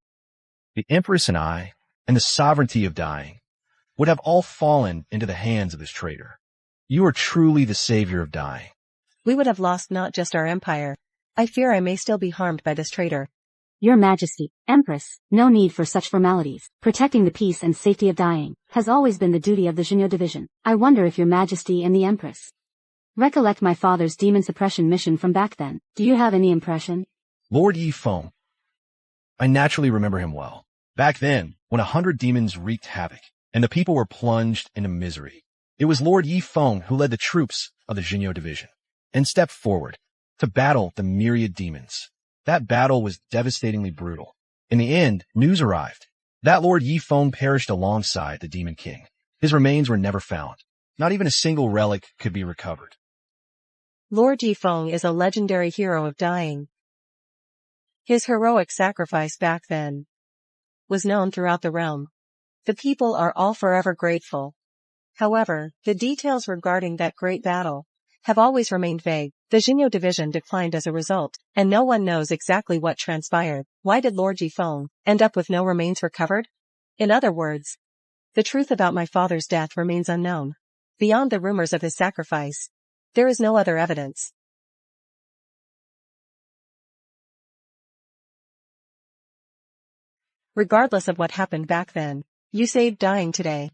the Empress and I, and the sovereignty of dying, would have all fallen into the hands of this traitor. You are truly the savior of dying. We would have lost not just our empire. I fear I may still be harmed by this traitor. Your Majesty, Empress, no need for such formalities. Protecting the peace and safety of dying has always been the duty of the Jinyo Division. I wonder if Your Majesty and the Empress recollect my father's demon suppression mission from back then. Do you have any impression? Lord Yi Feng. I naturally remember him well. Back then, when 100 demons wreaked havoc, and the people were plunged into misery, it was Lord Yi Feng who led the troops of the Jinyo Division and stepped forward to battle the myriad demons. That battle was devastatingly brutal. In the end, news arrived that Lord Yi Feng perished alongside the Demon King. His remains were never found. Not even a single relic could be recovered. Lord Yi Feng is a legendary hero of dying. His heroic sacrifice back then was known throughout the realm. The people are all forever grateful. However, the details regarding that great battle have always remained vague. The Jinyo Division declined as a result, and no one knows exactly what transpired. Why did Lord Yi Feng end up with no remains recovered? In other words, the truth about my father's death remains unknown. Beyond the rumors of his sacrifice, there is no other evidence. Regardless of what happened back then, you saved dying today.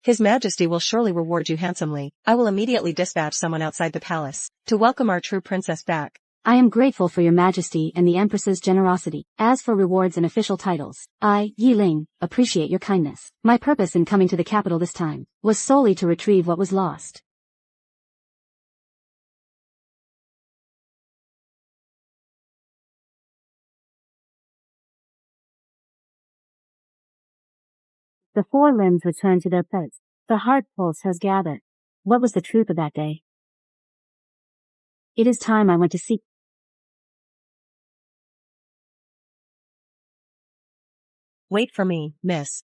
His Majesty will surely reward you handsomely. I will immediately dispatch someone outside the palace to welcome our true princess back. I am grateful for your majesty and the Empress's generosity. As for rewards and official titles, I, Yi Ling, appreciate your kindness. My purpose in coming to the capital this time was solely to retrieve what was lost. The four limbs return to their place. The heart pulse has gathered. What was the truth of that day? It is time I went to seek. Wait for me, miss.